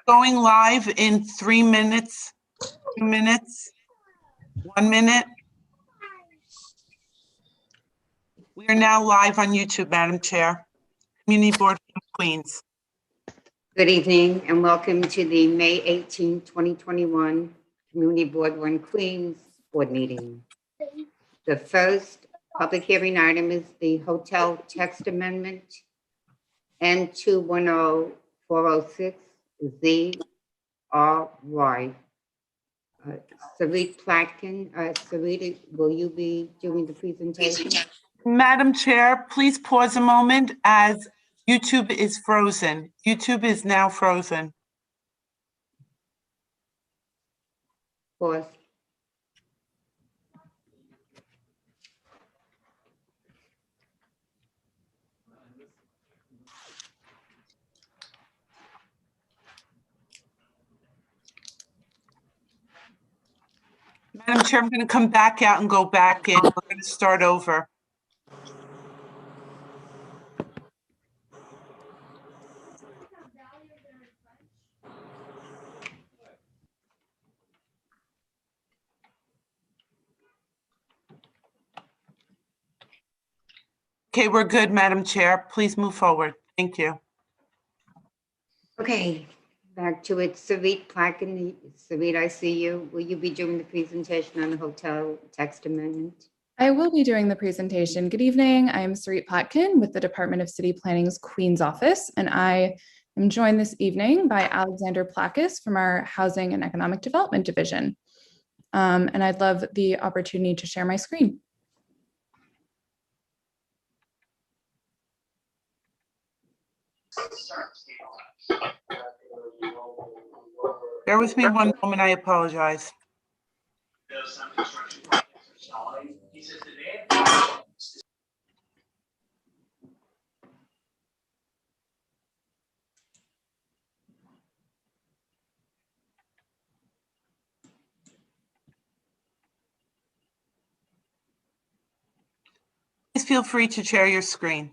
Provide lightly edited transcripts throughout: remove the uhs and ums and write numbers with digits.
Going live in 3 minutes, 2 minutes, 1 minute. We are now live on YouTube, Madam Chair. Community Board of Queens. Good evening and welcome to the May 18, 2021 Community Board 1 Queens Board meeting. The first public hearing item is the hotel text amendment N210406 ZRY. Sarit Platkin, Sarit, will you be doing the presentation? Madam Chair, please pause a moment as YouTube is frozen. YouTube is now frozen. Pause. Madam Chair, I'm going to come back out and go back in. We're going to start over. Okay, we're good, Madam Chair. Please move forward. Thank you. Okay, back to it. Sarit Platkin, Sarit, I see you. Will you be doing the presentation on the hotel text amendment? I will be doing the presentation. Good evening. I am Sarit Platkin with the Department of City Planning's Queens office, and I am joined this evening by Alexander Plakis from our Housing and Economic Development Division. And I'd love the opportunity to share my screen. Bear with me one moment. I apologize. Please feel free to share your screen.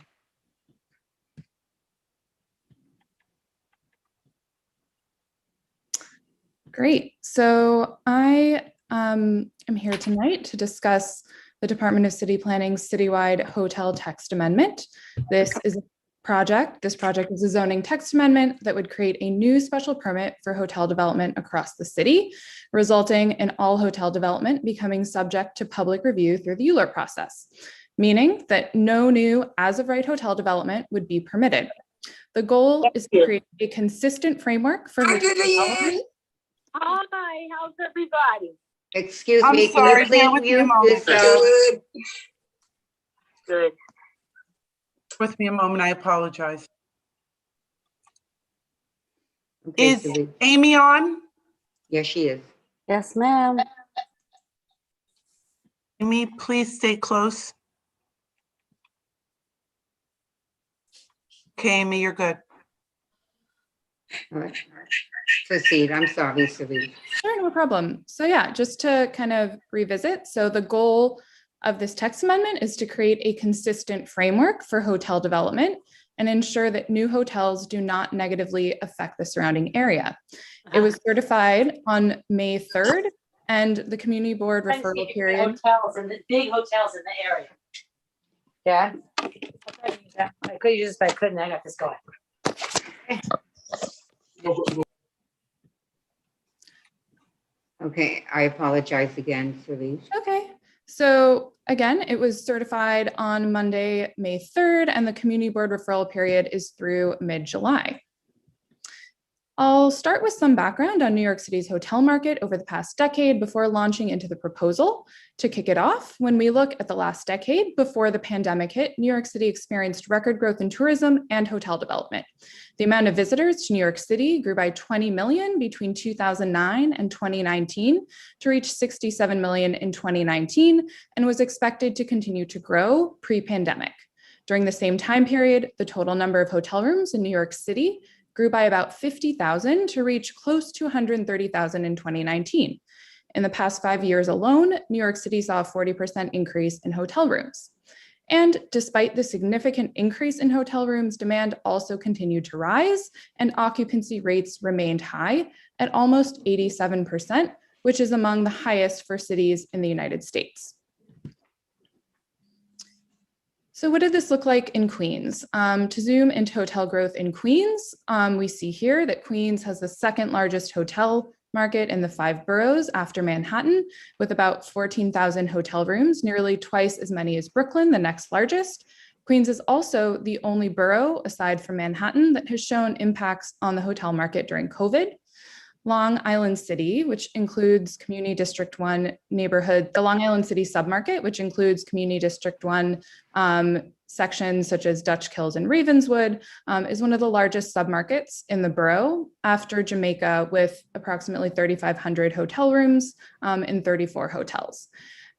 Great. So I am here tonight to discuss the Department of City Planning's citywide hotel text amendment. This project is a zoning text amendment that would create a new special permit for hotel development across the city, resulting in all hotel development becoming subject to public review through the ULURP process, meaning that no new as-of-right hotel development would be permitted. The goal is to create a consistent framework for hotel development. Hi, how's everybody? Excuse I'm me, sorry, can bear you with me a please mute moment. yourself? Good. With me a moment, I apologize. Okay, Is Sarit. Amy on? Yes, she is. Yes, ma'am. Amy, please stay close. Okay, Amy, you're good. All right. Proceed. I'm sorry, Sarit. Sure, no problem. So yeah, just to kind of revisit. So the goal of this text amendment is to create a consistent framework for hotel development and ensure that new hotels do not negatively affect the surrounding area. It was certified on May 3rd, and the community board referral period. Hotels and the big hotels in the area. Yeah. I could use this, but I couldn't. I got this going. Okay, I apologize again, Sarit. Okay. So again, it was certified on Monday, May 3rd, and the community board referral period is through mid-July. I'll start with some background on New York City's hotel market over the past decade before launching into the proposal. To kick it off, when we look at the last decade before the pandemic hit, New York City experienced record growth in tourism and hotel development. The amount of visitors to New York City grew by 20 million between 2009 and 2019 to reach 67 million in 2019 and was expected to continue to grow pre-pandemic. During the same time period, the total number of hotel rooms in New York City grew by about 50,000 to reach close to 130,000 in 2019. In the past 5 years alone, New York City saw a 40% increase in hotel rooms. And despite the significant increase in hotel rooms, demand also continued to rise and occupancy rates remained high at almost 87%, which is among the highest for cities in the United States. So what did this look like in Queens? To zoom into hotel growth in Queens, we see here that Queens has the second largest hotel market in the 5 boroughs after Manhattan, with about 14,000 hotel rooms, nearly twice as many as Brooklyn, the next largest. Queens is also the only borough, aside from Manhattan, that has shown impacts on the hotel market during COVID. Long Island City, which includes Community District 1 neighborhood, the Long Island City submarket, which includes Community District 1 sections such as Dutch Kills and Ravenswood, is one of the largest submarkets in the borough after Jamaica, with approximately 3,500 hotel rooms in 34 hotels.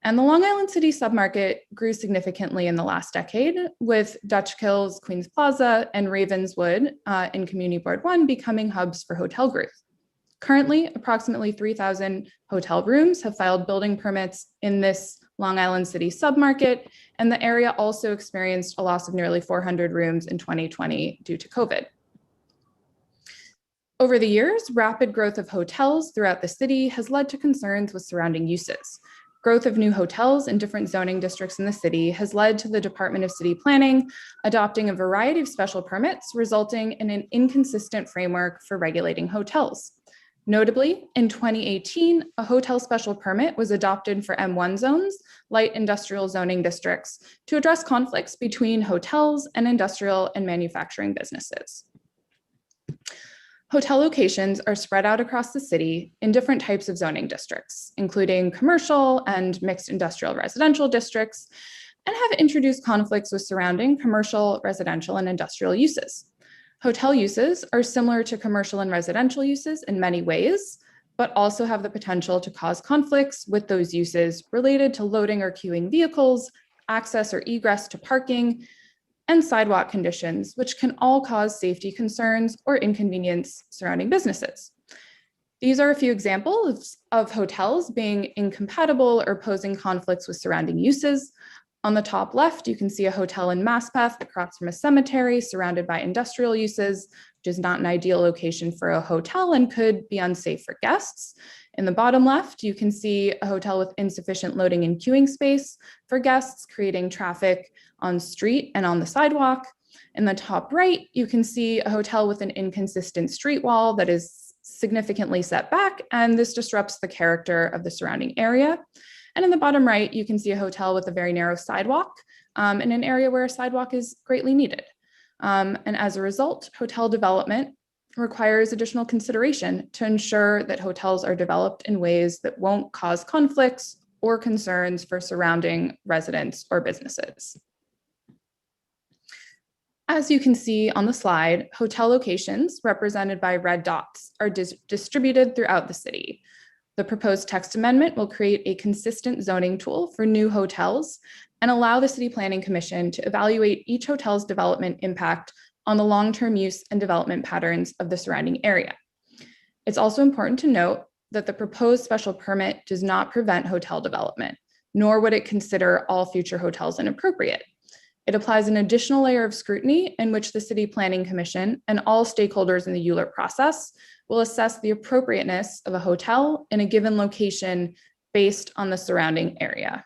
And the Long Island City submarket grew significantly in the last decade, with Dutch Kills, Queens Plaza, and Ravenswood in Community Board 1 becoming hubs for hotel growth. Currently, approximately 3,000 hotel rooms have filed building permits in this Long Island City submarket, and the area also experienced a loss of nearly 400 rooms in 2020 due to COVID. Over the years, rapid growth of hotels throughout the city has led to concerns with surrounding uses. Growth of new hotels in different zoning districts in the city has led to the Department of City Planning adopting a variety of special permits, resulting in an inconsistent framework for regulating hotels. Notably, in 2018, a hotel special permit was adopted for M1 zones, light industrial zoning districts, to address conflicts between hotels and industrial and manufacturing businesses. Hotel locations are spread out across the city in different types of zoning districts, including commercial and mixed industrial residential districts, and have introduced conflicts with surrounding commercial, residential, and industrial uses. Hotel uses are similar to commercial and residential uses in many ways, but also have the potential to cause conflicts with those uses related to loading or queuing vehicles, access or egress to parking, and sidewalk conditions, which can all cause safety concerns or inconvenience surrounding businesses. These are a few examples of hotels being incompatible or posing conflicts with surrounding uses. On the top left, you can see a hotel in Maspeth across from a cemetery surrounded by industrial uses, which is not an ideal location for a hotel and could be unsafe for guests. In the bottom left, you can see a hotel with insufficient loading and queuing space for guests, creating traffic on street and on the sidewalk. In the top right, you can see a hotel with an inconsistent street wall that is significantly set back, and this disrupts the character of the surrounding area. And in the bottom right, you can see a hotel with a very narrow sidewalk in an area where a sidewalk is greatly needed. And as a result, hotel development requires additional consideration to ensure that hotels are developed in ways that won't cause conflicts or concerns for surrounding residents or businesses. As you can see on the slide, hotel locations represented by red dots are distributed throughout the city. The proposed text amendment will create a consistent zoning tool for new hotels and allow the City Planning Commission to evaluate each hotel's development impact on the long-term use and development patterns of the surrounding area. It's also important to note that the proposed special permit does not prevent hotel development, nor would it consider all future hotels inappropriate. It applies an additional layer of scrutiny in which the City Planning Commission and all stakeholders in the ULURP process will assess the appropriateness of a hotel in a given location based on the surrounding area.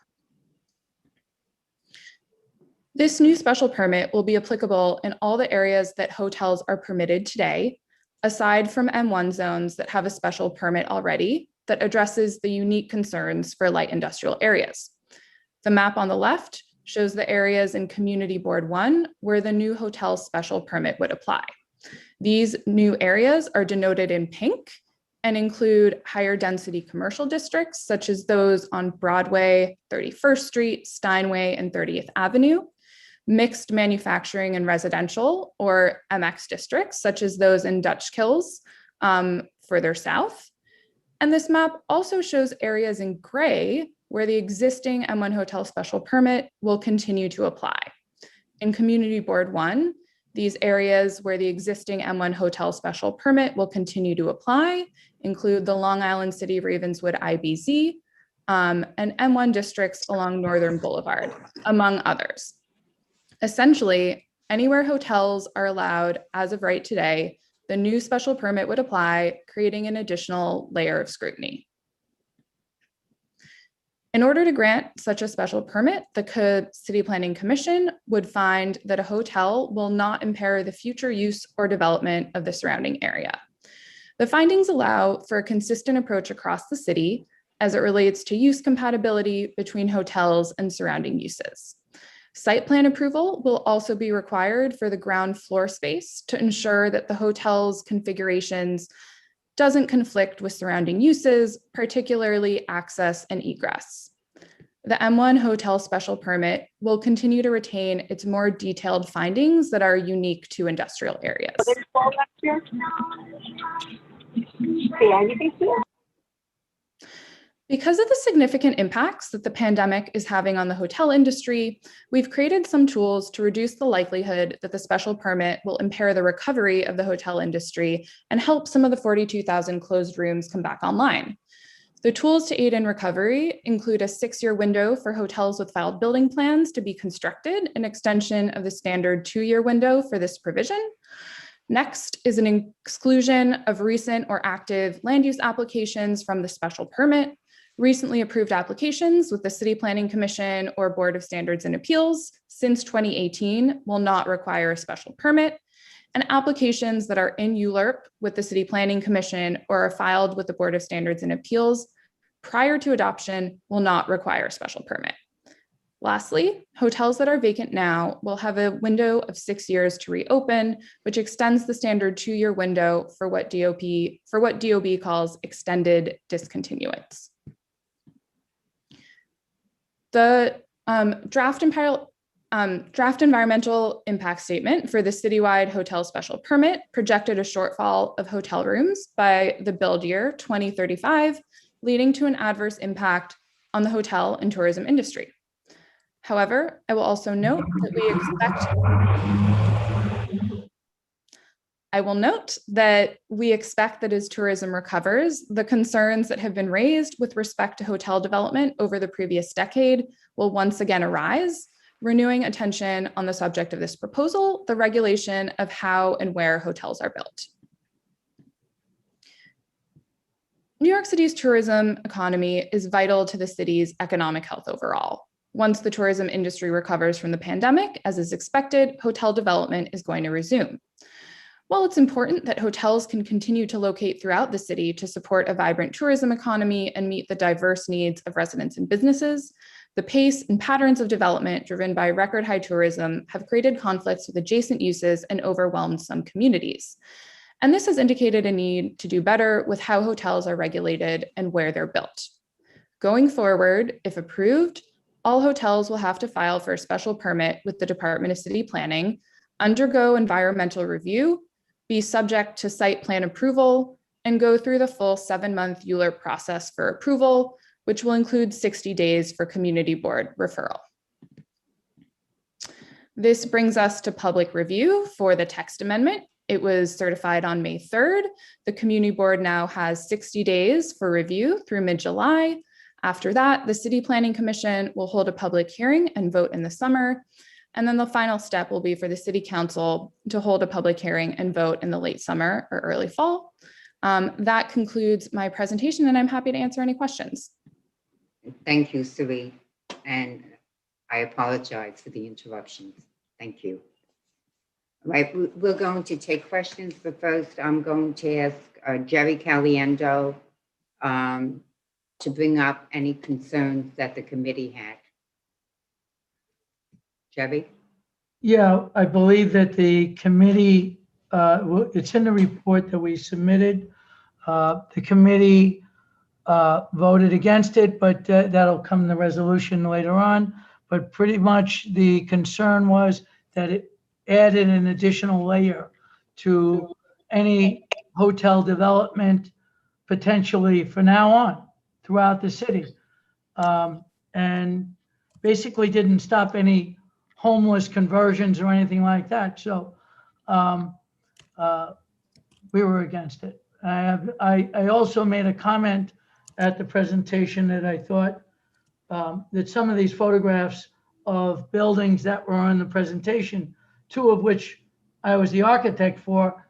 This new special permit will be applicable in all the areas that hotels are permitted today, aside from M1 zones that have a special permit already that addresses the unique concerns for light industrial areas. The map on the left shows the areas in Community Board 1 where the new hotel special permit would apply. These new areas are denoted in pink and include higher density commercial districts, such as those on Broadway, 31st Street, Steinway, and 30th Avenue, mixed manufacturing and residential, or MX districts, such as those in Dutch Kills, further south. And this map also shows areas in gray where the existing M1 hotel special permit will continue to apply. In Community Board 1, these areas where the existing M1 hotel special permit will continue to apply include the Long Island City Ravenswood IBZ and M1 districts along Northern Boulevard, among others. Essentially, anywhere hotels are allowed as of right today, the new special permit would apply, creating an additional layer of scrutiny. In order to grant such a special permit, the City Planning Commission would find that a hotel will not impair the future use or development of the surrounding area. The findings allow for a consistent approach across the city as it relates to use compatibility between hotels and surrounding uses. Site plan approval will also be required for the ground floor space to ensure that the hotel's configurations doesn't conflict with surrounding uses, particularly access and egress. The M1 hotel special permit will continue to retain its more detailed findings that are unique to industrial areas. Because of the significant impacts that the pandemic is having on the hotel industry, we've created some tools to reduce the likelihood that the special permit will impair the recovery of the hotel industry and help some of the 42,000 closed rooms come back online. The tools to aid in recovery include a 6-year window for hotels with filed building plans to be constructed, an extension of the standard 2-year window for this provision. Next is an exclusion of recent or active land use applications from the special permit. Recently approved applications with the City Planning Commission or Board of Standards and Appeals since 2018 will not require a special permit, and applications that are in ULURP with the City Planning Commission or are filed with the Board of Standards and Appeals prior to adoption will not require a special permit. Lastly, hotels that are vacant now will have a window of 6 years to reopen, which extends the standard 2-year window for what DOB calls extended discontinuance. The draft environmental impact statement for the citywide hotel special permit projected a shortfall of hotel rooms by the build year 2035, leading to an adverse impact on the hotel and tourism industry. However, I will also note that we expect that as tourism recovers, the concerns that have been raised with respect to hotel development over the previous decade will once again arise, renewing attention on the subject of this proposal, the regulation of how and where hotels are built. New York City's tourism economy is vital to the city's economic health overall. Once the tourism industry recovers from the pandemic, as is expected, hotel development is going to resume. While it's important that hotels can continue to locate throughout the city to support a vibrant tourism economy and meet the diverse needs of residents and businesses, the pace and patterns of development driven by record high tourism have created conflicts with adjacent uses and overwhelmed some communities. And this has indicated a need to do better with how hotels are regulated and where they're built. Going forward, if approved, all hotels will have to file for a special permit with the Department of City Planning, undergo environmental review, be subject to site plan approval, and go through the full 7-month ULURP process for approval, which will include 60 days for community board referral. This brings us to public review for the text amendment. It was certified on May 3rd. The community board now has 60 days for review through mid-July. After that, the City Planning Commission will hold a public hearing and vote in the summer. And then the final step will be for the City Council to hold a public hearing and vote in the late summer or early fall. That concludes my presentation, and I'm happy to answer any questions. Thank you, Suri, and I apologize for the interruptions. Thank you. All right, we're going to take questions, but first I'm going to ask Jerry Caliendo to bring up any concerns that the committee had. Jerry? Yeah, I believe that the committee, it's in the report that we submitted. The committee voted against it, but that'll come in the resolution later on. But pretty much the concern was that it added an additional layer to any hotel development potentially from now on throughout the city. And basically didn't stop any homeless conversions or anything like that. So we were against it. I also made a comment at the presentation that I thought that some of these photographs of buildings that were on the presentation, two of which I was the architect for,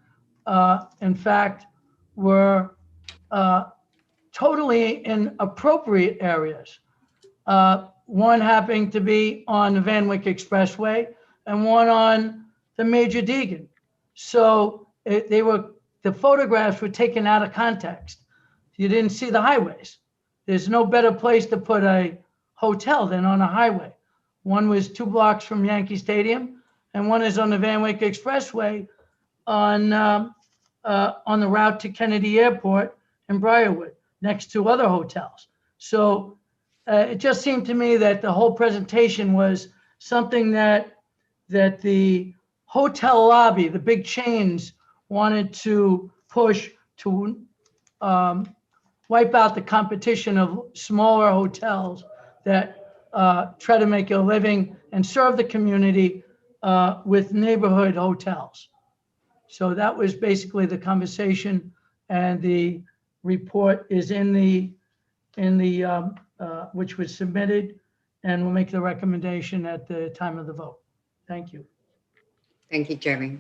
in fact, were totally in appropriate areas. One happening to be on the Van Wyck Expressway and one on the Major Deegan. So the photographs were taken out of context. You didn't see the highways. There's no better place to put a hotel than on a highway. One was 2 blocks from Yankee Stadium, and one is on the Van Wyck Expressway on the route to Kennedy Airport in Briarwood, next to other hotels. So it just seemed to me that the whole presentation was something that the hotel lobby, the big chains, wanted to push to wipe out the competition of smaller hotels that try to make a living and serve the community with neighborhood hotels. So that was basically the conversation, and the report is in the which was submitted, and we'll make the recommendation at the time of the vote. Thank you. Thank you, Jerry.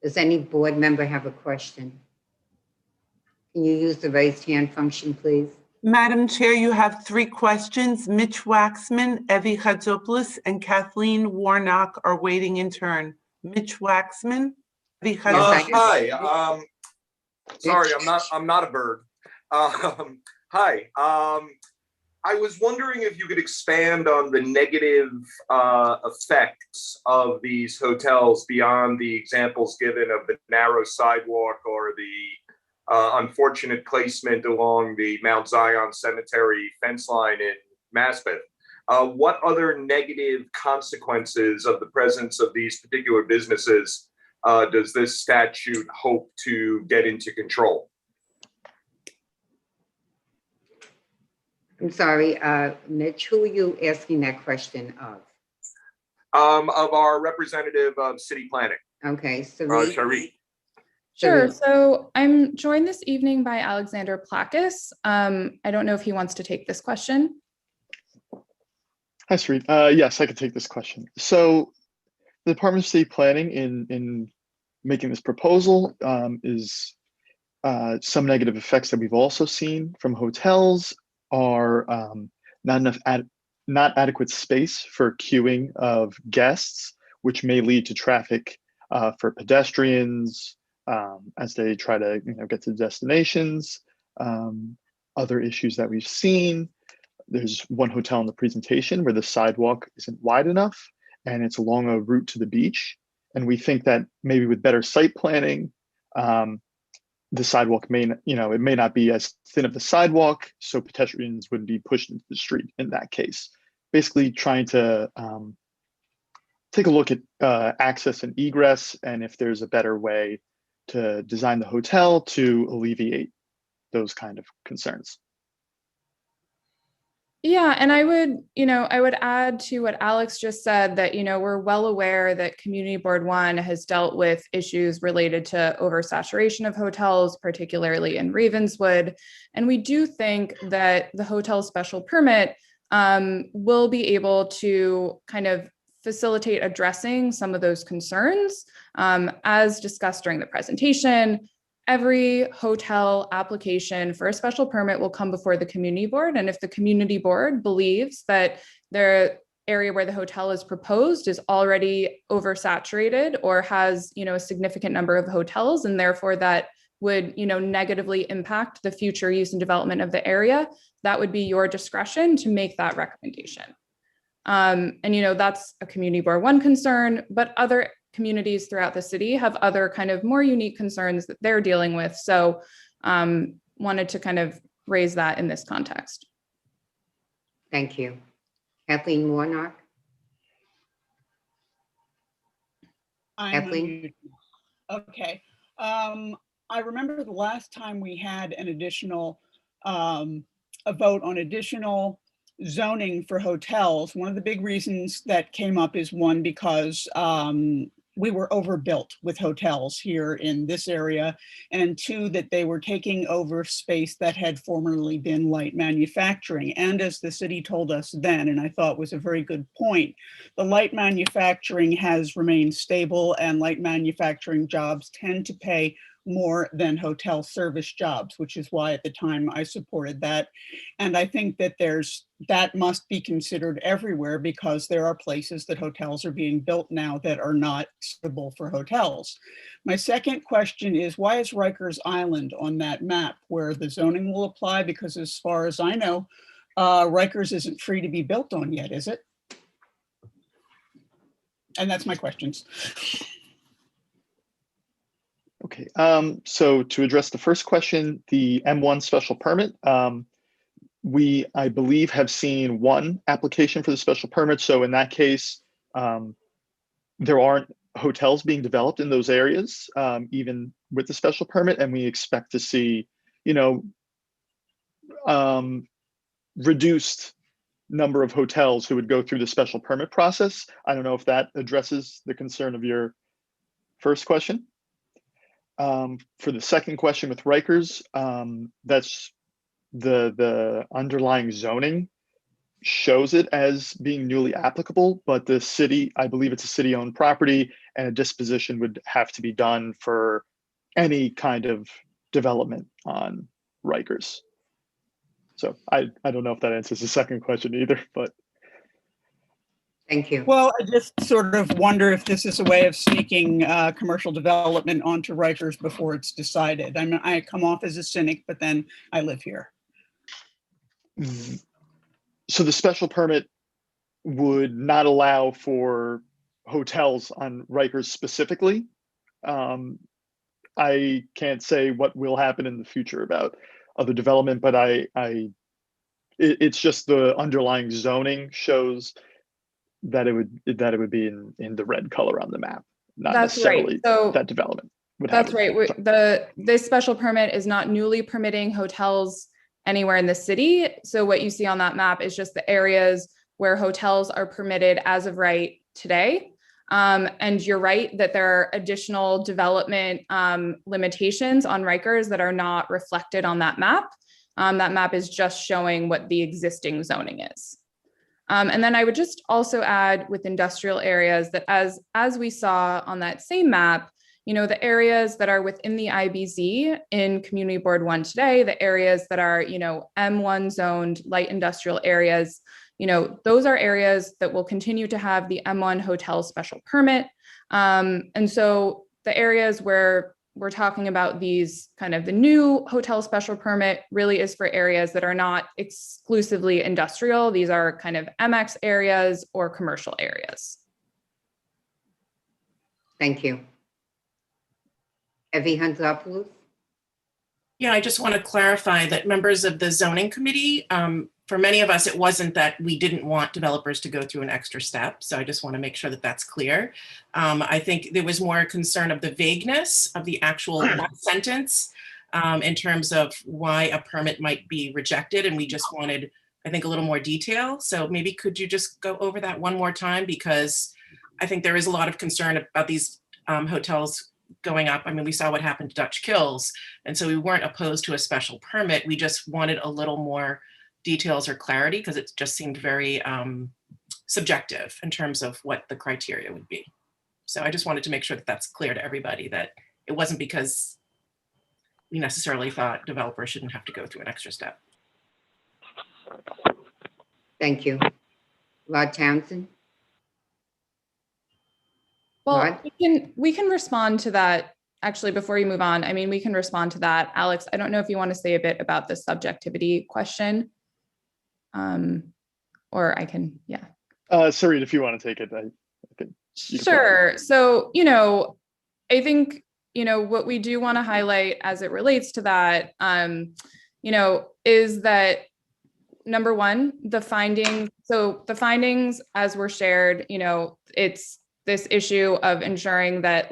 Does any board member have a question? Can you use the raised hand function, please? Madam Chair, you have 3 questions. Mitch Waxman, Evie Hadzopoulos, and Kathleen Warnock are waiting in turn. Mitch Waxman, Evie Hadzopoulos. Yes, Hi, sorry, I'm not a bird. Hi, I was wondering if you could expand on the negative effects of these hotels beyond the examples given of the narrow sidewalk or the unfortunate placement along the Mount Zion Cemetery fence line in Maspeth. What other negative consequences of the presence of these particular businesses does this statute hope to get into control? I'm sorry, Mitch, who are you asking that question of? Of our representative of city planning, Okay, Shari. Sure. So I'm joined this evening by Alexander Plakis. I don't know if he wants to take this question. Hi, Sri. Yes, I can take this question. So the Department of City Planning in making this proposal is some negative effects that we've also seen from hotels are not adequate space for queuing of guests, which may lead to traffic for pedestrians as they try to get to destinations. Other issues that we've seen, there's one hotel in the presentation where the sidewalk isn't wide enough and it's along a route to the beach. And we think that maybe with better site planning, the sidewalk may not be as thin of the sidewalk, so pedestrians wouldn't be pushed into the street in that case. Basically trying to take a look at access and egress, and if there's a better way to design the hotel to alleviate those kind of concerns. Yeah, and I would add to what Alex just said that, we're well aware that Community Board 1 has dealt with issues related to oversaturation of hotels, particularly in Ravenswood. And we do think that the hotel special permit will be able to kind of facilitate addressing some of those concerns. As discussed during the presentation, every hotel application for a special permit will come before the community board. And if the community board believes that the area where the hotel is proposed is already oversaturated or has, a significant number of hotels, and therefore that would, negatively impact the future use and development of the area, that would be your discretion to make that recommendation. And, that's a Community Board 1 concern, but other communities throughout the city have other kind of more unique concerns that they're dealing with. So wanted to kind of raise that in this context. Thank you. Kathleen Warnock? Kathleen? Okay. I remember the last time we had an additional, a vote on additional zoning for hotels. One of the big reasons that came up is one, because we were overbuilt with hotels here in this area, and two, that they were taking over space that had formerly been light manufacturing. And as the city told us then, and I thought was a very good point, the light manufacturing has remained stable, and light manufacturing jobs tend to pay more than hotel service jobs, which is why at the time I supported that. And I think that that must be considered everywhere, because there are places that hotels are being built now that are not suitable for hotels. My second question is, why is Rikers Island on that map where the zoning will apply? Because as far as I know, Rikers isn't free to be built on yet, is it? And that's my questions. Okay, so to address the first question, the M1 special permit, we, I believe, have seen one application for the special permit. So in that case, there aren't hotels being developed in those areas, even with the special permit. And we expect to see, reduced number of hotels who would go through the special permit process. I don't know if that addresses the concern of your first question. For the second question with Rikers, that's the underlying zoning shows it as being newly applicable, but the city, I believe it's a city-owned property, and a disposition would have to be done for any kind of development on Rikers. So I don't know if that answers the second question either, but. Thank you. Well, I just sort of wonder if this is a way of sneaking commercial development onto Rikers before it's decided. I mean, I come off as a cynic, but then I live here. So the special permit would not allow for hotels on Rikers specifically. I can't say what will happen in the future about other development, but it's just the underlying zoning shows that it would be in the red color on the map, not That's necessarily right. So that development would that's have it. right. This special permit is not newly permitting hotels anywhere in the city. So what you see on that map is just the areas where hotels are permitted as of right today. And you're right that there are additional development limitations on Rikers that are not reflected on that map. That map is just showing what the existing zoning is. And then I would just also add with industrial areas that as we saw on that same map, the areas that are within the IBZ in Community Board 1 today, the areas that are, M1 zoned light industrial areas, those are areas that will continue to have the M1 hotel special permit. And so the areas where we're talking about these kind of the new hotel special permit really is for areas that are not exclusively industrial. These are kind of MX areas or commercial areas. Thank you. Evie Hunzopoulos? Yeah, I just want to clarify that members of the zoning committee, for many of us, it wasn't that we didn't want developers to go through an extra step. So I just want to make sure that that's clear. I think there was more concern of the vagueness of the actual sentence in terms of why a permit might be rejected. And we just wanted, I think, a little more detail. So maybe could you just go over that one more time? Because I think there is a lot of concern about these hotels going up. I mean, we saw what happened to Dutch Kills. And so we weren't opposed to a special permit. We just wanted a little more details or clarity because it just seemed very subjective in terms of what the criteria would be. So I just wanted to make sure that that's clear to everybody, that it wasn't because we necessarily thought developers shouldn't have to go through an extra step. Thank you. Rod Townsend? Well, Rod? we can respond to that. Actually, before you move on, I mean, we can respond to that. Alex, I don't know if you want to say a bit about the subjectivity question. Or I can, yeah. Sorry, if you want to take it, I think. Sure. So, I think, what we do want to highlight as it relates to that, is that number one, the findings. So the findings as were shared, it's this issue of ensuring that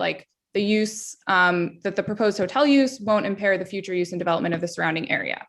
the use, that the proposed hotel use won't impair the future use and development of the surrounding area.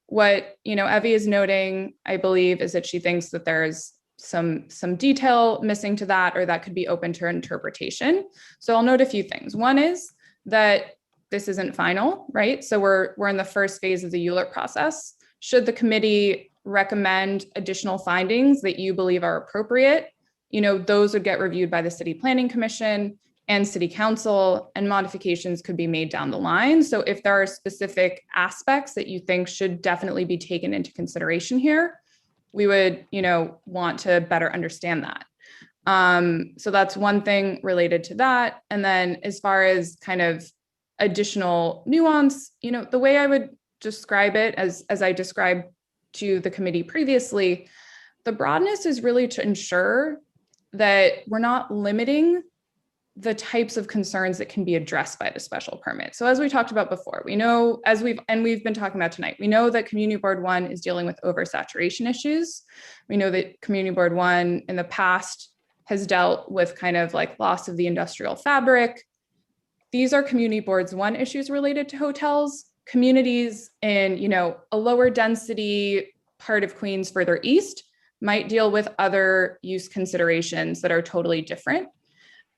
What, Evie is noting, I believe, is that she thinks that there's some detail missing to that, or that could be open to interpretation. So I'll note a few things. One is that this isn't final, right? So we're in the first phase of the ULURP process. Should the committee recommend additional findings that you believe are appropriate, those would get reviewed by the City Planning Commission and City Council, and modifications could be made down the line. So if there are specific aspects that you think should definitely be taken into consideration here, we would, want to better understand that. So that's one thing related to that. And then as far as kind of additional nuance, the way I would describe it, as I described to the committee previously, the broadness is really to ensure that we're not limiting the types of concerns that can be addressed by the special permit. So as we talked about before, we know, we've been talking about tonight, we know that Community Board 1 is dealing with oversaturation issues. We know that Community Board 1 in the past has dealt with kind of like loss of the industrial fabric. These are Community Boards 1 issues related to hotels. Communities in, a lower density part of Queens further east might deal with other use considerations that are totally different.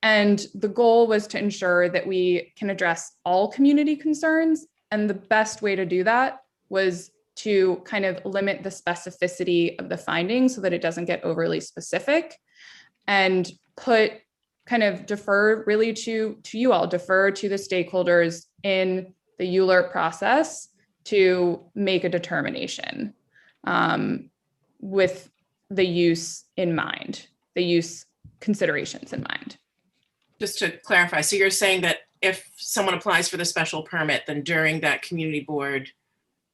And the goal was to ensure that we can address all community concerns. And the best way to do that was to kind of limit the specificity of the findings so that it doesn't get overly specific, and defer really to you all, defer to the stakeholders in the ULURP process to make a determination with the use in mind, the use considerations in mind. Just to clarify, so you're saying that if someone applies for the special permit, then during that community board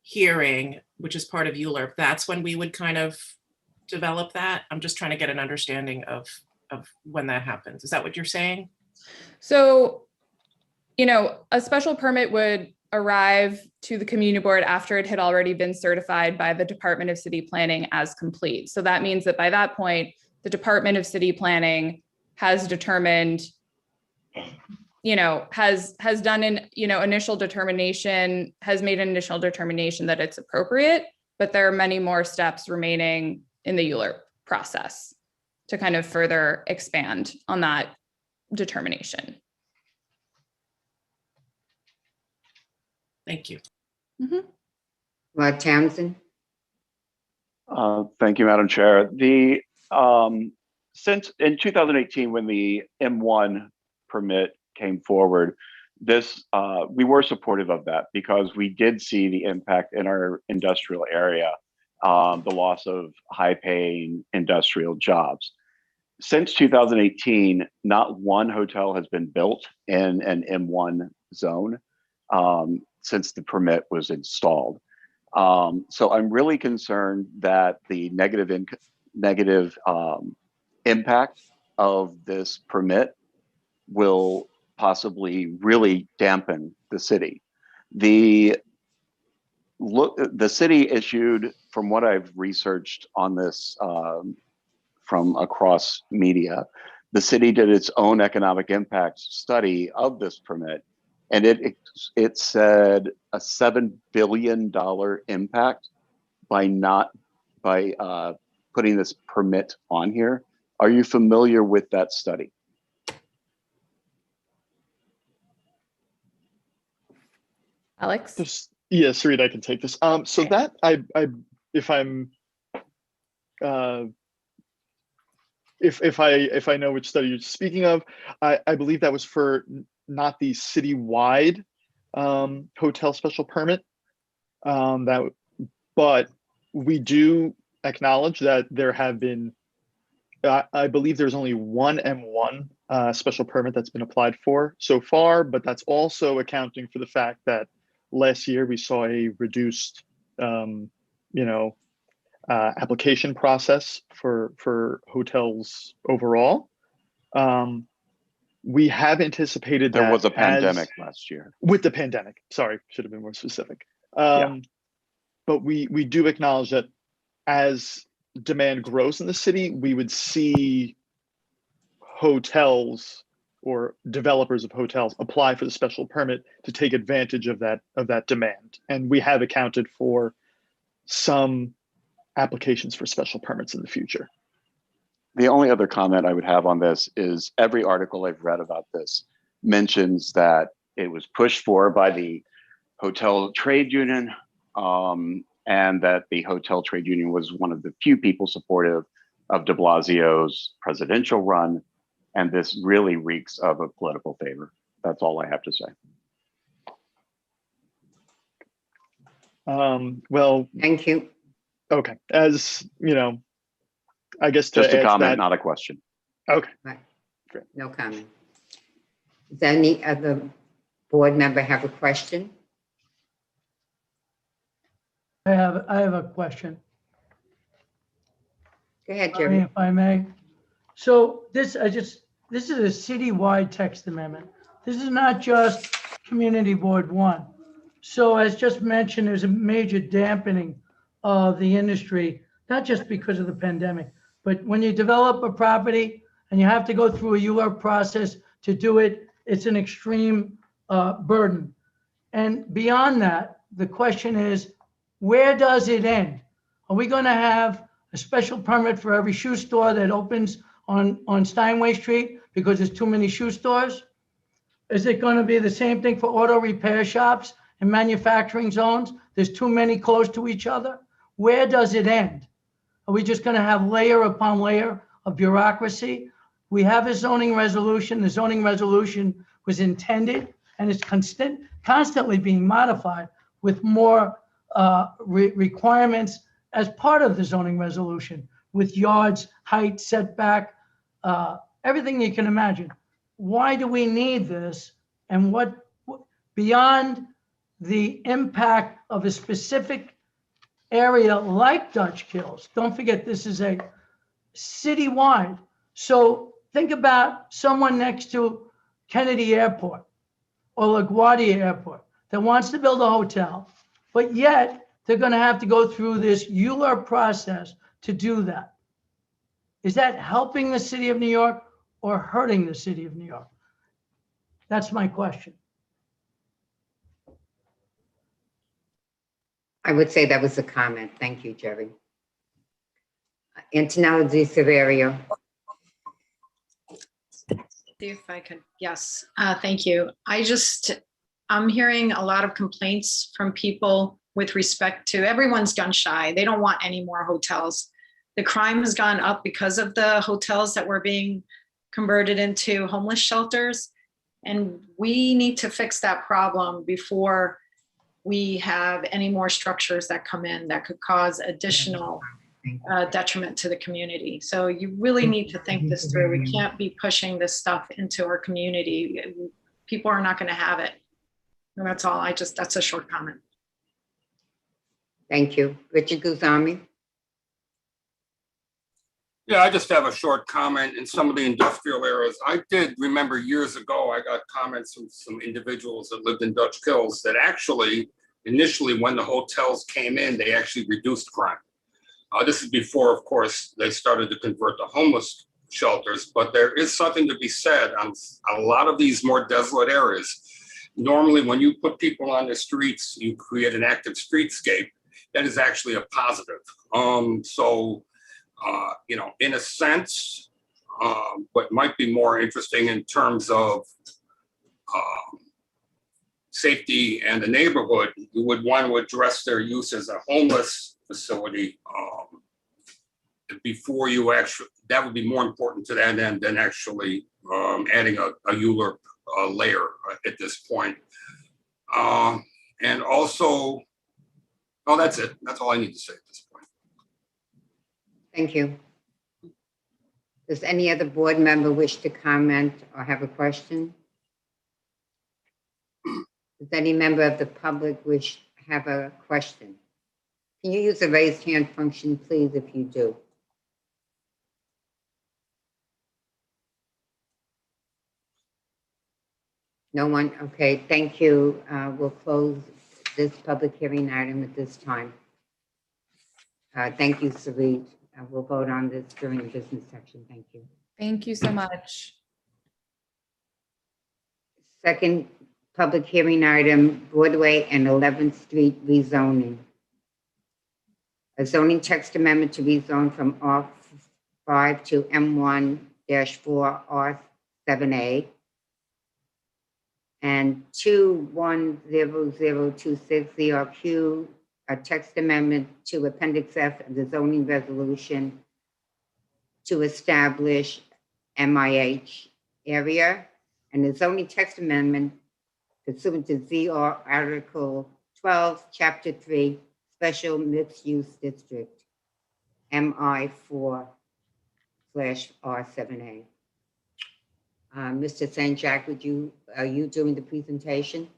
hearing, which is part of ULURP, that's when we would kind of develop that? I'm just trying to get an understanding of when that happens. Is that what you're saying? So, a special permit would arrive to the community board after it had already been certified by the Department of City Planning as complete. So that means that by that point, the Department of City Planning has determined, has done an, initial determination, has made an initial determination that it's appropriate, but there are many more steps remaining in the ULURP process to kind of further expand on that determination. Thank you. Mm-hmm. Rod Townsend? Thank you, Madam Chair. Since in 2018, when the M1 permit came forward, we were supportive of that because we did see the impact in our industrial area, the loss of high-paying industrial jobs. Since 2018, not one hotel has been built in an M1 zone since the permit was installed. So I'm really concerned that the negative impact of this permit will possibly really dampen the city. The city issued, from what I've researched on this from across media, the city did its own economic impact study of this permit, and it said a $7 billion impact by putting this permit on here. Are you familiar with that study? Alex? Yeah, Sarita, I can take this. So Okay. If I know which study you're speaking of, I believe that was for not the citywide hotel special permit. But we do acknowledge that there have been, I believe there's only one M1 special permit that's been applied for so far, but that's also accounting for the fact that last year we saw a reduced, application process for hotels overall. We have anticipated that There was a pandemic last year. With the pandemic, sorry, should have been more specific. Yeah. But we do acknowledge that as demand grows in the city, we would see hotels or developers of hotels apply for the special permit to take advantage of that demand. And we have accounted for some applications for special permits in the future. The only other comment I would have on this is every article I've read about this mentions that it was pushed for by the hotel trade union, and that the hotel trade union was one of the few people supportive of de Blasio's presidential run. And this really reeks of a political favor. That's all I have to say. Well, Thank you. okay, as you know, I guess to Just a add to comment, that, not a question. okay. Right. Great. No comment. Does any other board member have a question? I have a question, Go ahead, Sorry, Jerry. if I may. So this is a citywide text amendment. This is not just Community Board 1. So as just mentioned, there's a major dampening of the industry, not just because of the pandemic, but when you develop a property and you have to go through a UR process to do it, it's an extreme burden. And beyond that, the question is, where does it end? Are we going to have a special permit for every shoe store that opens on Steinway Street because there's too many shoe stores? Is it going to be the same thing for auto repair shops and manufacturing zones? There's too many close to each other. Where does it end? Are we just going to have layer upon layer of bureaucracy? We have a zoning resolution. The zoning resolution was intended and it's constantly being modified with more requirements as part of the zoning resolution, with yards, height, setback, everything you can imagine. Why do we need this? And what, beyond the impact of a specific area like Dutch Kills, don't forget this is a citywide. So think about someone next to Kennedy Airport or LaGuardia Airport that wants to build a hotel, but yet they're going to have to go through this ULURP process to do that. Is that helping the city of New York or hurting the city of New York? That's my question. I would say that was a comment. Thank you, Jerry. Antonella Di Severio. See if I could, yes, thank you. I'm hearing a lot of complaints from people with respect to everyone's gun shy. They don't want any more hotels. The crime has gone up because of the hotels that were being converted into homeless shelters. And we need to fix that problem before we have any more structures that come in that could cause additional detriment to the community. So you really need to think this through. We can't be pushing this stuff into our community. People are not going to have it. And that's all. That's a short comment. Thank you. Richard Guzami. Yeah, I just have a short comment in some of the industrial areas. I did remember years ago, I got comments from some individuals that lived in Dutch Kills that actually, initially when the hotels came in, they actually reduced crime. This is before, of course, they started to convert to homeless shelters, but there is something to be said on a lot of these more desolate areas. Normally, when you put people on the streets, you create an active streetscape. That is actually a positive. You know, in a sense, what might be more interesting in terms of safety and the neighborhood, you would want to address their use as a homeless facility before you actually, that would be more important to that end than actually adding a ULURP layer at this point. And also, oh, that's it. That's all I need to say at this point. Thank you. Does any other board member wish to comment or have a question? Does any member of the public wish to have a question? Can you use the raised hand function, please, if you do? No one? Okay, thank you. We'll close this public hearing item at this time. Thank you, Sarit. We'll vote on this during the business section. Thank you. Thank you so much. Second public hearing item, Broadway and 11th Street rezoning. A zoning text amendment to rezone from 5 to M1-4R7A, and 210026ZRQ, a text amendment to Appendix F of the zoning resolution to establish MIH area, and the zoning text amendment pursuant to ZR Article 12, Chapter 3, Special Mixed Use District, MI4/R7A. Mr. St. Jack, are you doing the presentation?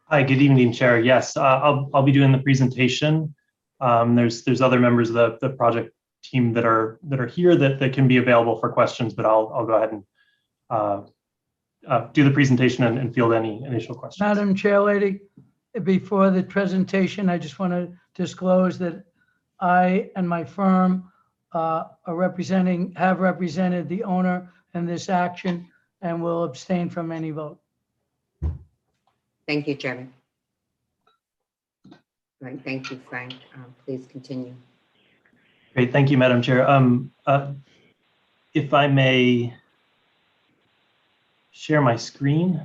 Hi, good evening, Chair. Yes, I'll be doing the presentation. There's other members of the project team that are here that can be available for questions, but I'll go ahead and do the presentation and field any initial questions. Madam Chair Lady, before the presentation, I just want to disclose that I and my firm have represented the owner in this action and will abstain from any vote. Thank you, Chairman. Right, thank you, Frank. Please continue. Great, thank you, Madam Chair. If I may share my screen.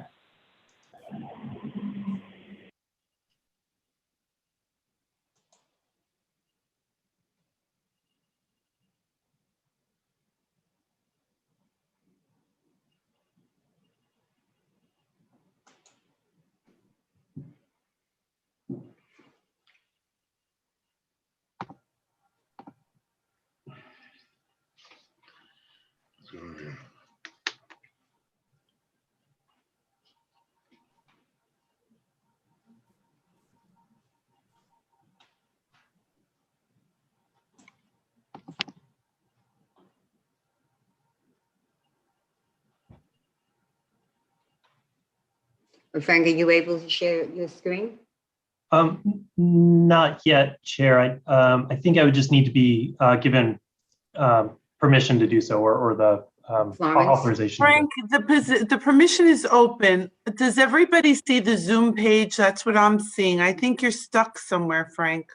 Frank, are you able to share your screen? Not yet, Chair. I think I would just need to be given permission to do so, or the authorization. Frank, the permission is open. Does everybody see the Zoom page? That's what I'm seeing. I think you're stuck somewhere, Frank.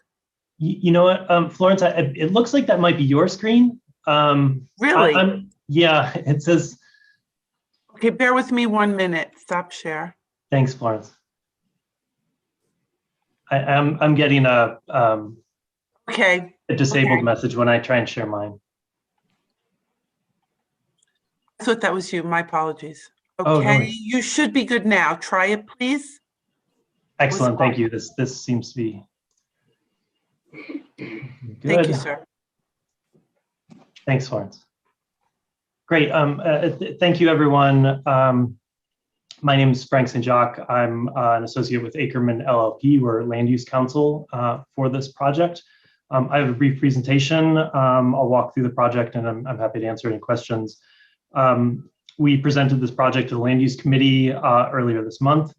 You know what, Florence, it looks like that might be your screen. Really? Yeah, it says. Okay, bear with me 1 minute. Stop share. Thanks, Florence. I'm getting a disabled message when I try and share mine. I thought that was you. My apologies. Okay, Oh, no worries. You should be good now. Try it, please. Excellent, thank you. This seems to be good. Thank you, sir. Thanks, Florence. Great. Thank you, everyone. My name is Frank St. Jacques. I'm an associate with Ackerman LLP. We're land use counsel for this project. I have a brief presentation. I'll walk through the project, and I'm happy to answer any questions. We presented this project to the Land Use Committee earlier this month,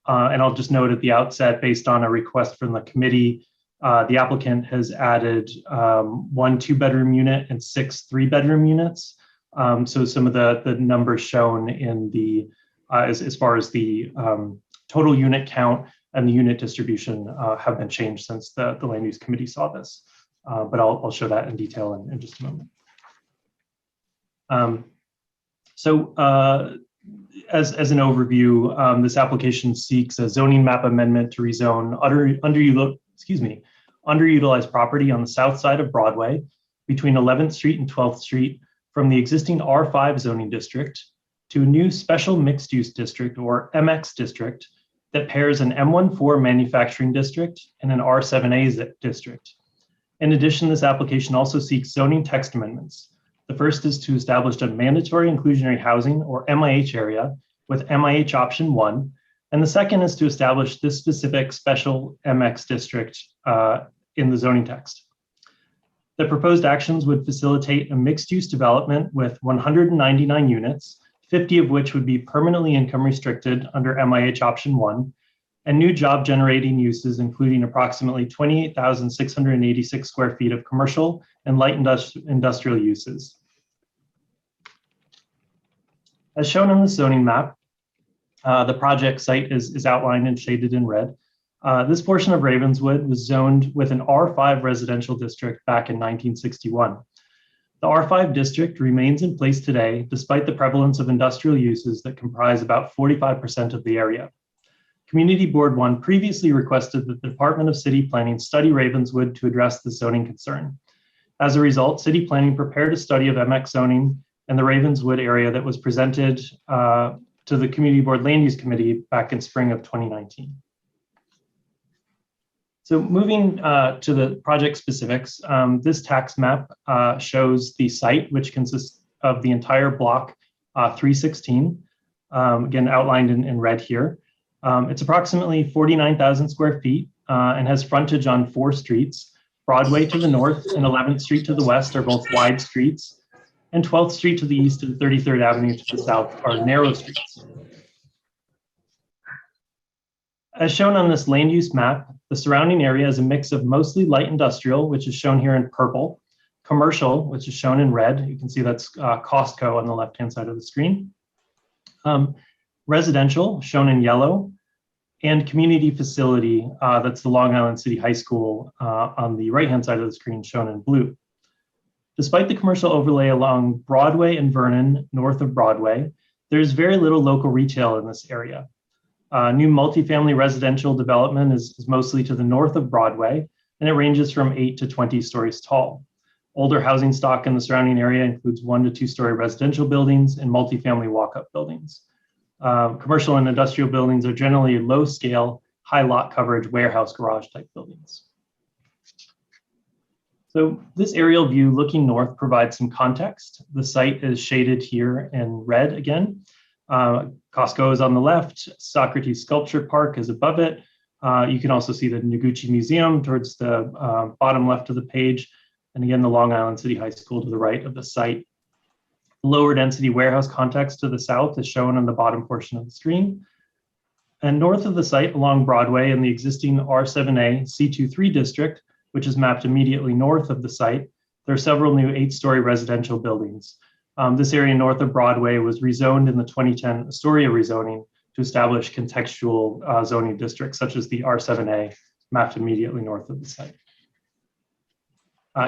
and I'll just note at the outset, based on a request from the committee, the applicant has added 1 2-bedroom unit and 6 3-bedroom units. So some of the numbers shown in the as far as the total unit count and the unit distribution have been changed since the Land Use Committee saw this, but I'll show that in detail in just a moment. As an overview, this application seeks a zoning map amendment to rezone underutilized property on the south side of Broadway between 11th Street and 12th Street from the existing R5 zoning district to a new special mixed use district, or MX district, that pairs an M14 manufacturing district and an R7A district. In addition, this application also seeks zoning text amendments. The first is to establish a mandatory inclusionary housing, or MIH area, with MIH option 1, and the second is to establish this specific special MX district in the zoning text. The proposed actions would facilitate a mixed-use development with 199 units, 50 of which would be permanently income restricted under MIH option 1, and new job generating uses, including approximately 28,686 square feet of commercial and light industrial uses. As shown on the zoning map, the project site is outlined and shaded in red. This portion of Ravenswood was zoned with an R5 residential district back in 1961. The R5 district remains in place today, despite the prevalence of industrial uses that comprise about 45% of the area. Community Board 1 previously requested that the Department of City Planning study Ravenswood to address the zoning concern. As a result, City Planning prepared a study of MX zoning and the Ravenswood area that was presented to the Community Board Land Use Committee back in spring of 2019. So moving to the project specifics, this tax map shows the site, which consists of the entire block 316, again outlined in red here. It's approximately 49,000 square feet and has frontage on 4 streets. Broadway to the north and 11th Street to the west are both wide streets, and 12th Street to the east and 33rd Avenue to the south are narrow streets. As shown on this land use map, the surrounding area is a mix of mostly light industrial, which is shown here in purple, commercial, which is shown in red. You can see that's Costco on the left-hand side of the screen. Residential, shown in yellow, and community facility, that's the Long Island City High School on the right-hand side of the screen, shown in blue. Despite the commercial overlay along Broadway and Vernon, north of Broadway, there's very little local retail in this area. New multifamily residential development is mostly to the north of Broadway, and it ranges from 8 to 20 stories tall. Older housing stock in the surrounding area includes 1 to 2 story residential buildings and multifamily walk-up buildings. Commercial and industrial buildings are generally low scale, high lot coverage, warehouse garage type buildings. So this aerial view looking north provides some context. The site is shaded here in red again. Costco is on the left, Socrates Sculpture Park is above it. You can also see the Noguchi Museum towards the bottom left of the page. And again, the Long Island City High School to the right of the site. Lower density warehouse context to the south is shown on the bottom portion of the screen. And north of the site along Broadway in the existing R7A C23 district, which is mapped immediately north of the site, there are several new 8-story residential buildings. This area north of Broadway was rezoned in the 2010 Astoria rezoning to establish contextual zoning districts such as the R7A mapped immediately north of the site.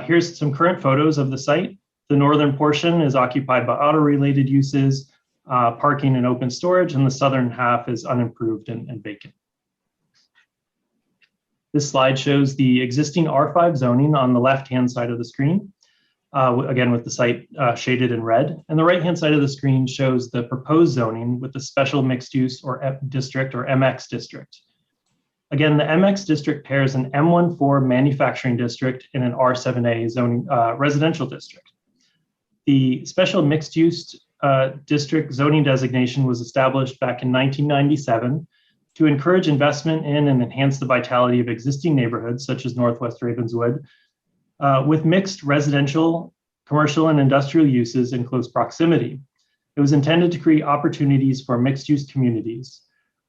Here's some current photos of the site. The northern portion is occupied by auto-related uses, parking and open storage, and the southern half is unimproved and vacant. This slide shows the existing R5 zoning on the left-hand side of the screen, again with the site shaded in red. And the right-hand side of the screen shows the proposed zoning with the special mixed use or district or MX district. Again, the MX district pairs an M14 manufacturing district in an R7A zoning residential district. The special mixed use district zoning designation was established back in 1997 to encourage investment in and enhance the vitality of existing neighborhoods such as Northwest Ravenswood with mixed residential, commercial, and industrial uses in close proximity. It was intended to create opportunities for mixed use communities.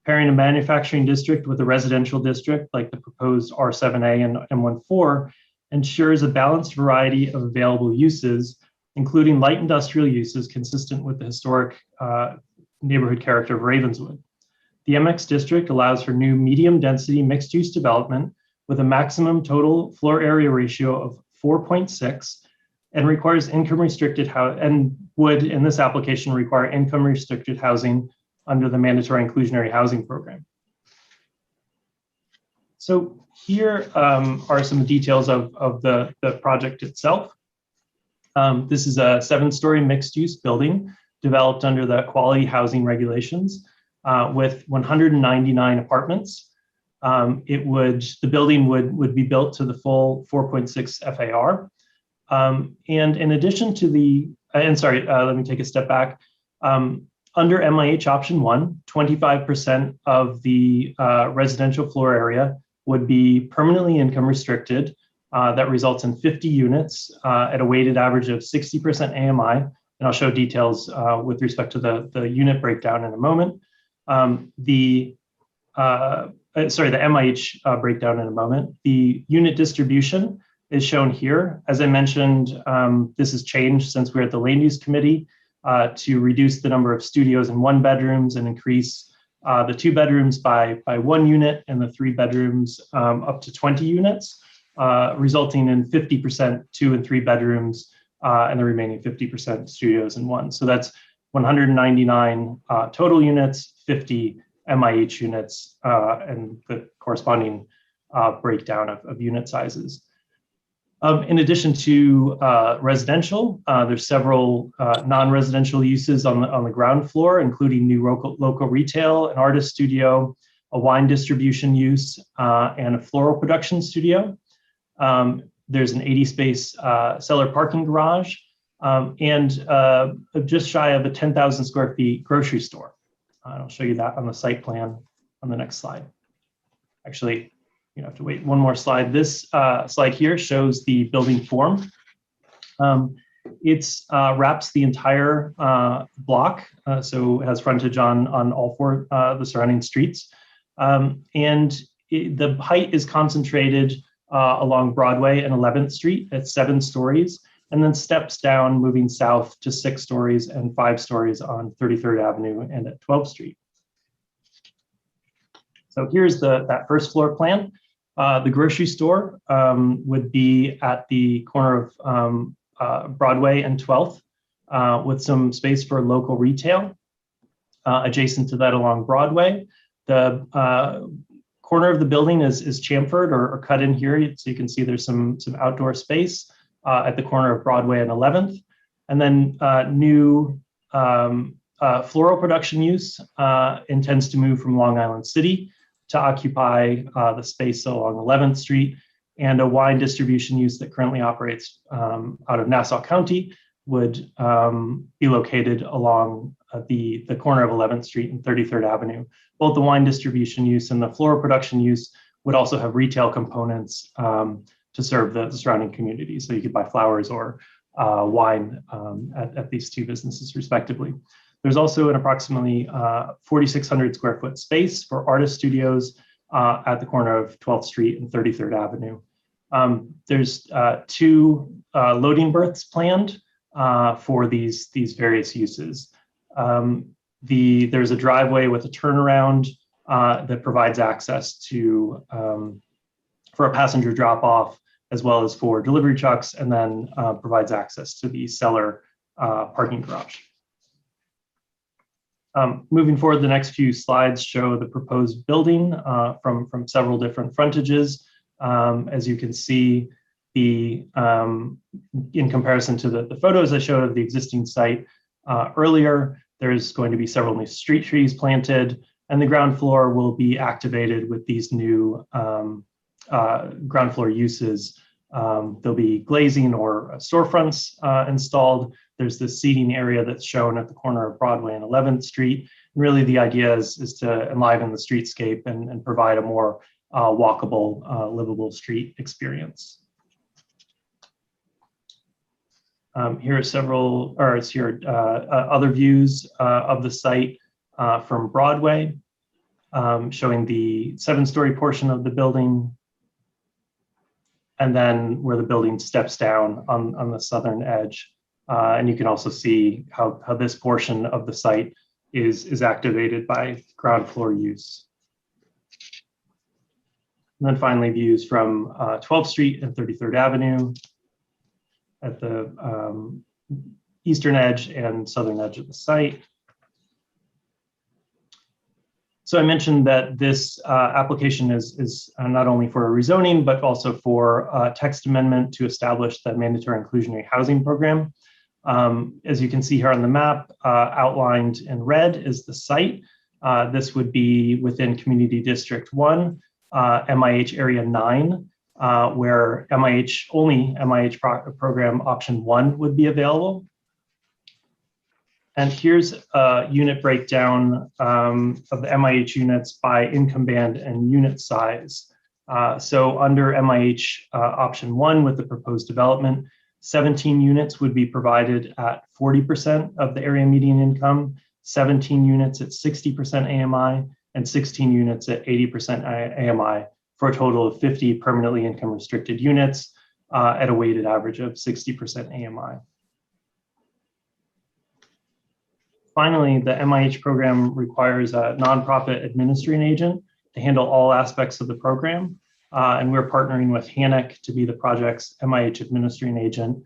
Pairing a manufacturing district with a residential district like the proposed R7A and M14 ensures a balanced variety of available uses, including light industrial uses consistent with the historic neighborhood character of Ravenswood. The MX district allows for new medium density mixed use development with a maximum total floor area ratio of 4.6 and requires income restricted and would in this application require income restricted housing under the mandatory inclusionary housing program. So here are some details of the project itself. This is a 7-story mixed-use building developed under the quality housing regulations with 199 apartments. The building would be built to the full 4.6 FAR. And in addition to let me take a step back. Under MIH option 1, 25% of the residential floor area would be permanently income restricted. That results in 50 units at a weighted average of 60% AMI. And I'll show details with respect to the unit breakdown in a moment. The MIH breakdown in a moment. The unit distribution is shown here. As I mentioned, this has changed since we're at the Land Use Committee to reduce the number of studios and 1-bedrooms and increase the 2 bedrooms by 1 unit and the 3 bedrooms up to 20 units, resulting in 50% 2 and 3 bedrooms and the remaining 50% studios and 1. So that's 199 total units, 50 MIH units, and the corresponding breakdown of unit sizes. In addition to residential, there's several non-residential uses on the ground floor, including new local retail, an artist studio, a wine distribution use, and a floral production studio. There's an 80-space cellar parking garage, and just shy of a 10,000 square feet grocery store. I'll show you that on the site plan on the next slide. Actually, you have to wait one more slide. This slide here shows the building form. It wraps the entire block, so it has frontage on all 4 the surrounding streets. The height is concentrated along Broadway and 11th Street at 7 stories, and then steps down moving south to 6 stories and 5 stories on 33rd Avenue and at 12th Street. So here's that first floor plan. The grocery store would be at the corner of Broadway and 12th with some space for local retail. Adjacent to that along Broadway, the corner of the building is chamfered or cut in here. So you can see there's some outdoor space at the corner of Broadway and 11th. And then new floral production use intends to move from Long Island City to occupy the space along 11th Street, and a wine distribution use that currently operates out of Nassau County would be located along the corner of 11th Street and 33rd Avenue. Both the wine distribution use and the floral production use would also have retail components to serve the surrounding community. So you could buy flowers or wine at these 2 businesses respectively. There's also an approximately 4,600 square foot space for artist studios at the corner of 12th Street and 33rd Avenue. There's 2 loading berths planned for these various uses. There's a driveway with a turnaround that provides access to for a passenger drop off, as well as for delivery trucks, and then provides access to the cellar parking garage. Moving forward, the next few slides show the proposed building from several different frontages. As you can see, in comparison to the photos I showed of the existing site earlier, there's going to be several new street trees planted, and the ground floor will be activated with these new ground floor uses. There'll be glazing or storefronts installed. There's this seating area that's shown at the corner of Broadway and 11th Street. And really the idea is to enliven the streetscape and provide a more walkable, livable street experience. Here are several, or it's here other views of the site from Broadway, showing the 7-story portion of the building, and then where the building steps down on the southern edge. And you can also see how this portion of the site is activated by ground floor use. And then finally, views from 12th Street and 33rd Avenue at the eastern edge and southern edge of the site. So I mentioned that this application is not only for a rezoning, but also for a text amendment to establish the mandatory inclusionary housing program. As you can see here on the map, outlined in red is the site. This would be within Community District 1, MIH Area 9, where only MIH program option 1 would be available. And here's a unit breakdown of the MIH units by income band and unit size. So under MIH option 1 with the proposed development, 17 units would be provided at 40% of the area median income, 17 units at 60% AMI, and 16 units at 80% AMI, for a total of 50 permanently income restricted units at a weighted average of 60% AMI. Finally, the MIH program requires a nonprofit administering agent to handle all aspects of the program. And we're partnering with HANEC to be the project's MIH administering agent.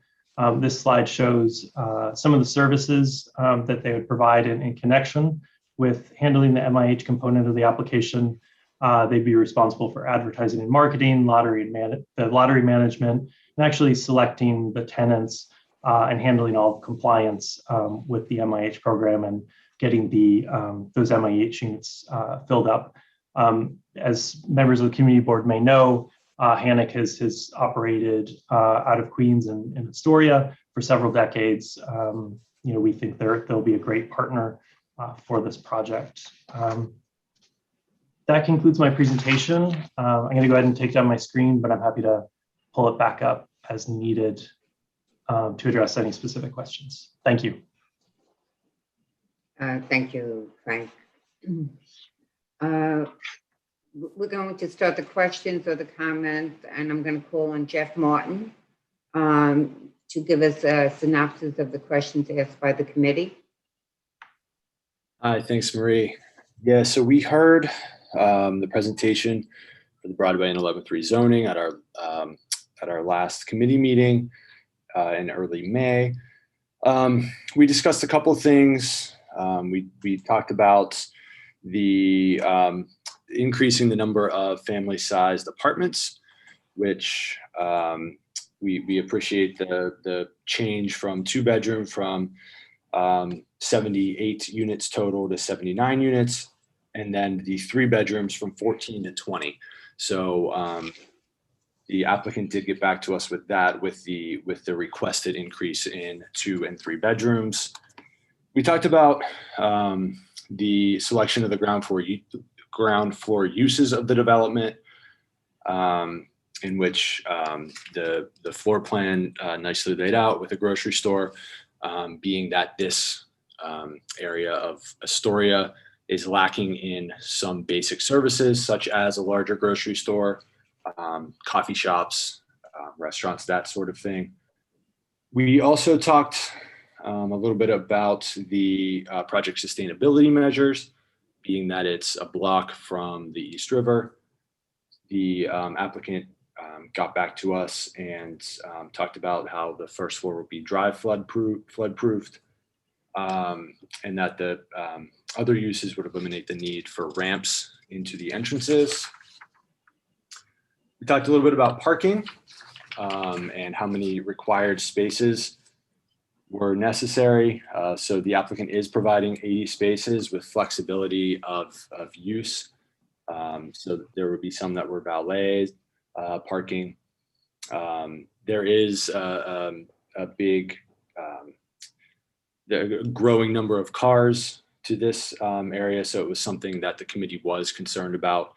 This slide shows some of the services that they would provide in connection with handling the MIH component of the application. They'd be responsible for advertising and marketing, the lottery management, and actually selecting the tenants and handling all compliance with the MIH program and getting those MIH units filled up. As members of the community board may know, HANEC has operated out of Queens and Astoria for several decades. We think they'll be a great partner for this project. That concludes my presentation. I'm going to go ahead and take down my screen, but I'm happy to pull it back up as needed to address any specific questions. Thank you. Thank you, Frank. We're going to start the questions or the comments, and I'm going to call on Jeff Martin to give us a synopsis of the questions asked by the committee. Hi, thanks, Marie. Yeah, so we heard the presentation for the Broadway and 11th rezoning at our last committee meeting in early May. We discussed a couple of things. We talked about the increasing the number of family-sized apartments, which we appreciate the change from 2-bedroom from 78 units total to 79 units, and then the 3 bedrooms from 14 to 20. So the applicant did get back to us with that, with the requested increase in 2 and 3 bedrooms. We talked about the selection of the ground floor uses of the development, in which the floor plan nicely laid out with a grocery store, being that this area of Astoria is lacking in some basic services, such as a larger grocery store, coffee shops, restaurants, that sort of thing. We also talked a little bit about the project sustainability measures, being that it's a block from the East River. The applicant got back to us and talked about how the first floor will be dry flood-proofed, and that the other uses would eliminate the need for ramps into the entrances. We talked a little bit about parking and how many required spaces were necessary. So the applicant is providing 80 spaces with flexibility of use. So there would be some that were valet parking. There is a big growing number of cars to this area, so it was something that the committee was concerned about,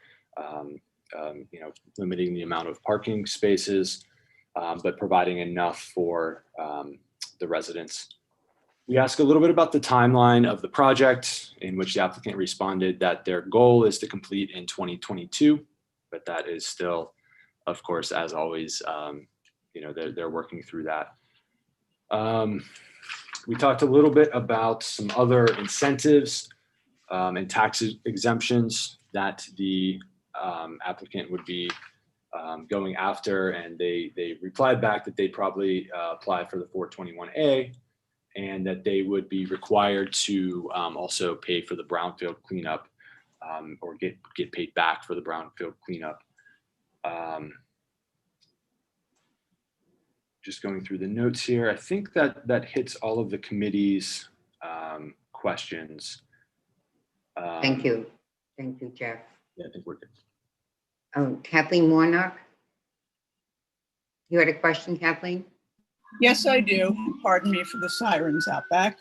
limiting the amount of parking spaces, but providing enough for the residents. We asked a little bit about the timeline of the project, in which the applicant responded that their goal is to complete in 2022, but that is still, of course, as always, they're working through that. We talked a little bit about some other incentives and tax exemptions that the applicant would be going after, and they replied back that they'd probably apply for the 421A, and that they would be required to also pay for the brownfield cleanup, or get paid back for the brownfield cleanup. Just going through the notes here, I think that hits all of the committee's questions. Thank you, Jeff. Yeah, I think we're good. Oh, Kathleen Warnock. You had a question, Kathleen? Yes, I do. Pardon me for the sirens out back.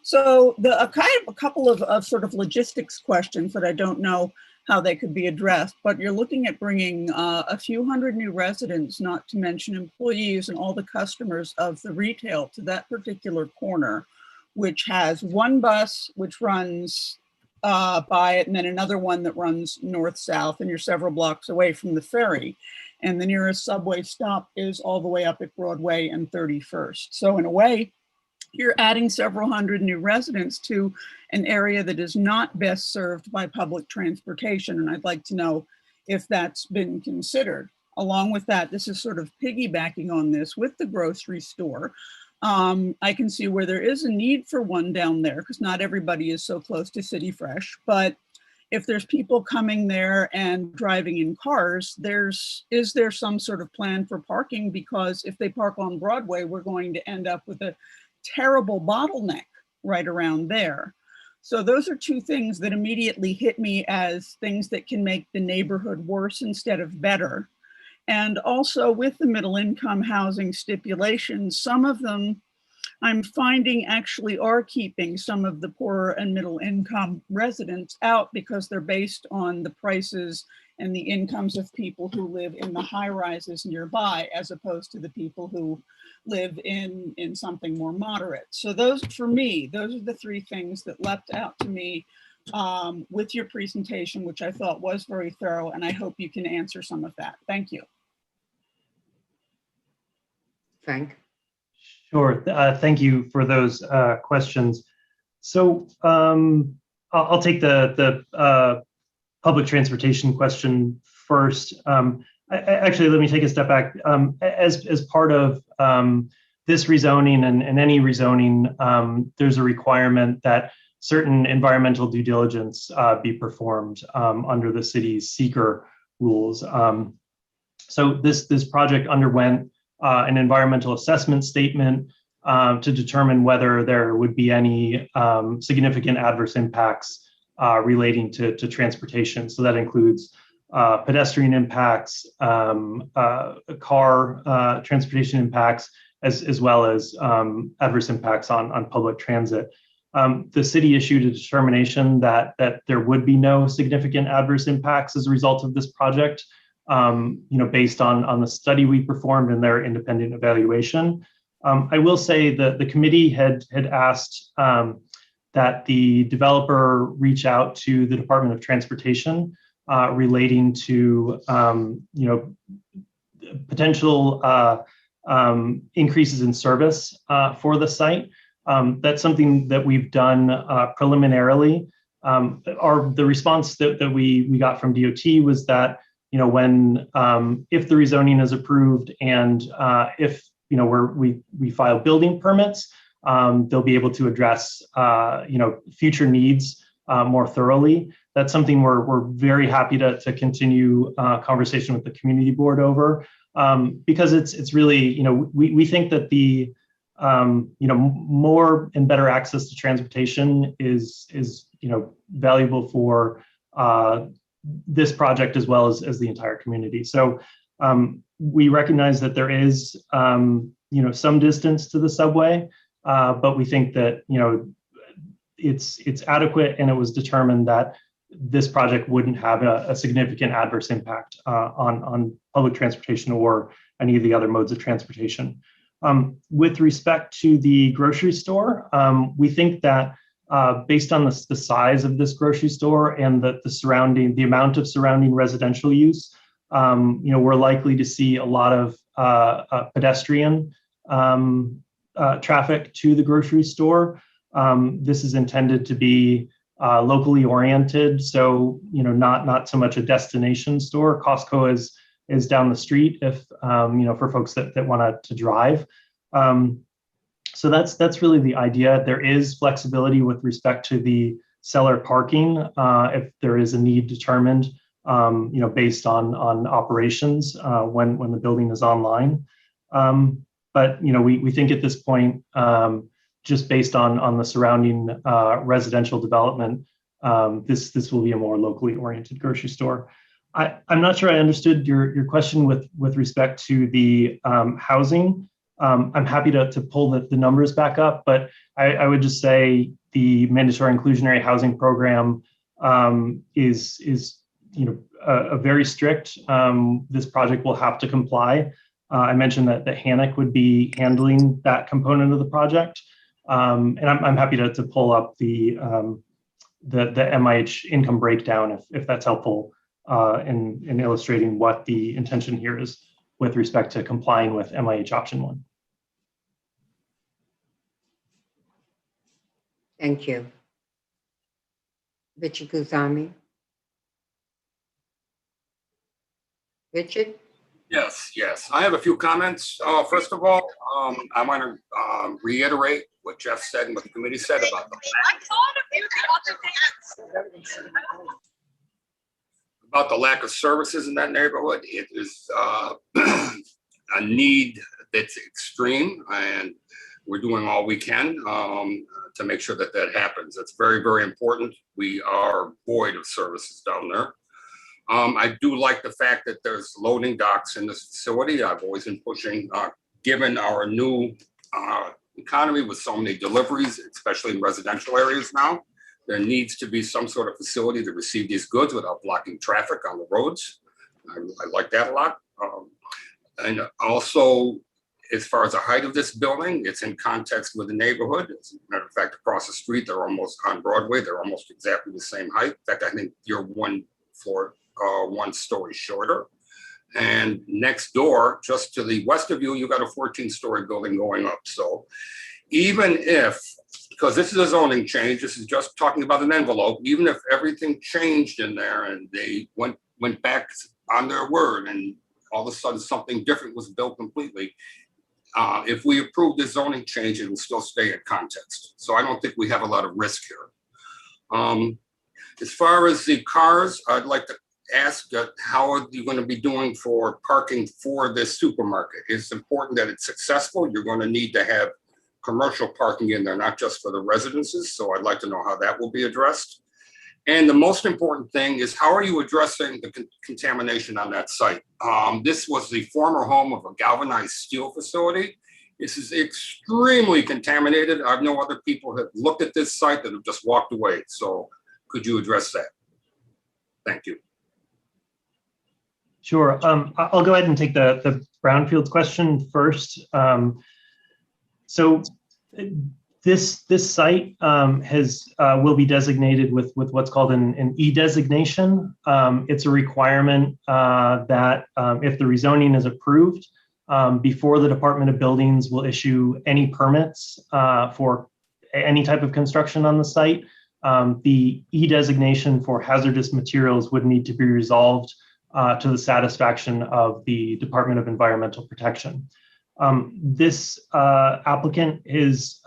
So a couple of sort of logistics questions that I don't know how they could be addressed, but you're looking at bringing a few hundred new residents, not to mention employees and all the customers of the retail, to that particular corner, which has one bus which runs by it, and then another one that runs north-south, and you're several blocks away from the ferry. And the nearest subway stop is all the way up at Broadway and 31st. So in a way, you're adding several hundred new residents to an area that is not best served by public transportation. And I'd like to know if that's been considered. Along with that, this is sort of piggybacking on this with the grocery store. I can see where there is a need for one down there because not everybody is so close to City Fresh, but if there's people coming there and driving in cars, is there some sort of plan for parking? Because if they park on Broadway, we're going to end up with a terrible bottleneck right around there. So those are two things that immediately hit me as things that can make the neighborhood worse instead of better. And also with the middle income housing stipulations, some of them I'm finding actually are keeping some of the poorer and middle income residents out because they're based on the prices and the incomes of people who live in the high rises nearby, as opposed to the people who live in something more moderate. So those, for me, those are the three things that leapt out to me with your presentation, which I thought was very thorough, and I hope you can answer some of that. Thank you. Frank? Sure. Thank you for those questions. So I'll take the public transportation question first. Actually, let me take a step back. As part of this rezoning and any rezoning, there's a requirement that certain environmental due diligence be performed under the city's seeker rules. So this project underwent an environmental assessment statement to determine whether there would be any significant adverse impacts relating to transportation. So that includes pedestrian impacts, car transportation impacts, as well as adverse impacts on public transit. The city issued a determination that there would be no significant adverse impacts as a result of this project. Based on the study we performed and their independent evaluation. I will say that the committee had asked that the developer reach out to the Department of Transportation relating to potential increases in service for the site. That's something that we've done preliminarily. The response that we got from DOT was that when if the rezoning is approved and if we file building permits, they'll be able to address future needs more thoroughly. That's something we're very happy to continue conversation with the community board over because it's really we think that the more and better access to transportation is valuable for this project as well as the entire community. So we recognize that there is some distance to the subway, but we think that it's adequate, and it was determined that this project wouldn't have a significant adverse impact on public transportation or any of the other modes of transportation. With respect to the grocery store, we think that based on the size of this grocery store and the amount of surrounding residential use, we're likely to see a lot of pedestrian traffic to the grocery store. This is intended to be locally oriented, so not so much a destination store. Costco is down the street if for folks that want to drive. So that's really the idea. There is flexibility with respect to the seller parking if there is a need determined, based on operations when the building is online. But we think at this point, just based on the surrounding residential development, this will be a more locally oriented grocery store. I'm not sure I understood your question with respect to the housing. I'm happy to pull the numbers back up, but I would just say the mandatory inclusionary housing program is a very strict. This project will have to comply. I mentioned that HANIC would be handling that component of the project, and I'm happy to pull up the MIH income breakdown if that's helpful in illustrating what the intention here is with respect to complying with MIH option 1. Thank you. Richard Guzami. Richard? Yes. I have a few comments. First of all, I want to reiterate what Jeff said and what the committee said about the lack of services in that neighborhood. It is a need that's extreme, and we're doing all we can to make sure that that happens. It's very, very important. We are void of services down there. I do like the fact that there's loading docks in this facility. I've always been pushing, given our new economy with so many deliveries, especially in residential areas now, there needs to be some sort of facility to receive these goods without blocking traffic on the roads. I like that a lot. And also, as far as the height of this building, it's in context with the neighborhood. As a matter of fact, across the street, they're almost on Broadway. They're almost exactly the same height. In fact, I think you're one story shorter. And next door, just to the west of you, you got a 14-story building going up. So even if, because this is a zoning change, this is just talking about an envelope, even if everything changed in there and they went back on their word and all of a sudden something different was built completely, if we approve this zoning change, it will still stay in context. So I don't think we have a lot of risk here. As far as the cars, I'd like to ask how are you going to be doing for parking for this supermarket? It's important that it's successful. You're going to need to have commercial parking in there, not just for the residences. So I'd like to know how that will be addressed. And the most important thing is, how are you addressing the contamination on that site? This was the former home of a galvanized steel facility. This is extremely contaminated. I know other people have looked at this site that have just walked away. So could you address that? Thank you. Sure. I'll go ahead and take the Brownfields question first. So this site will be designated with what's called an E designation. It's a requirement that if the rezoning is approved, before the Department of Buildings will issue any permits for any type of construction on the site, the E designation for hazardous materials would need to be resolved to the satisfaction of the Department of Environmental Protection. This applicant is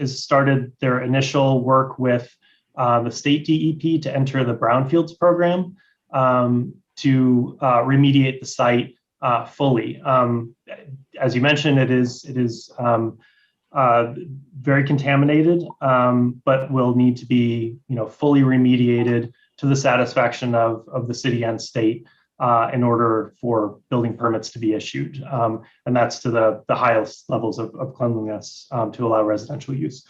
started their initial work with the state DEP to enter the Brownfields program to remediate the site fully. As you mentioned, it is very contaminated, but will need to be fully remediated to the satisfaction of the city and state in order for building permits to be issued. And that's to the highest levels of cleanliness to allow residential use.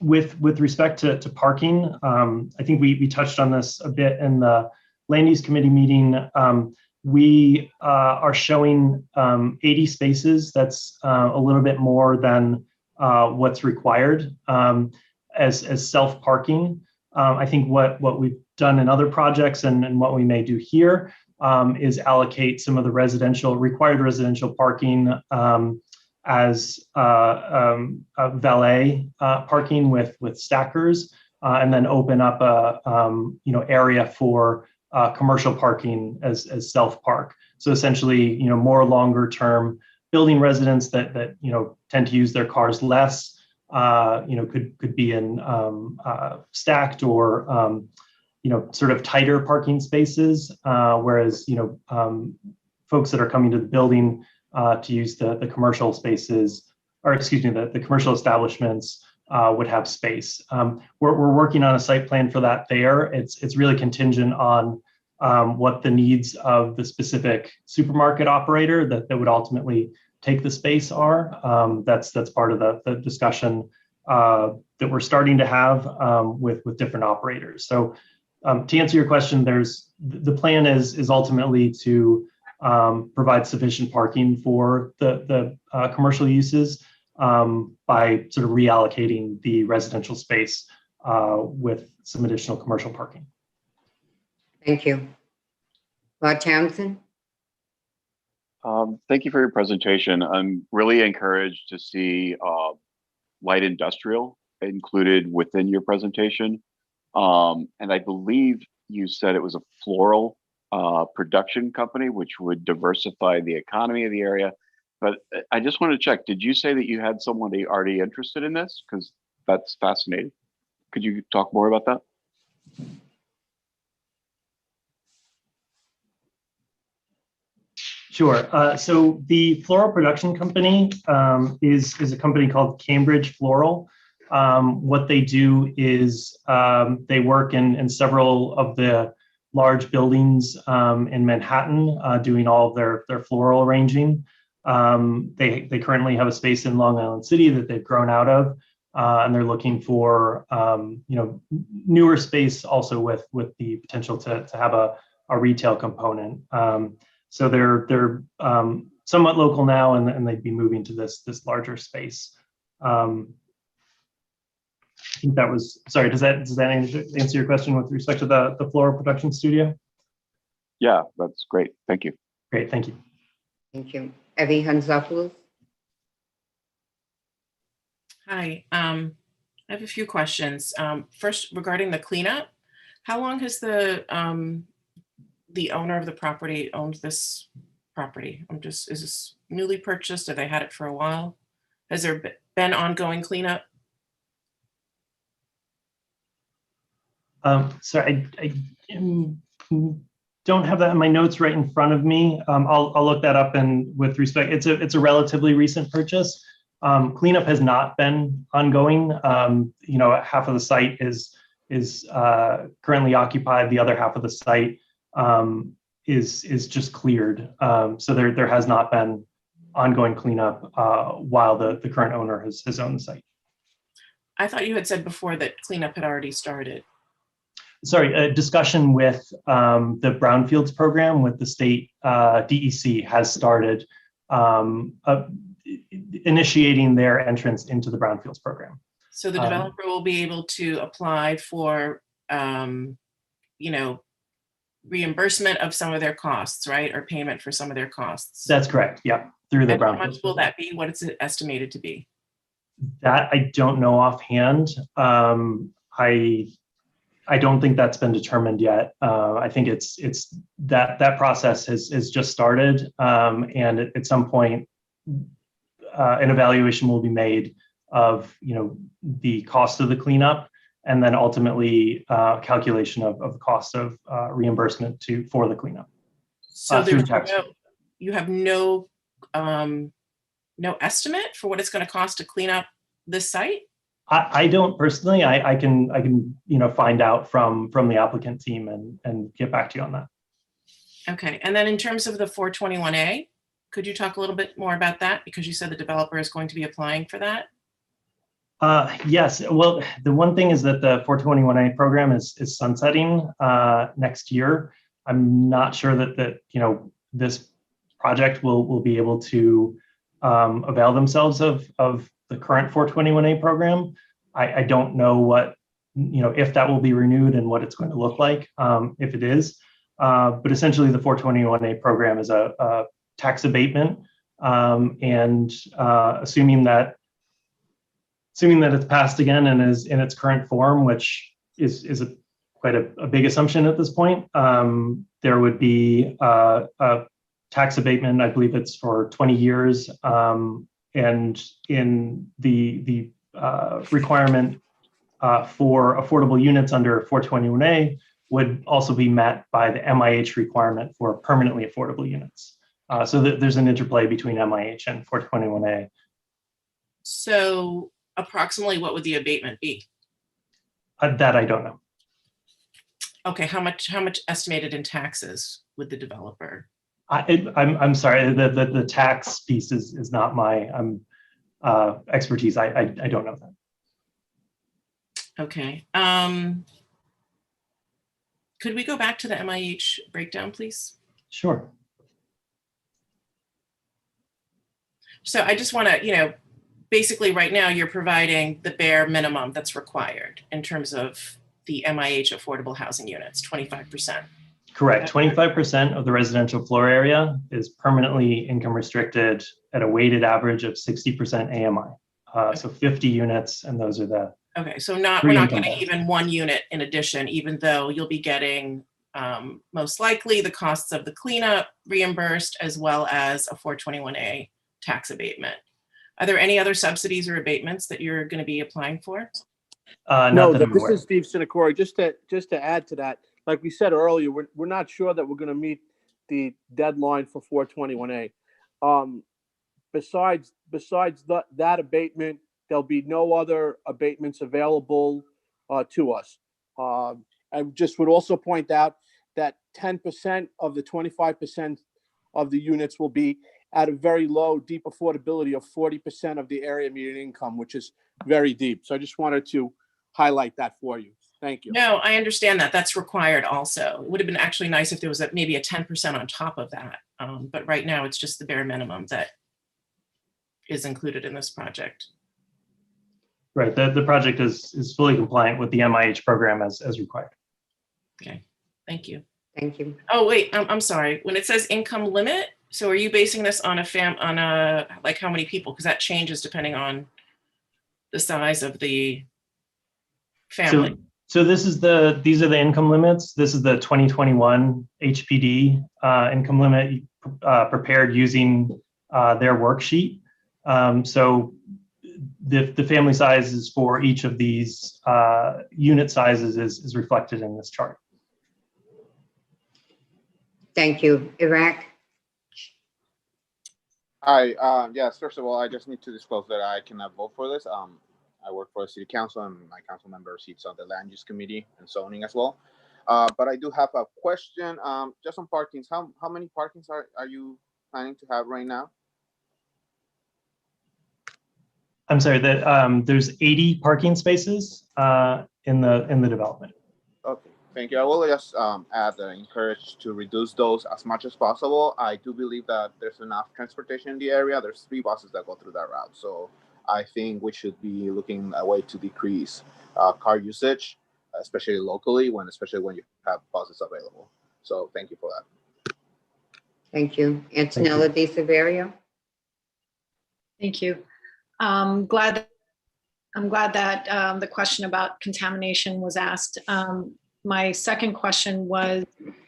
With respect to parking, I think we touched on this a bit in the Land Use Committee meeting. We are showing 80 spaces. That's a little bit more than what's required as self-parking. I think what we've done in other projects and what we may do here is allocate some of the required residential parking as valet parking with stackers, and then open up a area for commercial parking as self-park. So essentially, more longer-term building residents that tend to use their cars less. Could be in stacked or sort of tighter parking spaces, whereas folks that are coming to the building to use the commercial spaces, or excuse me, the commercial establishments would have space. We're working on a site plan for that there. It's really contingent on what the needs of the specific supermarket operator that would ultimately take the space are. That's part of the discussion that we're starting to have with different operators. So to answer your question, the plan is ultimately to provide sufficient parking for the commercial uses by sort of reallocating the residential space with some additional commercial parking. Thank you. Rod Townsend? Thank you for your presentation. I'm really encouraged to see light industrial included within your presentation. And I believe you said it was a floral production company, which would diversify the economy of the area. But I just wanted to check, did you say that you had somebody already interested in this? Because that's fascinating. Could you talk more about that? Sure. So the floral production company is a company called Cambridge Floral. What they do is they work in several of the large buildings in Manhattan, doing all of their floral arranging. They currently have a space in Long Island City that they've grown out of, and they're looking for newer space also with the potential to have a retail component. So they're somewhat local now, and they'd be moving to this larger space. I think that was, sorry, does that answer your question with respect to the floral production studio? Yeah, that's great. Thank you. Great, thank you. Thank you. Evie Hanzopoulos. Hi, I have a few questions. First, regarding the cleanup, how long has the owner of the property owned this property? Is this newly purchased? Have they had it for a while? Has there been ongoing cleanup? Sorry, I don't have that in my notes right in front of me. I'll look that up, and with respect, it's a relatively recent purchase. Cleanup has not been ongoing. Half of the site is currently occupied. The other half of the site is just cleared. So there has not been ongoing cleanup while the current owner has owned the site. I thought you had said before that cleanup had already started. Sorry, a discussion with the Brownfields program with the state DEC has started initiating their entrance into the Brownfields program. So the developer will be able to apply for, reimbursement of some of their costs, right? Or payment for some of their costs. That's correct. Yeah, through the And Brownfields. how much will that be? What is it estimated to be? That I don't know offhand. I don't think that's been determined yet. I think it's that process has just started, and at some point, an evaluation will be made of the cost of the cleanup, and then ultimately calculation of the cost of reimbursement for the cleanup. So you have no estimate for what it's going to cost to clean up this site? I don't personally. I can find out from the applicant team and get back to you on that. Okay, and then in terms of the 421A, could you talk a little bit more about that? Because you said the developer is going to be applying for that. Yes. Well, the one thing is that the 421A program is sunsetting next year. I'm not sure that this project will be able to avail themselves of the current 421A program. I don't know what, if that will be renewed and what it's going to look like, if it is. But essentially the 421A program is a tax abatement, and assuming that it's passed again and is in its current form, which is quite a big assumption at this point, there would be a tax abatement. I believe it's for 20 years. And in the requirement for affordable units under 421A would also be met by the MIH requirement for permanently affordable units. So there's an interplay between MIH and 421A. So approximately what would the abatement be? That I don't know. Okay, how much estimated in taxes would the developer? I'm sorry, the tax piece is not my expertise. I don't know that. Okay. Could we go back to the MIH breakdown, please? Sure. So I just want to, basically right now you're providing the bare minimum that's required in terms of the MIH affordable housing units, 25%. Correct. 25% of the residential floor area is permanently income restricted at a weighted average of 60% AMI. So 50 units, and those are the Okay, so we're Three not income getting bands. even one unit in addition, even though you'll be getting most likely the costs of the cleanup reimbursed as well as a 421A tax abatement. Are there any other subsidies or abatements that you're going to be applying for? Not No, that I'm this aware is of. Steve Sinacori. Just to add to that, like we said earlier, we're not sure that we're going to meet the deadline for 421A. Besides that abatement, there'll be no other abatements available to us. I just would also point out that 10% of the 25% of the units will be at a very low, deep affordability of 40% of the area median income, which is very deep. So I just wanted to highlight that for you. Thank you. No, I understand that. That's required also. It would have been actually nice if there was maybe a 10% on top of that. But right now it's just the bare minimum that is included in this project. Right, the project is fully compliant with the MIH program as required. Okay, thank you. Thank you. Oh, wait, I'm sorry. When it says income limit, so are you basing this on like how many people? Because that changes depending on the size of the family. So these are the income limits. This is the 2021 HPD income limit prepared using their worksheet. So the family sizes for each of these unit sizes is reflected in this chart. Thank you. Iraq? Hi, yes, first of all, I just need to disclose that I cannot vote for this. I work for the city council and my council member seats on the land use committee and zoning as well. But I do have a question, just on parkings. How many parkings are you planning to have right now? I'm sorry, there's 80 parking spaces in the development. Okay, thank you. I will just add encourage to reduce those as much as possible. I do believe that there's enough transportation in the area. There's 3 buses that go through that route. So I think we should be looking at a way to decrease car usage, especially locally, especially when you have buses available. So thank you for that. Thank you. Antonella De Severio? Thank you. I'm glad that the question about contamination was asked. My second question was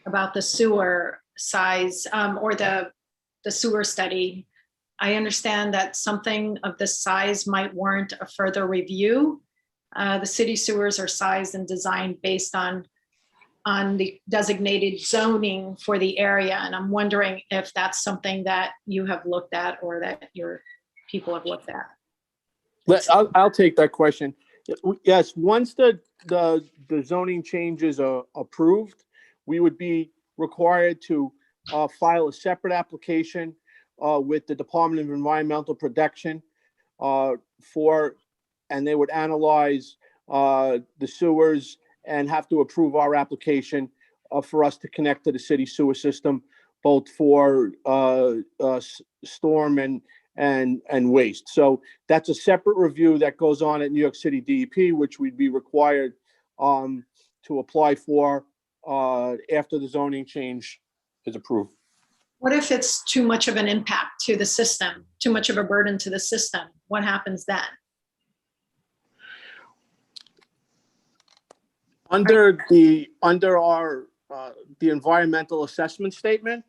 about the sewer size or the sewer study. I understand that something of this size might warrant a further review. The city sewers are sized and designed based on the designated zoning for the area. And I'm wondering if that's something that you have looked at or that your people have looked at. I'll take that question. Yes, once the zoning changes are approved, we would be required to file a separate application with the Department of Environmental Protection and they would analyze the sewers and have to approve our application for us to connect to the city sewer system, both for storm and waste. So that's a separate review that goes on at New York City DEP, which we'd be required to apply for after the zoning change is approved. What if it's too much of an impact to the system, too much of a burden to the system? What happens then? Under our the environmental assessment statement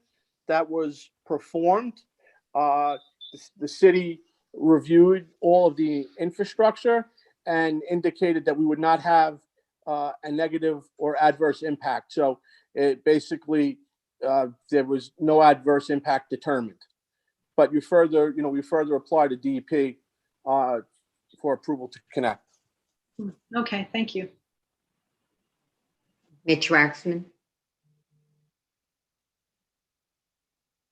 that was performed, the city reviewed all of the infrastructure and indicated that we would not have a negative or adverse impact. So it basically there was no adverse impact determined. But we further apply to DEP for approval to connect. Okay, thank you. Mitch Waxman?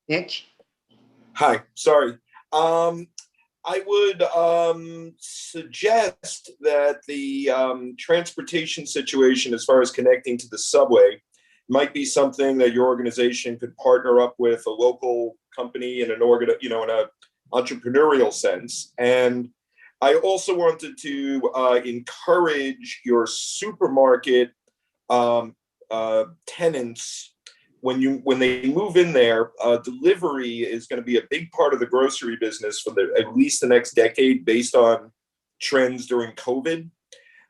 Mitch? Hi, sorry. I would suggest that the transportation situation as far as connecting to the subway might be something that your organization could partner up with a local company in an in a entrepreneurial sense. And I also wanted to encourage your supermarket tenants, when they move in there, delivery is going to be a big part of the grocery business for at least the next decade based on trends during COVID.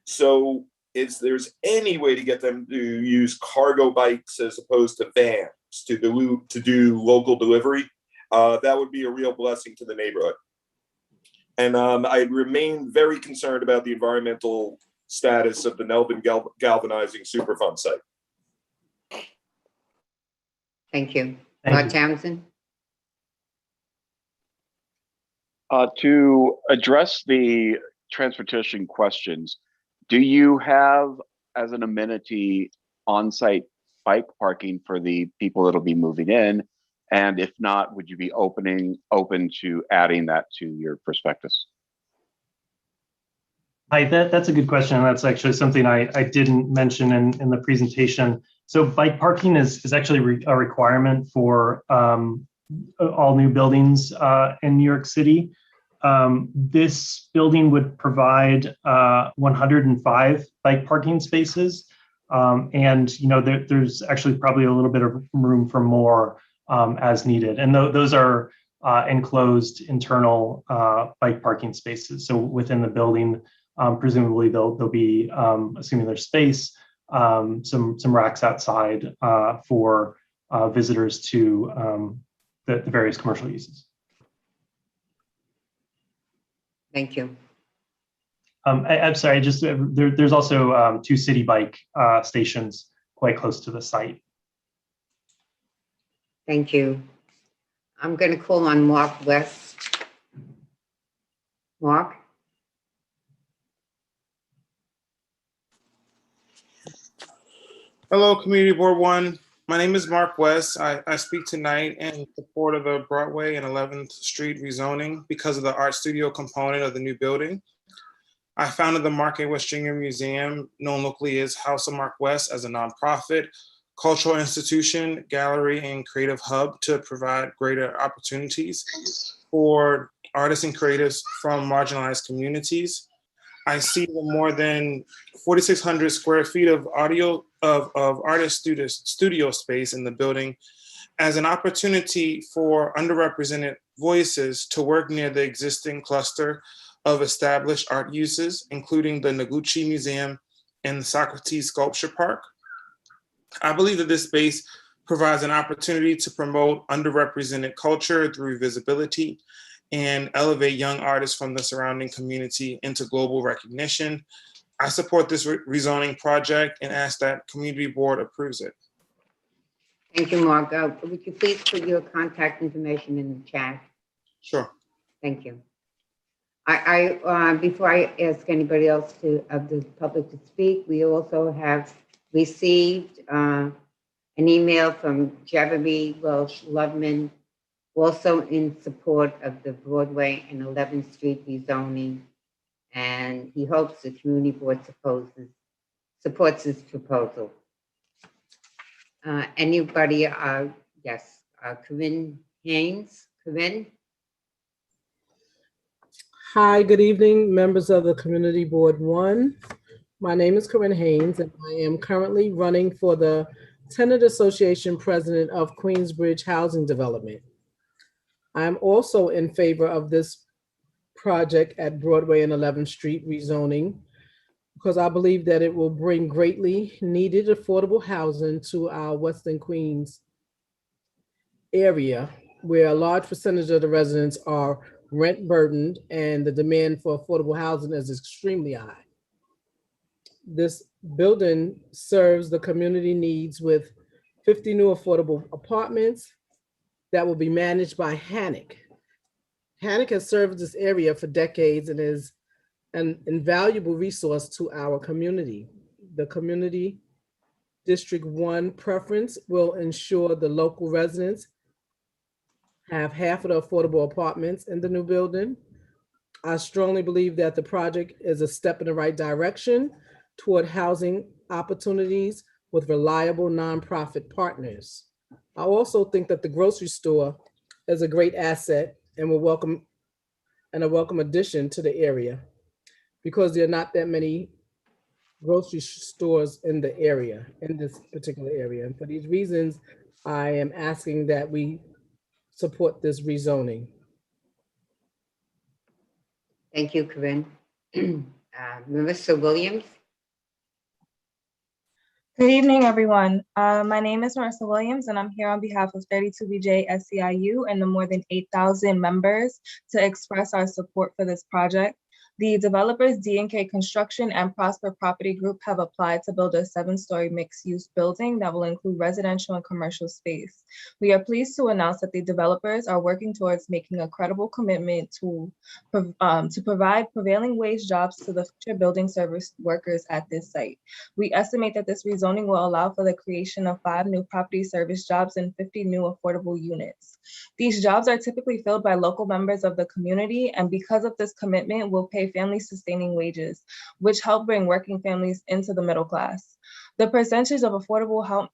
So is there's any way to get them to use cargo bikes as opposed to vans to do local delivery? That would be a real blessing to the neighborhood. And I remain very concerned about the environmental status of the Nelvin Galvanizing Superfund site. Thank you. Thank Rod you. Townsend? To address the transportation questions, do you have as an amenity on-site bike parking for the people that'll be moving in? And if not, would you be open to adding that to your prospectus? Hi, that's a good question. That's actually something I didn't mention in the presentation. So bike parking is actually a requirement for all new buildings in New York City. This building would provide 105 bike parking spaces. And there's actually probably a little bit of room for more as needed. And those are enclosed internal bike parking spaces. So within the building, presumably there'll be, assuming there's space, some racks outside for visitors to the various commercial uses. Thank you. I'm sorry, there's also 2 city bike stations quite close to the site. Thank you. I'm going to call on Mark West. Mark? Hello, Community Board 1. My name is Mark West. I speak tonight in support of the Broadway and 11th Street rezoning because of the art studio component of the new building. I founded the Mark A. West Jr. Museum, known locally as House of Mark West, as a nonprofit, cultural institution, gallery, and creative hub to provide greater opportunities for artists and creatives from marginalized communities. I see the more than 4,600 square feet of artist studio space in the building as an opportunity for underrepresented voices to work near the existing cluster of established art uses, including the Noguchi Museum and the Socrates Sculpture Park. I believe that this space provides an opportunity to promote underrepresented culture through visibility and elevate young artists from the surrounding community into global recognition. I support this rezoning project and ask that Community Board approves it. Thank you, Mark. Would you please put your contact information in the chat? Sure. Thank you. Before I ask anybody else of the public to speak, we also have received an email from Jeremy Welsh Loveman, also in support of the Broadway and 11th Street rezoning, and he hopes the Community Board supports his proposal. Anybody? Yes, Corinne Haynes. Corinne? Hi, good evening, members of the Community Board 1. My name is Corinne Haynes, and I am currently running for the Tenant Association President of Queensbridge Housing Development. I'm also in favor of this project at Broadway and 11th Street rezoning because I believe that it will bring greatly needed affordable housing to our Western Queens area, where a large percentage of the residents are rent burdened and the demand for affordable housing is extremely high. This building serves the community needs with 50 new affordable apartments that will be managed by HANIC. HANIC has served this area for decades and is an invaluable resource to our community. The Community District 1 preference will ensure the local residents have half of the affordable apartments in the new building. I strongly believe that the project is a step in the right direction toward housing opportunities with reliable nonprofit partners. I also think that the grocery store is a great asset and a welcome addition to the area because there are not that many grocery stores in the area, in this particular area. And for these reasons, I am asking that we support this rezoning. Thank you, Corinne. Marissa Williams. Good evening, everyone. My name is Marissa Williams, and I'm here on behalf of 32BJ SCIU and the more than 8,000 members to express our support for this project. The developers D&K Construction and Prosper Property Group have applied to build a 7-story mixed-use building that will include residential and commercial space. We are pleased to announce that the developers are working towards making a credible commitment to provide prevailing wage jobs to the future building service workers at this site. We estimate that this rezoning will allow for the creation of 5 new property service jobs and 50 new affordable units. These jobs are typically filled by local members of the community, and because of this commitment, will pay family-sustaining wages, which help bring working families into the middle class. The percentage of affordable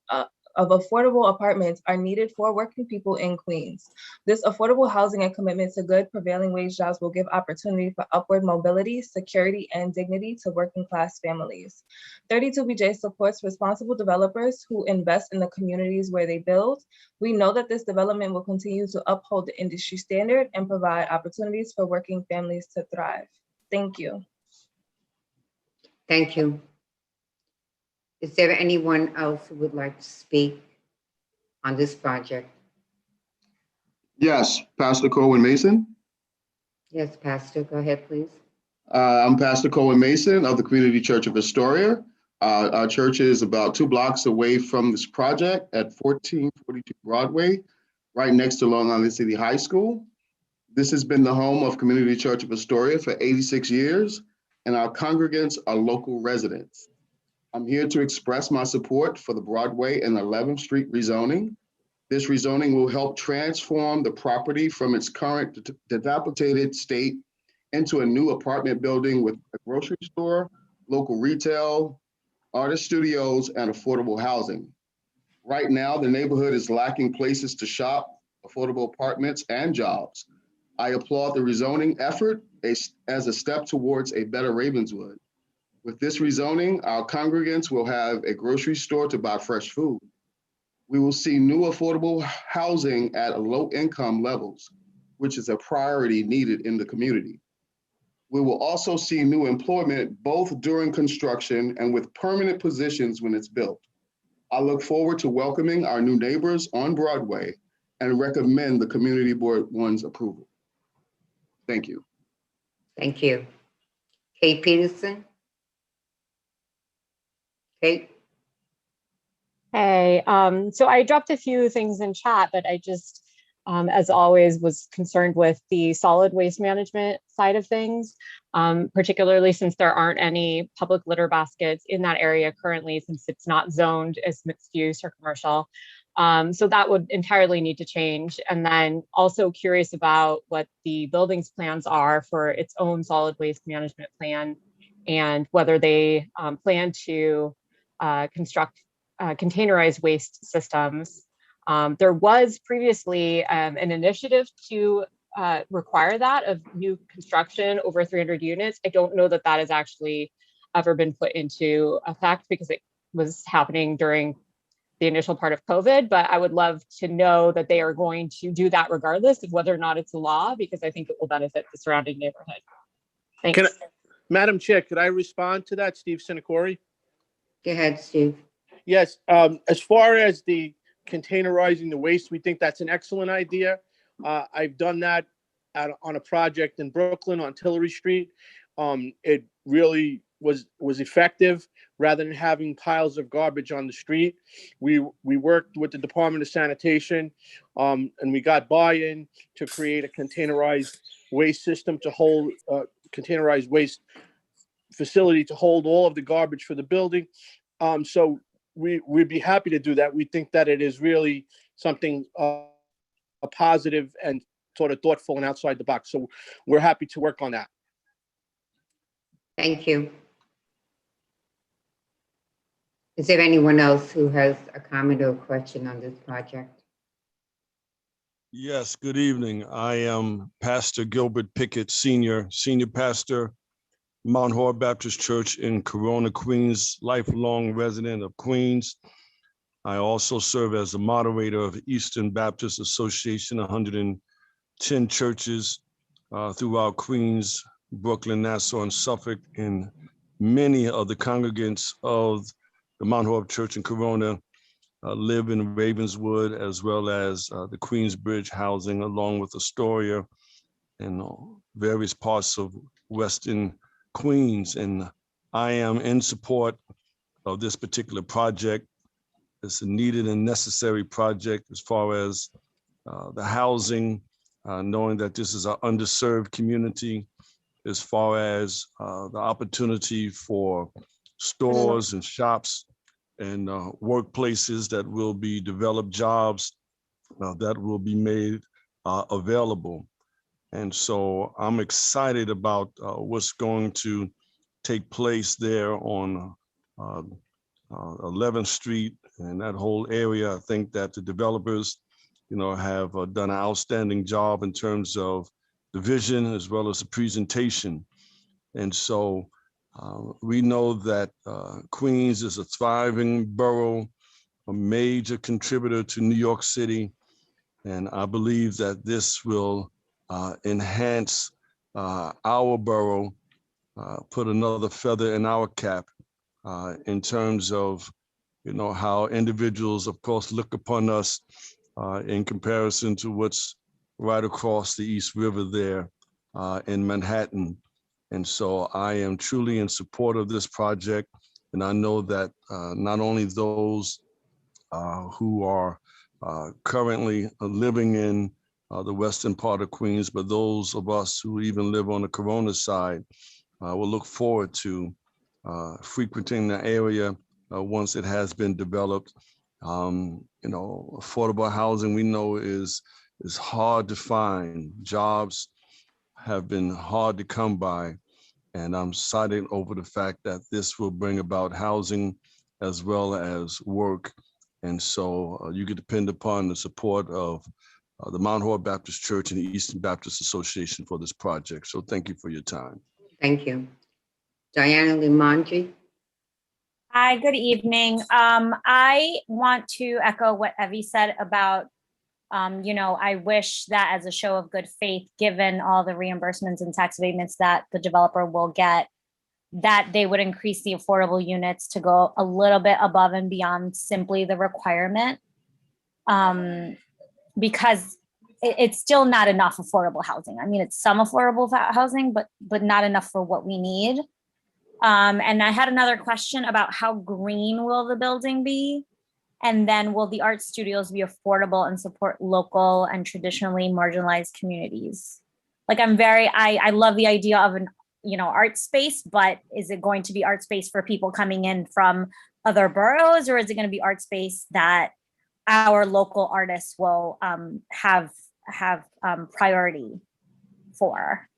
apartments are needed for working people in Queens. This affordable housing and commitment to good prevailing wage jobs will give opportunity for upward mobility, security, and dignity to working class families. 32BJ supports responsible developers who invest in the communities where they build. We know that this development will continue to uphold the industry standard and provide opportunities for working families to thrive. Thank you. Thank you. Is there anyone else who would like to speak on this project? Yes, Pastor Cohen Mason. Yes, Pastor, go ahead, please. I'm Pastor Cohen Mason of the Community Church of Astoria. Our church is about 2 blocks away from this project at 1442 Broadway, right next to Long Island City High School. This has been the home of Community Church of Astoria for 86 years, and our congregants are local residents. I'm here to express my support for the Broadway and 11th Street rezoning. This rezoning will help transform the property from its current dilapidated state into a new apartment building with a grocery store, local retail, artist studios, and affordable housing. Right now, the neighborhood is lacking places to shop, affordable apartments, and jobs. I applaud the rezoning effort as a step towards a better Ravenswood. With this rezoning, our congregants will have a grocery store to buy fresh food. We will see new affordable housing at low income levels, which is a priority needed in the community. We will also see new employment both during construction and with permanent positions when it's built. I look forward to welcoming our new neighbors on Broadway and recommend the Community Board One's approval. Thank you. Thank you. Kate Peterson. Kate. Hey, so I dropped a few things in chat, but I just, as always, was concerned with the solid waste management side of things, particularly since there aren't any public litter baskets in that area currently, since it's not zoned as mixed use or commercial. So that would entirely need to change. And then also curious about what the building's plans are for its own solid waste management plan and whether they plan to construct containerized waste systems. There was previously an initiative to require that of new construction over 300 units. I don't know that that has actually ever been put into effect because it was happening during the initial part of COVID, but I would love to know that they are going to do that regardless of whether or not it's a law, because I think it will benefit the surrounding neighborhood. Thanks. Madam Chair, could I respond to that, Steve Sinacori? Go ahead, Steve. Yes, as far as the containerizing the waste, we think that's an excellent idea. I've done that on a project in Brooklyn on Tillery Street. It really was effective rather than having piles of garbage on the street. We worked with the Department of Sanitation and we got buy-in to create a containerized waste system to hold containerized waste facility to hold all of the garbage for the building. So we'd be happy to do that. We think that it is really something a positive and sort of thoughtful and outside the box. So we're happy to work on that. Thank you. Is there anyone else who has a comment or question on this project? Yes, good evening. I am Pastor Gilbert Pickett, senior pastor, Mount Horeb Baptist Church in Corona, Queens, lifelong resident of Queens. I also serve as the moderator of Eastern Baptist Association, 110 churches throughout Queens, Brooklyn, Nassau, and Suffolk, and many of the congregants of the Mount Horeb Church in Corona live in Ravenswood, as well as the Queensbridge housing, along with Astoria and various parts of Western Queens. And I am in support of this particular project. It's a needed and necessary project as far as the housing, knowing that this is an underserved community, as far as the opportunity for stores and shops and workplaces that will be developed, jobs that will be made available. And so I'm excited about what's going to take place there on 11th Street and that whole area. I think that the developers, have done an outstanding job in terms of the vision as well as the presentation. And so we know that Queens is a thriving borough, a major contributor to New York City. And I believe that this will enhance our borough, put another feather in our cap in terms of, how individuals, of course, look upon us in comparison to what's right across the East River there in Manhattan. And so I am truly in support of this project. And I know that not only those who are currently living in the western part of Queens, but those of us who even live on the Corona side will look forward to frequenting the area once it has been developed. Affordable housing, we know is hard to find. Jobs have been hard to come by. And I'm excited over the fact that this will bring about housing as well as work. And so you can depend upon the support of the Mount Horeb Baptist Church and the Eastern Baptist Association for this project. So thank you for your time. Thank you. Diana Limongi. Hi, good evening. I want to echo what Evie said about, I wish that as a show of good faith, given all the reimbursements and tax abatements that the developer will get, that they would increase the affordable units to go a little bit above and beyond simply the requirement. Because it's still not enough affordable housing. I mean, it's some affordable housing, but not enough for what we need. And I had another question about how green will the building be? And then will the art studios be affordable and support local and traditionally marginalized communities? Like I love the idea of an, art space, but is it going to be art space for people coming in from other boroughs, or is it going to be art space that our local artists will have priority for?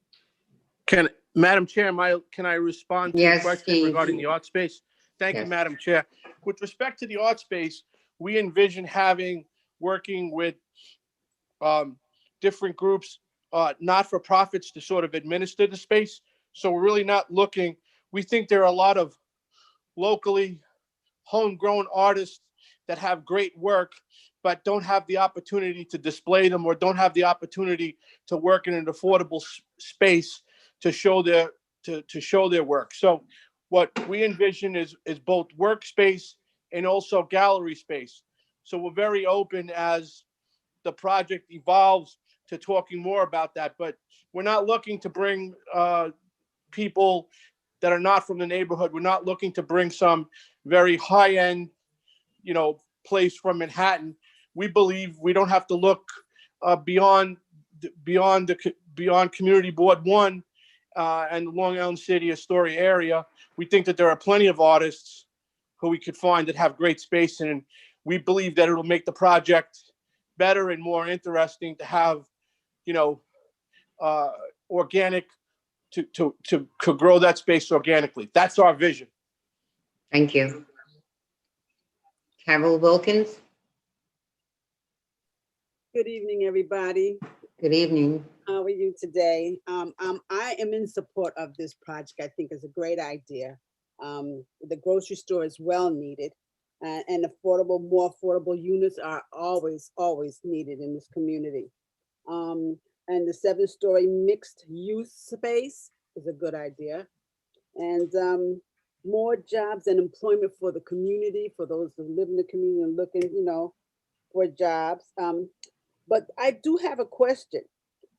Madam Chair, can I respond to Yes, the question Steve. regarding the art space? Thank you, Madam Chair. With respect to the art space, we envision working with different groups, not-for-profits, to sort of administer the space. So we're really not looking. We think there are a lot of locally homegrown artists that have great work, but don't have the opportunity to display them, or don't have the opportunity to work in an affordable space to show their work. So what we envision is both workspace and also gallery space. So we're very open as the project evolves to talking more about that, but we're not looking to bring people that are not from the neighborhood. We're not looking to bring some very high-end, place from Manhattan. We believe we don't have to look beyond Community Board 1 and the Long Island City Astoria area. We think that there are plenty of artists who we could find that have great space, and we believe that it'll make the project better and more interesting to have, organic, to grow that space organically. That's our vision. Thank you. Carol Wilkins. Good evening, everybody. Good evening. How are you today? I am in support of this project. I think it's a great idea. The grocery store is well needed, and more affordable units are always needed in this community. And the 7-story mixed use space is a good idea. And more jobs and employment for the community, for those who live in the community and looking, for jobs. But I do have a question.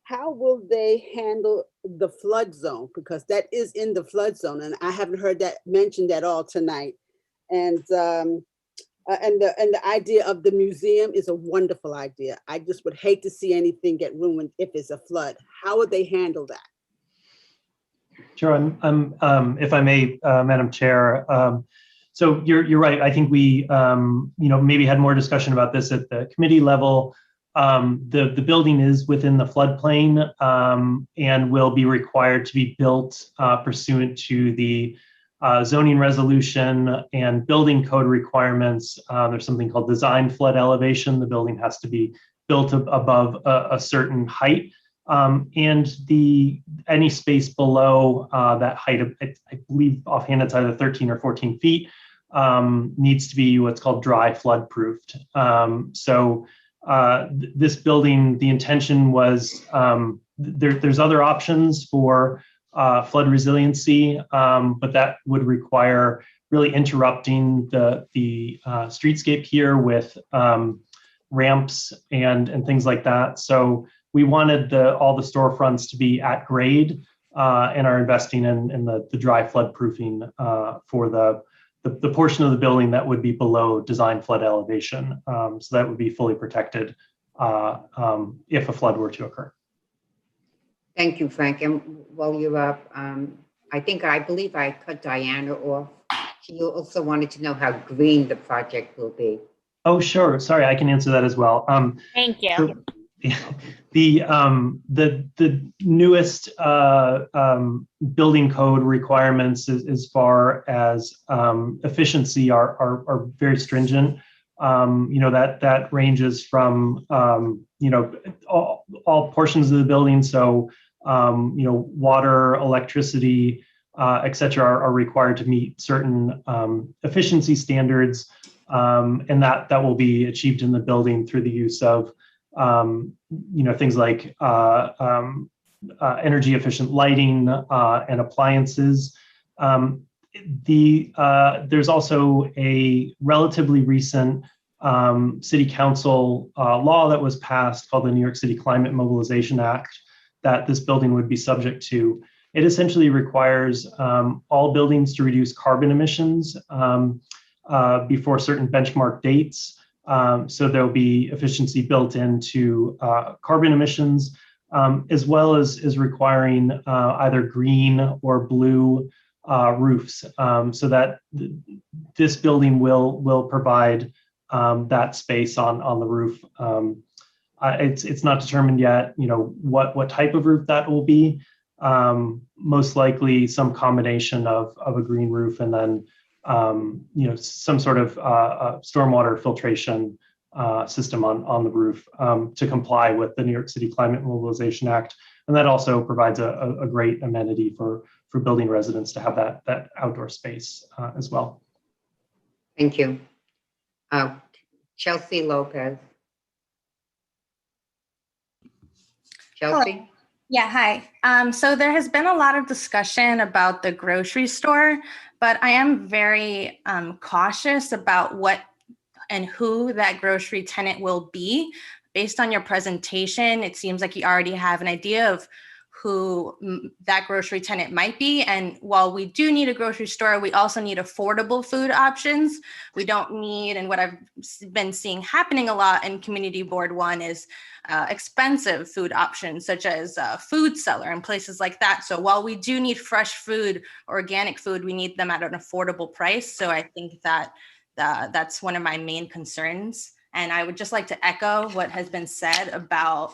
How will they handle the flood zone? Because that is in the flood zone, and I haven't heard that mentioned at all tonight. And the idea of the museum is a wonderful idea. I just would hate to see anything get ruined if it's a flood. How would they handle that? Sure, if I may, Madam Chair. So you're right. I think we, maybe had more discussion about this at the committee level. The building is within the floodplain and will be required to be built pursuant to the zoning resolution and building code requirements. There's something called design flood elevation. The building has to be built above a certain height. And any space below that height of, I believe offhand it's either 13 or 14 feet, needs to be what's called dry flood proofed. This building, the intention was there's other options for flood resiliency, but that would require really interrupting the streetscape here with ramps and things like that. So we wanted all the storefronts to be at grade and are investing in the dry flood proofing for the portion of the building that would be below design flood elevation. So that would be fully protected if a flood were to occur. Thank you, Frank. And while you're up, I believe I cut Diana off. She also wanted to know how green the project will be. Oh, sure. Sorry, I can answer that as well. Thank you. So the newest building code requirements as far as efficiency are very stringent. That ranges from all portions of the building. So water, electricity, et cetera, are required to meet certain efficiency standards, and that will be achieved in the building through the use of things like energy efficient lighting and appliances. There's also a relatively recent city council law that was passed called the New York City Climate Mobilization Act that this building would be subject to. It essentially requires all buildings to reduce carbon emissions before certain benchmark dates. So there'll be efficiency built into carbon emissions, as well as requiring either green or blue roofs, so that this building will provide that space on the roof. It's not determined yet, what type of roof that will be. Most likely some combination of a green roof and then some sort of stormwater filtration system on the roof to comply with the New York City Climate Mobilization Act. And that also provides a great amenity for building residents to have that outdoor space as well. Thank you. Chelsea Lopez. Chelsea? Hello. Yeah, hi. So there has been a lot of discussion about the grocery store, but I am very cautious about what and who that grocery tenant will be. Based on your presentation, it seems like you already have an idea of who that grocery tenant might be. And while we do need a grocery store, we also need affordable food options. We don't need, and what I've been seeing happening a lot in Community Board 1 is expensive food options, such as Food Cellar and places like that. So while we do need fresh food, organic food, we need them at an affordable price. So I think that that's one of my main concerns. And I would just like to echo what has been said about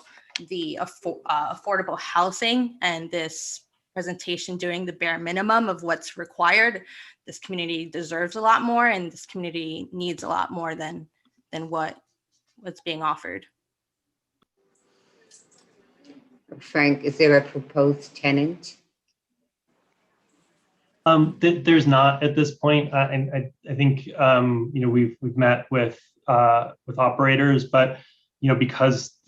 the affordable housing and this presentation doing the bare minimum of what's required. This community deserves a lot more, and this community needs a lot more than what's being offered. Frank, is there a proposed tenant? There's not at this point. I think we've met with operators, but because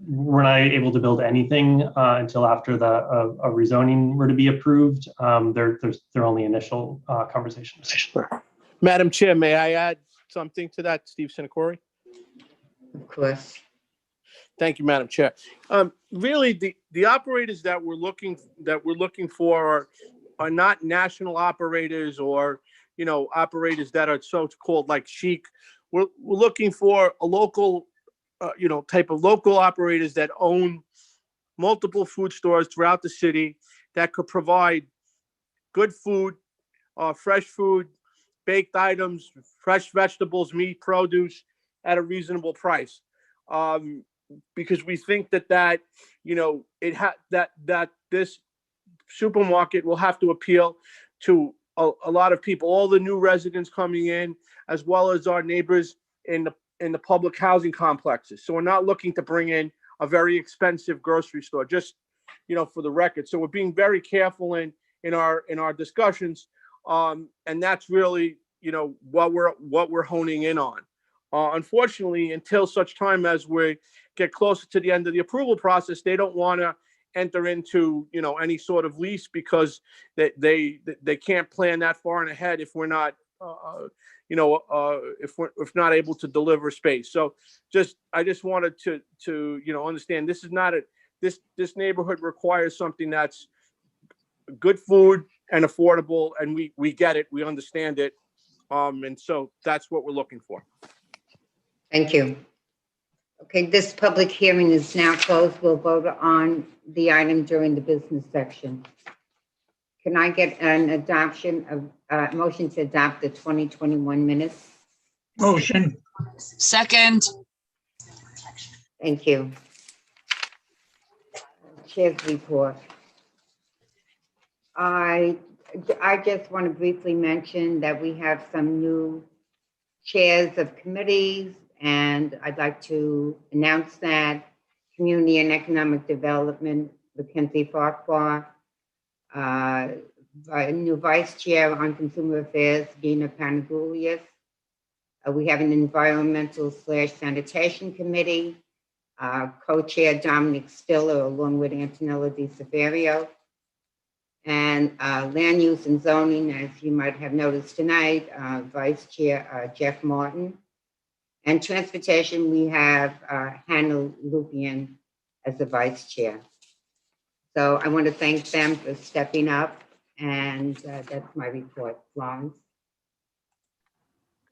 we're not able to build anything until after the a rezoning were to be approved. They're only initial conversations. Madam Chair, may I add something to that, Steve Sinacori? Of course. Thank you, Madam Chair. Really, the operators that we're looking for are not national operators or, you know, operators that are so-called like chic. We're looking for a local, you know, type of local operators that own multiple food stores throughout the city that could provide good food, fresh food, baked items, fresh vegetables, meat, produce at a reasonable price. Because we think that you know, that this supermarket will have to appeal to a lot of people, all the new residents coming in, as well as our neighbors in the public housing complexes. So we're not looking to bring in a very expensive grocery store, just, you know, for the record. So we're being very careful in our discussions, and that's really, you know, what we're honing in on. Unfortunately, until such time as we get closer to the end of the approval process, they don't want to enter into, you know, any sort of lease because they can't plan that far in ahead if we're not, you know, if not able to deliver space. So I just wanted to you know, understand this is not this neighborhood requires something that's good food and affordable, and we get it, we understand it, and so that's what we're looking for. Thank you. Okay, this public hearing is now closed. We'll vote on the item during the business section. Can I get an adoption of motion to adopt the 2021 minutes? Motion. Second. Thank you. Chair's report. I just want to briefly mention that we have some new chairs of committees, and I'd like to announce that Community and Economic Development, Mackenzie Farquhar, a new vice chair on Consumer Affairs, Gina Panagoulias. We have an Environmental/Sanitation Committee, co-chair Dominic Stiller, along with Antonella Di Severio. And Land Use and Zoning, as you might have noticed tonight, Vice Chair Jeff Martin. And Transportation, we have Hannah Lupian as the Vice Chair. So I want to thank them for stepping up, and that's my report. Florence.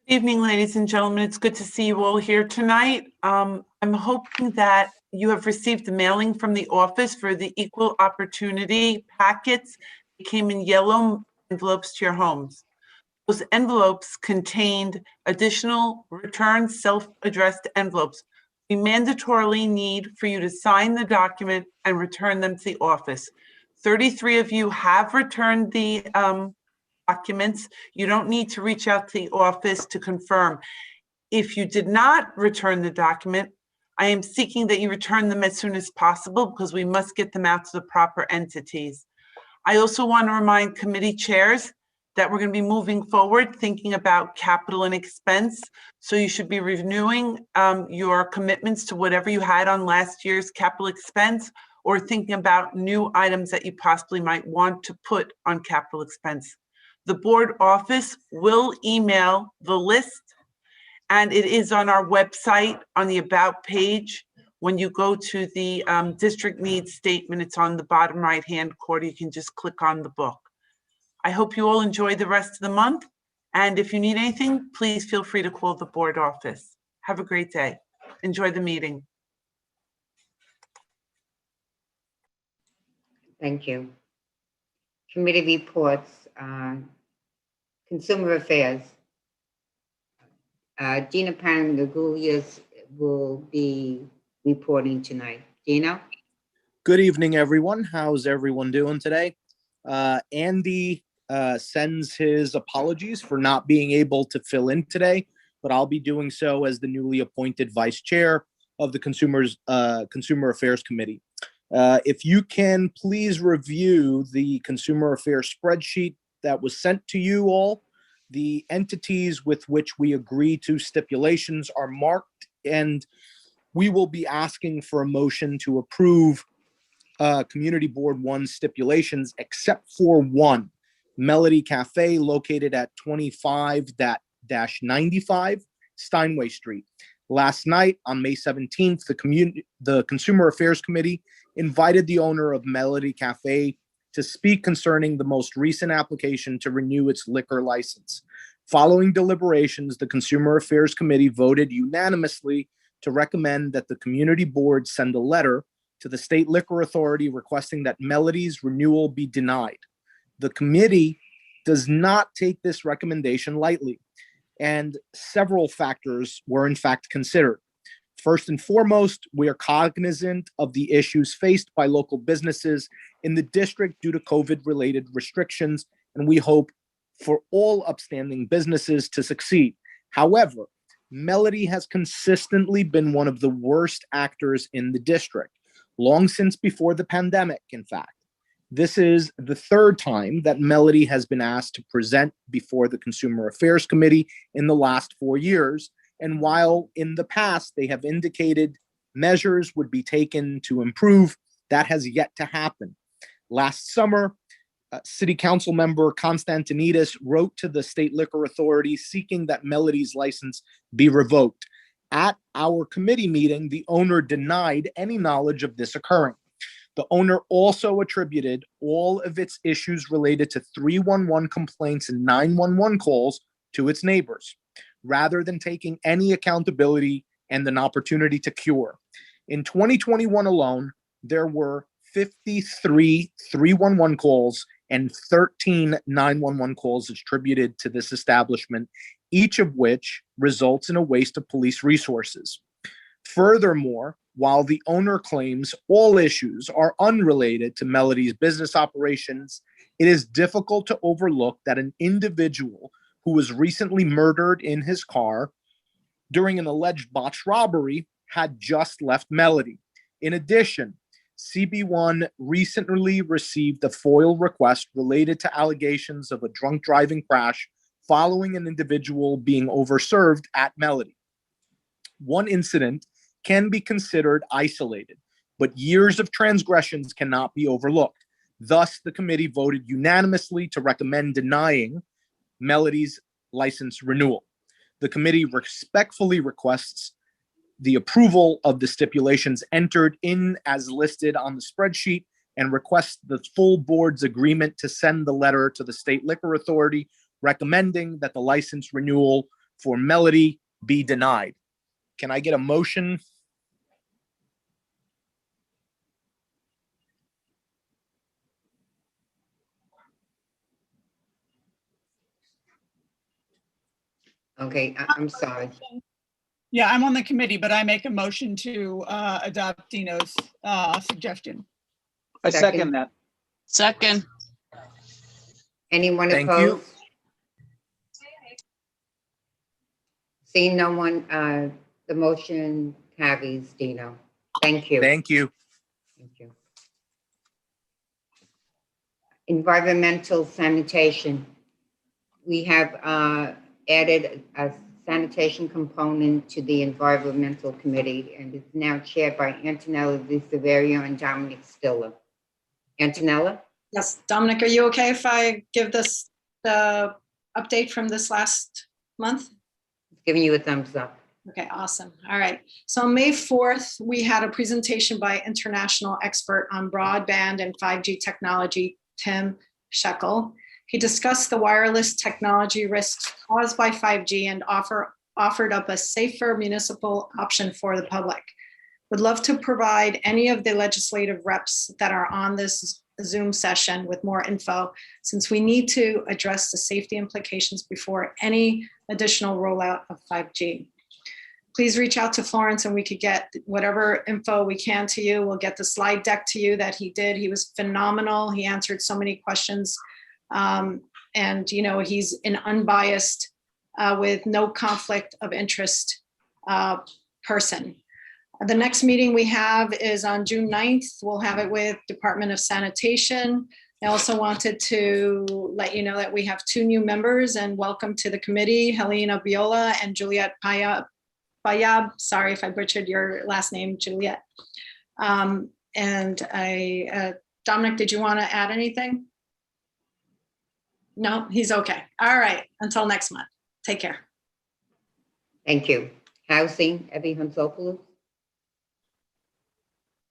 Good evening, ladies and gentlemen. It's good to see you all here tonight. I'm hoping that you have received the mailing from the office for the equal opportunity packets. It came in yellow envelopes to your homes. Those envelopes contained additional return self-addressed envelopes. We mandatorily need for you to sign the document and return them to the office. 33 of you have returned the documents. You don't need to reach out to the office to confirm. If you did not return the document, I am seeking that you return them as soon as possible because we must get them out to the proper entities. I also want to remind committee chairs that we're going to be moving forward thinking about capital and expense. So you should be renewing your commitments to whatever you had on last year's capital expense, or thinking about new items that you possibly might want to put on capital expense. The board office will email the list, and it is on our website on the About page. When you go to the district needs statement, it's on the bottom right-hand corner. You can just click on the book. I hope you all enjoy the rest of the month. And if you need anything, please feel free to call the board office. Have a great day. Enjoy the meeting. Thank you. Committee reports, Consumer Affairs. Gina Panagoulias will be reporting tonight. Gina? Good evening, everyone. How's everyone doing today? Andy sends his apologies for not being able to fill in today, but I'll be doing so as the newly appointed vice chair of the Consumer Affairs Committee. If you can please review the Consumer Affairs spreadsheet that was sent to you all. The entities with which we agree to stipulations are marked, and we will be asking for a motion to approve Community Board 1 stipulations, except for one, Melody Cafe located at 25-95 Steinway Street. Last night, on May 17th, the Consumer Affairs Committee invited the owner of Melody Cafe to speak concerning the most recent application to renew its liquor license. Following deliberations, the Consumer Affairs Committee voted unanimously to recommend that the Community Board send a letter to the State Liquor Authority requesting that Melody's renewal be denied. The committee does not take this recommendation lightly, and several factors were in fact considered. First and foremost, we are cognizant of the issues faced by local businesses in the district due to COVID-related restrictions, and we hope for all upstanding businesses to succeed. However, Melody has consistently been one of the worst actors in the district, long since before the pandemic, in fact. This is the third time that Melody has been asked to present before the Consumer Affairs Committee in the last 4 years. And while in the past they have indicated measures would be taken to improve, that has yet to happen. Last summer, City Council member Constantinides wrote to the State Liquor Authority seeking that Melody's license be revoked. At our committee meeting, the owner denied any knowledge of this occurring. The owner also attributed all of its issues related to 311 complaints and 911 calls to its neighbors, rather than taking any accountability and an opportunity to cure. In 2021 alone, there were 53 311 calls and 13 911 calls attributed to this establishment, each of which results in a waste of police resources. Furthermore, while the owner claims all issues are unrelated to Melody's business operations, it is difficult to overlook that an individual who was recently murdered in his car during an alleged botched robbery had just left Melody. In addition, CB1 recently received a FOIL request related to allegations of a drunk driving crash following an individual being overserved at Melody. One incident can be considered isolated, but years of transgressions cannot be overlooked. Thus, the committee voted unanimously to recommend denying Melody's license renewal. The committee respectfully requests the approval of the stipulations entered in as listed on the spreadsheet and requests the full board's agreement to send the letter to the State Liquor Authority recommending that the license renewal for Melody be denied. Can I get a motion? Okay, I'm sorry. Yeah, I'm on the committee, but I make a motion to adopt Dino's suggestion. I second that. Second. Anyone Thank opposed? you. Seeing no one, the motion carries, Dino. Thank you. Thank you. Thank you. Environmental sanitation. We have added a sanitation component to the environmental committee, and it's now chaired by Antonella DeSeverio and Dominic Stiller. Antonella? Yes, Dominic, are you okay if I give this the update from this last month? Giving you a thumbs up. Okay, awesome. All right. So on May 4th, we had a presentation by international expert on broadband and 5G technology, Tim Shekel. He discussed the wireless technology risks caused by 5G and offered up a safer municipal option for the public. Would love to provide any of the legislative reps that are on this Zoom session with more info, since we need to address the safety implications before any additional rollout of 5G. Please reach out to Florence and we could get whatever info we can to you. We'll get the slide deck to you that he did. He was phenomenal. He answered so many questions. And you know, he's an unbiased, with no conflict of interest person. The next meeting we have is on June 9th. We'll have it with Department of Sanitation. I also wanted to let you know that we have 2 new members and welcome to the committee, Helena Biola and Juliet Fayab, sorry if I butchered your last name, Juliet. Dominic, did you want to add anything? No, he's okay. All right, until next month. Take care. Thank you. Housing, Evie Huntsopoulos.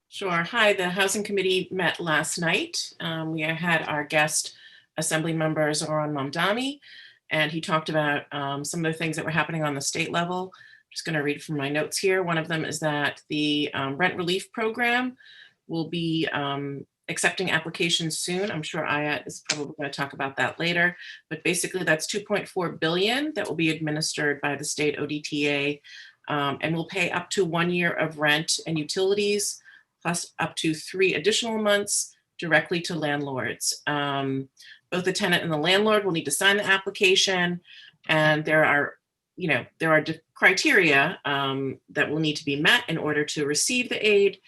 Sure. Hi, the Housing Committee met last night. We had our guest Assembly member Zoran Mamdani, and he talked about some of the things that were happening on the state level. I'm just going to read from my notes here. One of them is that the rent relief program will be accepting applications soon. I'm sure Ayat is probably going to talk about that later, but basically that's $2.4 billion that will be administered by the state ODTA, and will pay up to 1 year of rent and utilities, plus up to 3 additional months directly to landlords. Both the tenant and the landlord will need to sign the application, and there are criteria that will need to be met in order to receive the aid,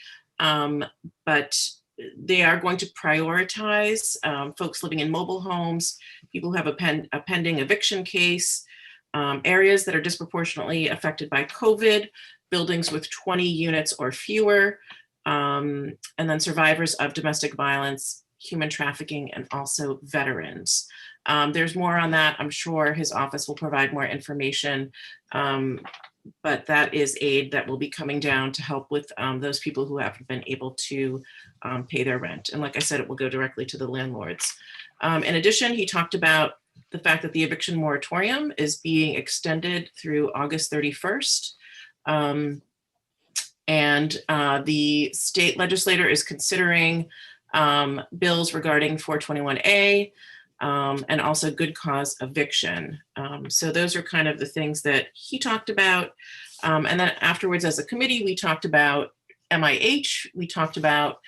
but they are going to prioritize folks living in mobile homes, people who have a pending eviction case, areas that are disproportionately affected by COVID, buildings with 20 units or fewer, and then survivors of domestic violence, human trafficking, and also veterans. There's more on that. I'm sure his office will provide more information, but that is aid that will be coming down to help with those people who haven't been able to pay their rent. And like I said, it will go directly to the landlords. In addition, he talked about the fact that the eviction moratorium is being extended through August 31st. And the state legislator is considering bills regarding 421A and also good cause eviction. So those are kind of the things that he talked about. And then afterwards, as a committee, we talked about MIH. We talked about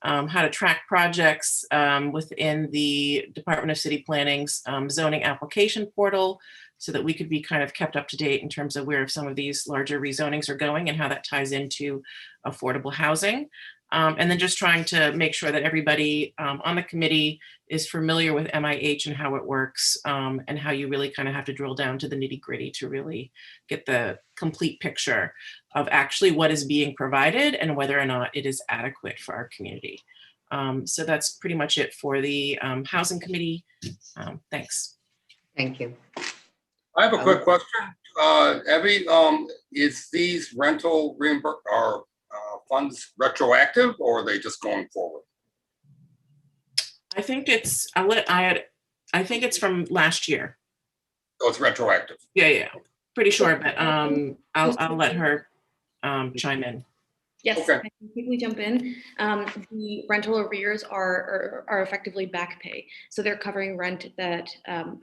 how to track projects within the Department of City Planning's zoning application portal, so that we could be kind of kept up to date in terms of where some of these larger rezonings are going and how that ties into affordable housing. And then just trying to make sure that everybody on the committee is familiar with MIH and how it works, and how you really kind of have to drill down to the nitty gritty to really get the complete picture of actually what is being provided and whether or not it is adequate for our community. So that's pretty much it for the Housing Committee. Thanks. Thank you. I have a quick question. Evie, is these rental funds retroactive, or are they just going forward? I think it's, I think it's from last year. So it's retroactive? Yeah, pretty sure, but I'll let her chime in. Yes, Okay. I can quickly jump in. The rental arrears are effectively back pay. So they're covering rent that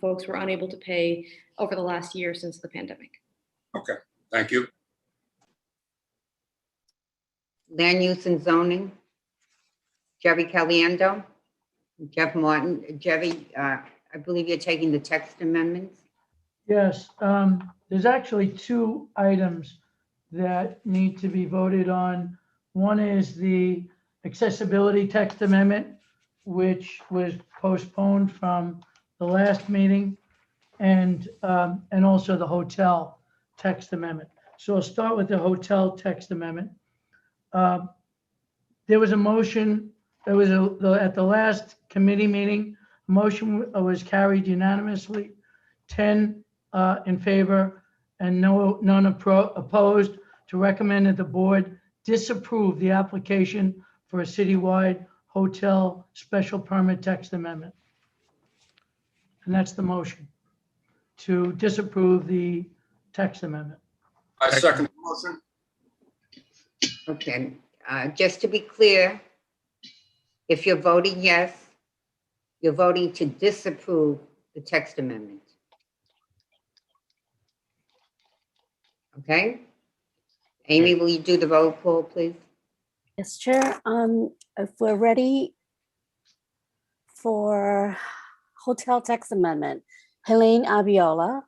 folks were unable to pay over the last year since the pandemic. Okay, thank you. Land use and zoning, Jerry Caliendo, Jeff Martin. Jerry, I believe you're taking the text amendments. Yes, there's actually 2 items that need to be voted on. One is the accessibility text amendment, which was postponed from the last meeting, and also the hotel text amendment. So I'll start with the hotel text amendment. There was a motion, at the last committee meeting, a motion was carried unanimously, 10 in favor and none opposed, to recommend that the board disapprove the application for a citywide hotel special permit text amendment. And that's the motion, to disapprove the text amendment. I second the motion. Okay, just to be clear, if you're voting yes, you're voting to disapprove the text amendment. Okay? Amy, will you do the roll call, please? Yes, Chair. If we're ready for hotel text amendment, Helene Abiola.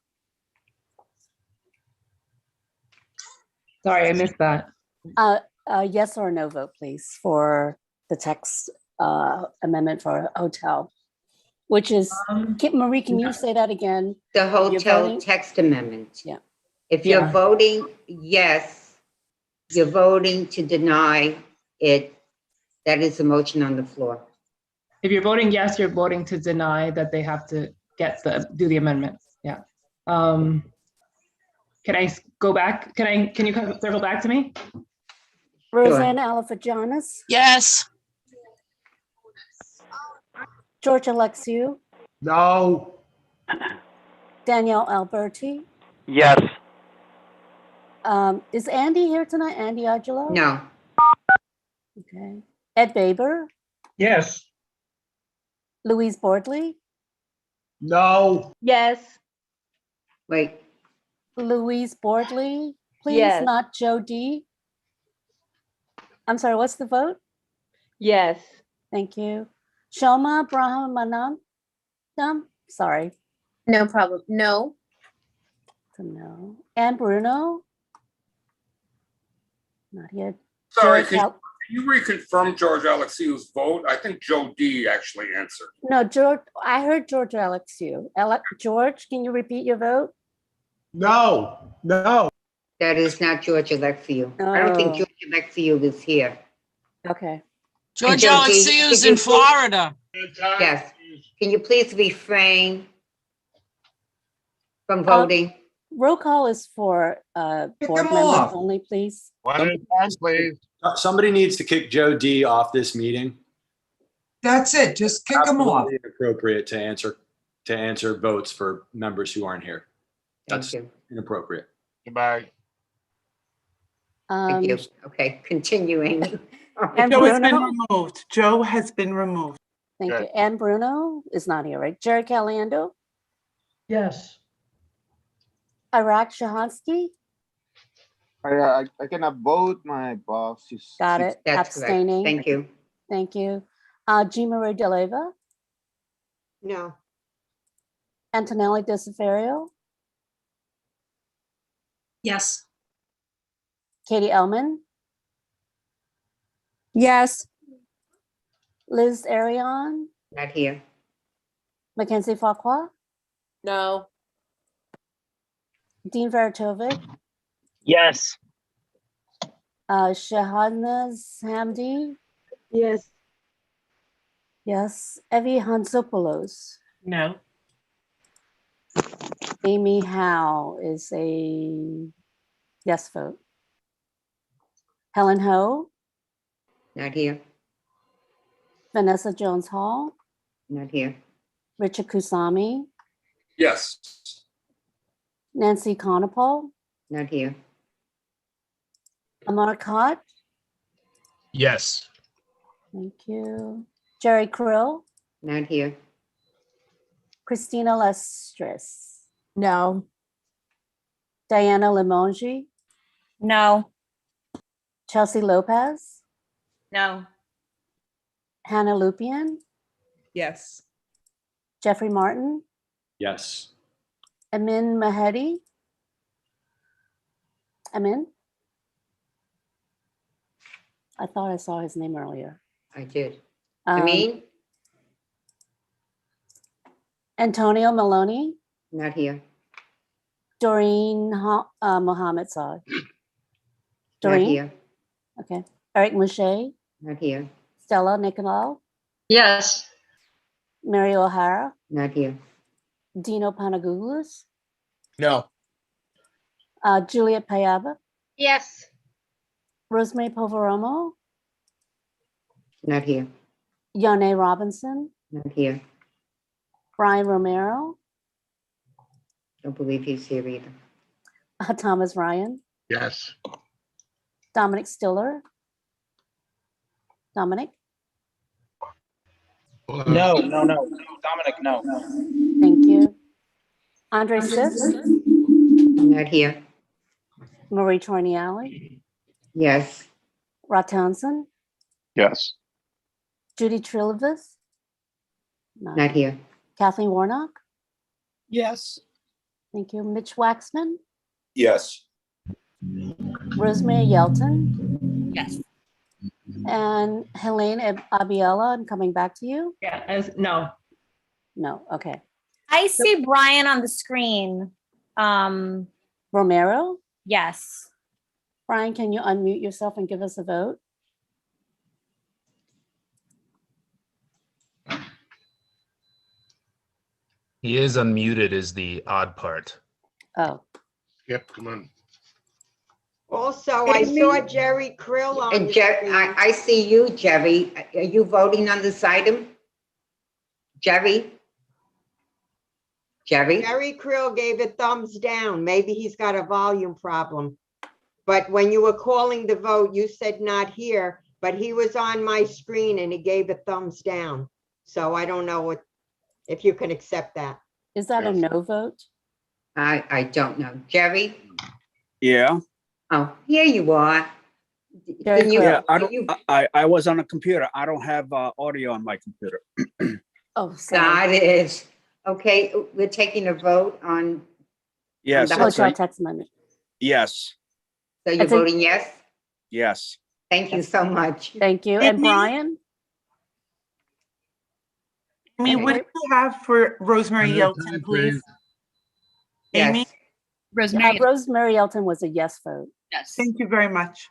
Sorry, I missed that. Yes or no vote, please, for the text amendment for hotel, which is, Marie, can you say that again? The You're hotel voting? text amendment. Yeah. If you're Yeah. voting yes, you're voting to deny it. That is the motion on the floor. If you're voting yes, you're voting to deny that they have to do the amendment. Yeah. Can I go back? Can you circle back to me? Roseanne Alphajonis, Yes. George Alexiou, No. Danielle Alberti. Yes. Is Andy here tonight? Andy Agelo? No. Okay. Ed Baber, Yes. Louise Boardley, No. Yes. Wait. Louise Boardley, please, Yes. not Joe D. I'm sorry, what's the vote? Yes. Thank you. Shoma Brahmanam, sorry. No problem. No. So no. And Bruno? Not here. Sorry, George can Al- you reconfirm George Alexiou's vote? I think Joe D actually answered. No, George, I heard George Alexiou. George, can you repeat your vote? No. No. That is not George Alexiou. I don't think Oh. George Alexiou is here. Okay. George Joe D, Alexiou's could you in Florida. Yes. Can you please refrain from voting? Roll call is for board him members off. only, please. One at a time, please. Somebody needs to kick Joe D off this meeting. That's it. Just kick him off. Absolutely inappropriate to answer votes for members who aren't here. That's Thank you. inappropriate. Goodbye. Thank you. Okay, continuing. And Joe has been Bruno? removed. Joe has been removed. Thank Good. you. And Bruno is not here, right? Jerry Caliendo, Yes. Iraq Shahansky, I cannot vote. My boss is got sick. it. That's correct. Abstaining. Thank you. Thank you. Jean Marie DeLeva, No. Antonelli Desaferio, Yes. Katie Elman, Yes. Liz Arion, Not here. Mackenzie Farquhar, No. Dean Veritovic, Yes. Shahanaz Hamdi, Yes. yes. Evie Hansopoulos, No. Amy Howe is a yes vote. Helen Ho, Not here. Vanessa Jones Hall, Not here. Richard Kusami, Yes. Nancy Conopal, Not here. Amar Khan, Yes. thank you. Jerry Krill, Not here. Christina Lestris, No. Diana Limongi, No. Chelsea Lopez, No. Hannah Lupian, Yes. Jeffrey Martin, Yes. Amin Mahedi. Amin? I thought I saw his name earlier. I did. I mean, Antonio Maloney, not here. Doreen Mohammed Saad. Not Doreen? here. Okay. Eric Mouche, Not here. Stella Nicolau, Yes. Mary O'Hara, Not here. Dino Panagoulis, No. Juliet Payaba, Yes. Rosemary Poveromo, Not here. Yone Robinson, Not here. Brian Romero, Don't believe he's here either. Thomas Ryan, Yes. Dominic Stiller. Dominic, No. Dominic, no. thank you. Andre Sips, Not here. Marie Torniali, Yes. Rod Townsend, Yes. Judy Trilivas, Not here. Kathleen Warnock, Yes. thank you. Mitch Waxman, Yes. Rosemary Yelton, Yes. and Helene Abiela. I'm coming back to you. Yeah, no. No, okay. I see Brian on the screen. Roll Romero, Yes. Brian, can you unmute yourself and give us a vote? He is unmuted is the odd part. Oh, Yep, come on. Also, I saw Jerry Krill on And the Jerry, screen. I see you, Jerry. Are you voting on this item? Jerry? Jerry? Jerry Krill gave a thumbs down. Maybe he's got a volume problem. But when you were calling the vote, you said not here, but he was on my screen and he gave a thumbs down. So I don't know if you can accept that. is that a no vote? I don't know. Jerry? Yeah, Oh, here you are. Jerry Can you- yeah, I can you- don't, I was on a computer. I don't have audio on my computer. Oh, sorry. God is. Okay, we're taking a vote on, Yes, the it's Hotel a, text amendment. yes, so you're I think- voting yes? yes. Thank you so much. Thank you. And Amy? Brian? Amy, Okay. what do you have for Rosemary Yelton, please? Amy, Yes. Rosemary, Rosemary Elton was a yes vote. yes. thank you very much.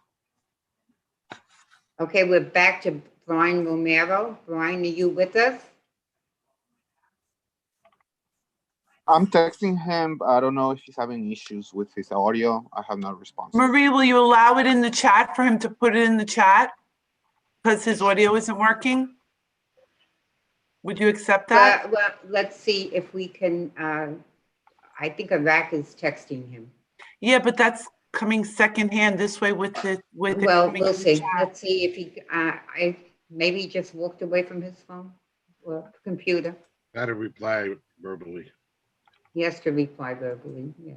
Okay, we're back to Brian Romero. Brian, are you with us? I'm texting him. But I don't know if he's having issues with his audio. I have not responded. Marie, will you allow it in the chat for him to put it in the chat? Because his audio isn't working? Would you accept that? Well, let's see if we can, I think Iraq is texting him. Yeah, but that's coming secondhand this way with it Well, coming we'll in the see. chat. Let's see if he, maybe he just walked away from his phone or computer. Got to reply verbally. He has to reply verbally, yes.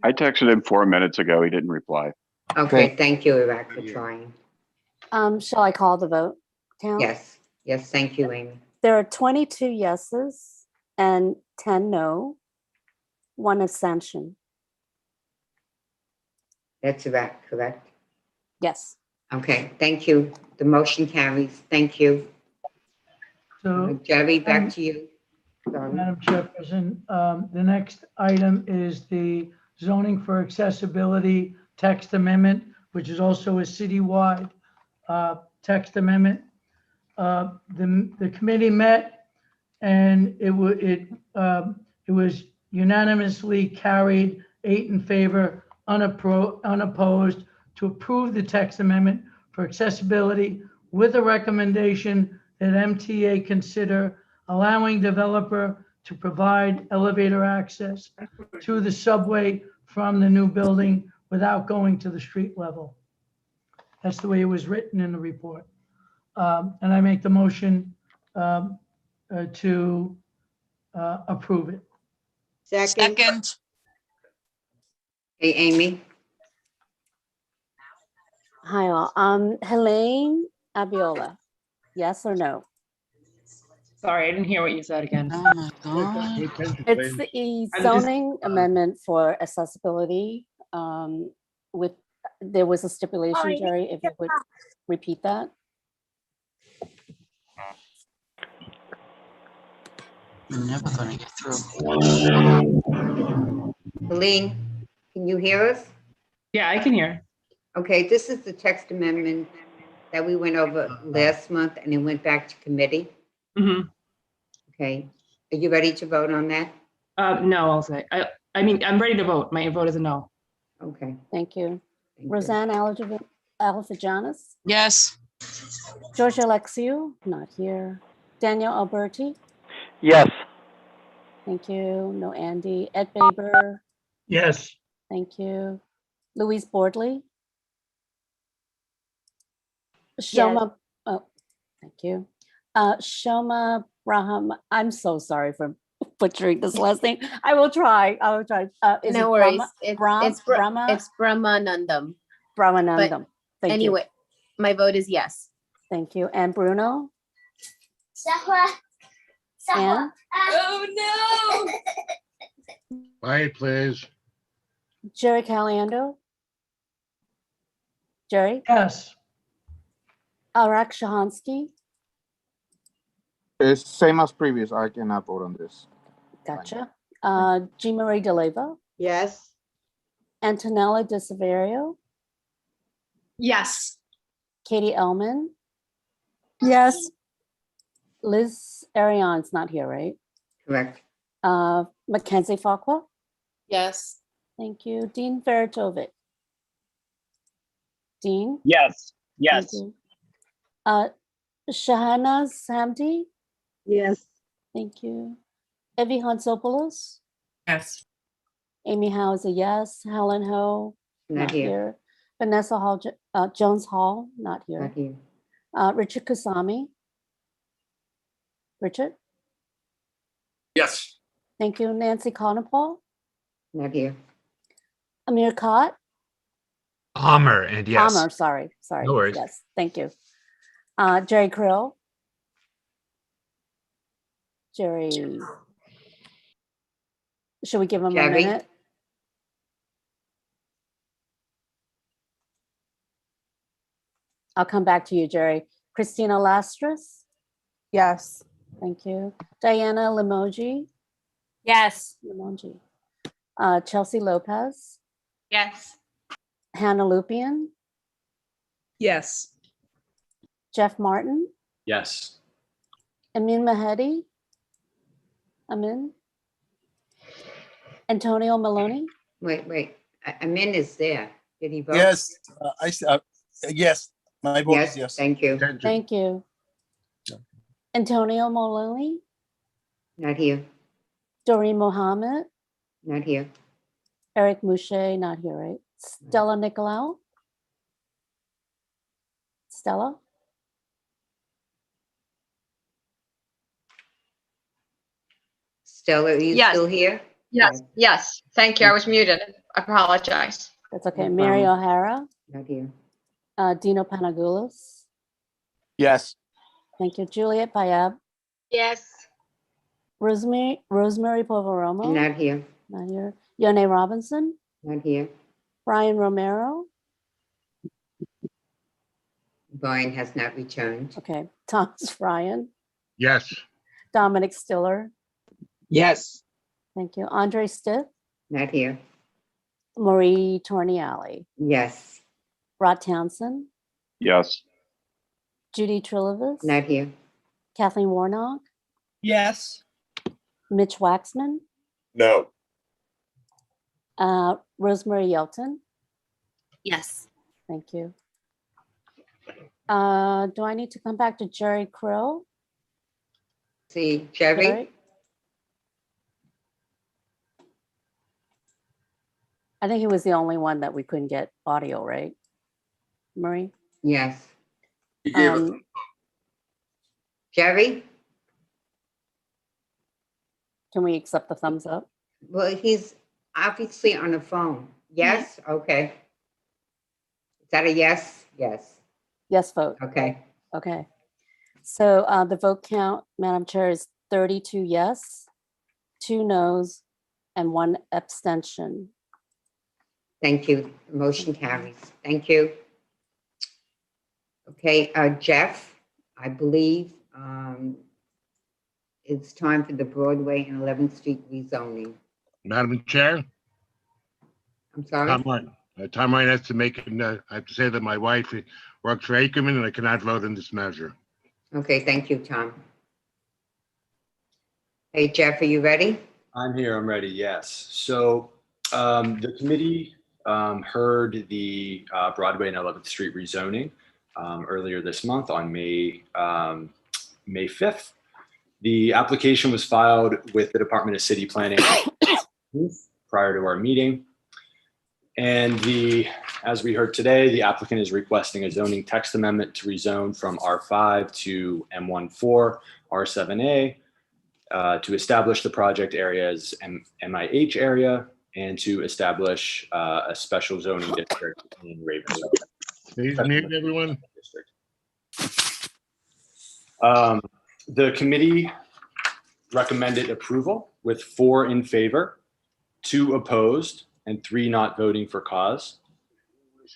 I texted him 4 minutes ago. He didn't reply. Okay, thank you, Iraq, for trying. Shall I call the vote count? Yes, yes, thank you, Amy. There are 22 yeses and 10 no, 1 abstention. That's Iraq, correct? Yes. Okay, thank you. The motion carries. Thank you. So, Jerry, back to you. Sorry. Madam Chairperson, the next item is the zoning for accessibility text amendment, which is also a citywide text amendment. The committee met and it was unanimously carried, 8 in favor, unopposed, to approve the text amendment for accessibility with a recommendation that MTA consider allowing developer to provide elevator access to the subway from the new building without going to the street level. That's the way it was written in the report. And I make the motion to approve it. Second. Hey, Amy. Hi all. Helene Abiola, yes or no? Sorry, I didn't hear what you said again. Oh my God. It's the zoning amendment for accessibility. There was a stipulation, Jerry, if you would repeat that. I'm never gonna get through. Helene, can you hear us? Yeah, I can hear. Okay, this is the text amendment that we went over last month and it went back to committee. Mm-hmm. Okay, are you ready to vote on that? No, I'll say. I mean, I'm ready to vote. My vote is a no. Okay. Thank you. Roseanne Alfajanis, Yes. Georgia Alexiou, not here. Daniel Alberti, Yes. thank you. No Andy. Ed Baber, Yes. thank you. Louise Boardley. Shoma, oh, thank you. Shoma Braham, I'm so sorry for butchering this last name. I will try. Is No it worries. Brahma? Brahma? It's Brahmanandam. Brahmanandam. Thank you. Anyway, my vote is yes. Thank you. And Bruno? And Oh no! Quiet, please. Jerry Caliendo? Jerry? Yes. Arak Shahansky? It's same as previous. I cannot vote on this. Gotcha. Jean Marie DeLeva, Yes. Antonella De Severio, Yes. Katie Elman, Yes. Liz Arion's not here, right? Correct. Mackenzie Fakwa, Yes. thank you. Dean Veritovic. Dean? Yes, Thank yes. you. Shahana Samdi, Yes. thank you. Evie Hansopoulos, Yes. Amy Howe is a yes. Helen Ho, Not not here. here. Vanessa Hall, Jones Hall, not here. Not here. Richard Kusami. Richard, Yes. thank you. Nancy Conopal, Not here. Amir Khan, Amr, and yes. Amr, sorry. No worries. Yes, thank you. Jerry Krill. Jerry, should we give him a Jerry? minute? I'll come back to you, Jerry. Christina Lastras, Yes. thank you. Diana Limoji, Yes. Chelsea Lopez, Yes. Hannah Lupian, Yes. Jeff Martin, Yes. Amin Mahedi, Amin, Antonio Maloney, Wait. Amin is there. Did he vote? Yes, yes, my vote is yes. Thank you. thank you. Antonio Maloney, Not here. Doreen Mohammed, Not here. Eric Mouche, not here, right? Stella Nicolau. Stella? Stella, are you Yes. still here? Yes. Thank you. I was muted. I apologize. That's okay. No Mary problem. O'Hara, Not here. Dino Panagoulis. Yes. Thank you. Juliet Payab, Yes. Rosemary Poveromo. Not here. Not here. Yone Robinson, Not here. Brian Romero. Brian has not returned. Okay. Thomas Ryan, Yes. Dominic Stiller. Yes. Thank you. Andre Stiff, Not here. Marie Torniali, Yes. Rod Townsend, Yes. Judy Trilivis, Not here. Kathleen Warnock, Yes. Mitch Waxman, No. Rosemary Yelton. Yes. Thank you. Do I need to come back to Jerry Crow? See, Jerry? I think he was the only one that we couldn't get audio, right? Marie? Yes. He gave us. Jerry? Can we accept the thumbs up? Well, he's obviously on the phone. Yes? Okay. Is that a yes? Yes. Yes vote. Okay. Okay. So the vote count, Madam Chair, is 32 yes, 2 noes, and 1 abstention. Thank you. Motion carries. Thank you. Okay, Jeff, I believe it's time for the Broadway and 11th Street rezoning. Madam Chair, I'm sorry? Tom Ryan has to make, I have to say that my wife works for Ackerman and I cannot vote in this measure. Okay, thank you, Tom. Hey, Jeff, are you ready? I'm here, I'm ready, yes. So the committee heard the Broadway and 11th Street rezoning earlier this month on May 5th. The application was filed with the Department of City Planning prior to our meeting. And as we heard today, the applicant is requesting a zoning text amendment to rezone from R5 to M14, R7A, to establish the project area as MIH area and to establish a special zoning district in Ravenswood. Please mute everyone. The committee recommended approval with 4 in favor, 2 opposed, and 3 not voting for cause.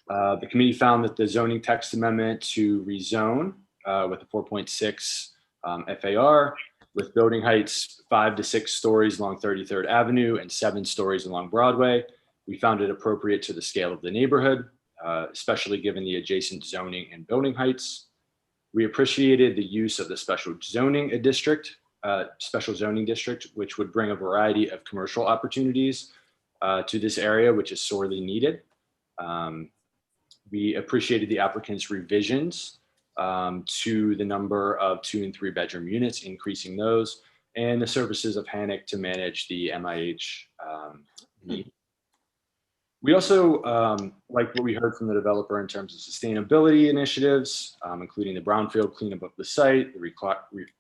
The committee found that the zoning text amendment to rezone with a 4.6 FAR with building heights 5 to 6 stories along 33rd Avenue and 7 stories along Broadway. We found it appropriate to the scale of the neighborhood, especially given the adjacent zoning and building heights. We appreciated the use of the special zoning district, which would bring a variety of commercial opportunities to this area, which is sorely needed. We appreciated the applicant's revisions to the number of 2 and 3 bedroom units, increasing those, and the services of HANIC to manage the MIH need. We also like what we heard from the developer in terms of sustainability initiatives, including the brownfield cleanup of the site, the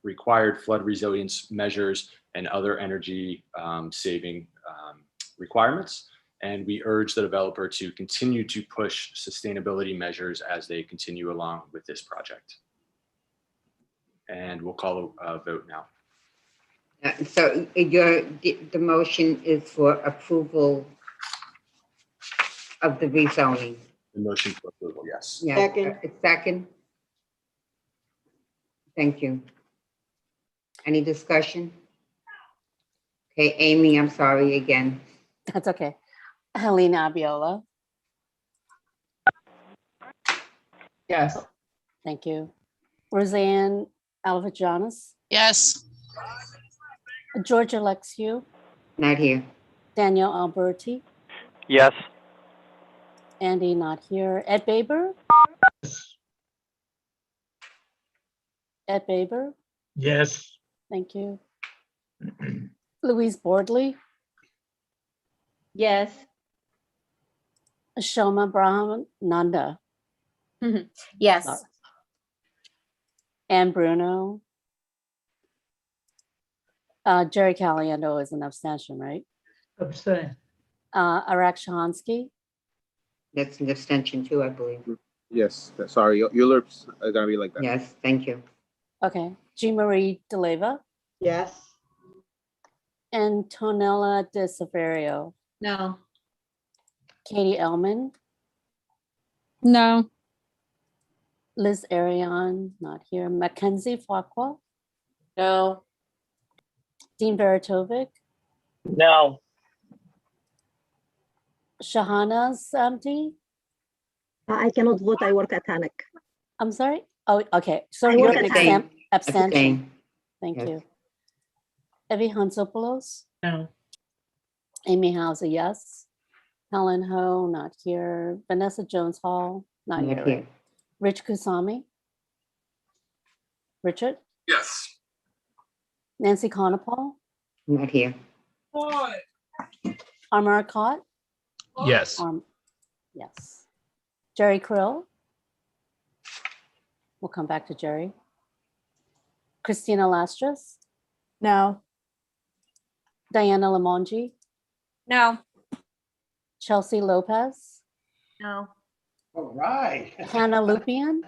required flood resilience measures, and other energy saving requirements. And we urge the developer to continue to push sustainability measures as they continue along with this project. And we'll call a vote now. So the motion is for approval of the rezoning. The motion for approval, yes. Yeah, Second. Second. Thank you. Any discussion? Okay, Amy, I'm sorry again. That's okay. Helena Abiola. Yes. Thank you. Roseanne Alvajanis. Yes. George Alexiou. Not here. Danielle Alberti. Yes. Andy not here. Ed Baber. Ed Baber. Yes. Thank you. Louise Boardley. Yes. Shoma Brahman Nanda. Yes. Anne Bruno. Jerry Caliendo is an abstention, right? Abstain. Arak Shahansky. That's an abstention too, I believe. Yes, sorry, your lips are gonna be like that. Yes, thank you. Okay. Jean Marie DeLeva. Yes. Antonella De Severio. No. Katie Elman. No. Liz Arion, not here. Mackenzie Fuaqua. No. Dean Veritovic. No. Shahana Samti. I cannot vote. I work at HANIC. I'm sorry? Oh, okay. So I you're work an at HANIC. abstention. Abstain. Thank Yes. you. Evie Hansopoulos. No. Amy Hauser, yes. Helen Ho, not here. Vanessa Jones Hall, not Not here. here. Right? Rich Kusami. Richard. Yes. Nancy Conopal. Not here. Amar Kott. Yes. Yes. Jerry Krill. We'll come back to Jerry. Christina Lastras. No. Diana Lamongi. No. Chelsea Lopez. No. All right. Hannah Lupian.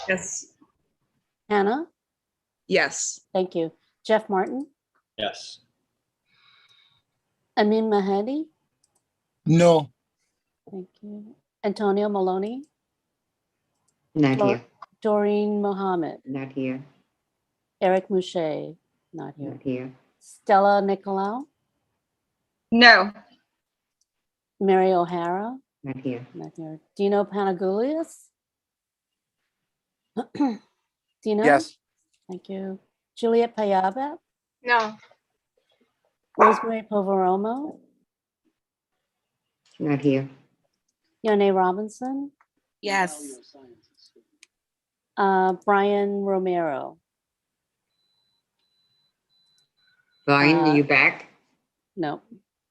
Yes. Hannah. Yes. Thank you. Jeff Martin. Yes. Amin Mahedi. No. Thank you. Antonio Maloney. Not here. Doreen Mohammed. Not here. Eric Mouche. Not here. Not here. Stella Nicolau. No. Mary O'Hara. Not here. Not here. Dino Panagoulias. Dino? Yes. Thank you. Juliet Payaba. No. Rosemary Poveromo. Not here. Yone Robinson. Yes. Brian Romero. Brian, are you back? No.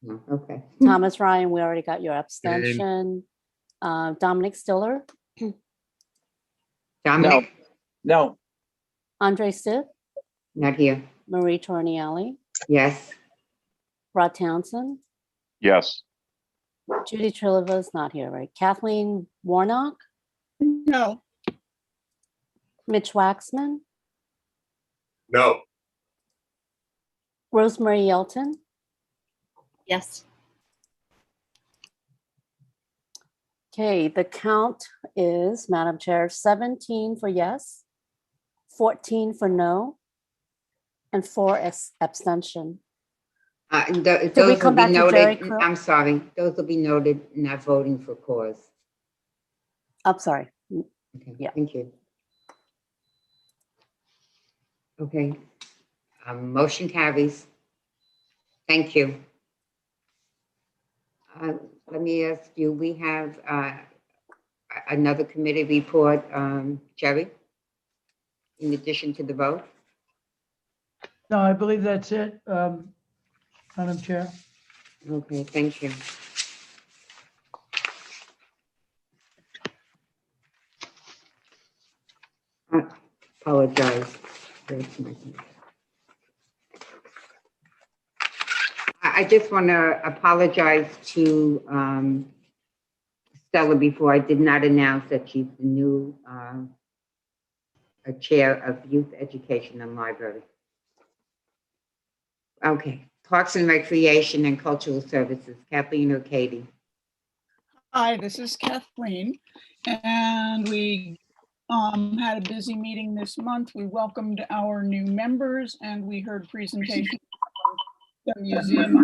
No, okay. Thomas Ryan, we already got your abstention. Dominic Stiller. Dominic? No. Andre Stith. Not here. Marie Tornielli. Yes. Rod Townsend. Yes. Judy Triliva's not here, right? Kathleen Warnock. No. Mitch Waxman. No. Rosemary Yelton. Yes. Okay, the count is, Madam Chair, 17 for yes, 14 for no, and 4 abstention. Those we will come be back to Jerry noted, Crow? I'm sorry, those will be noted, not voting for cause. I'm sorry. Okay, Yeah. thank you. Okay, motion carries. Thank you. Let me ask you, we have another committee report, Jerry, in addition to the vote? No, I believe that's it, Madam Chair. Okay, thank you. I apologize. I just want to apologize to Stella before. I did not announce that she's the new chair of youth education and library. Okay, Parks and Recreation and Cultural Services, Kathleen or Katie? Hi, this is Kathleen, and we had a busy meeting this month. We welcomed our new members and we heard presentations from the museum.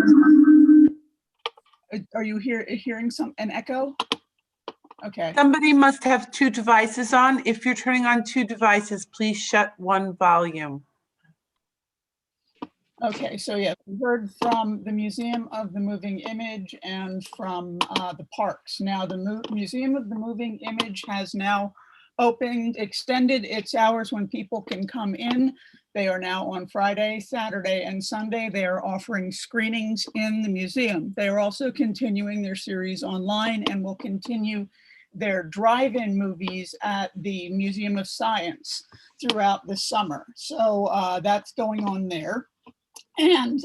Are you hearing an echo? Okay. Somebody must have 2 devices on. If you're turning on 2 devices, please shut one volume. Okay, so yeah, we heard from the Museum of the Moving Image and from the parks. Now, the Museum of the Moving Image has now extended its hours when people can come in. They are now on Friday, Saturday, and Sunday. They are offering screenings in the museum. They are also continuing their series online and will continue their drive-in movies at the Museum of Science throughout the summer. So that's going on there. And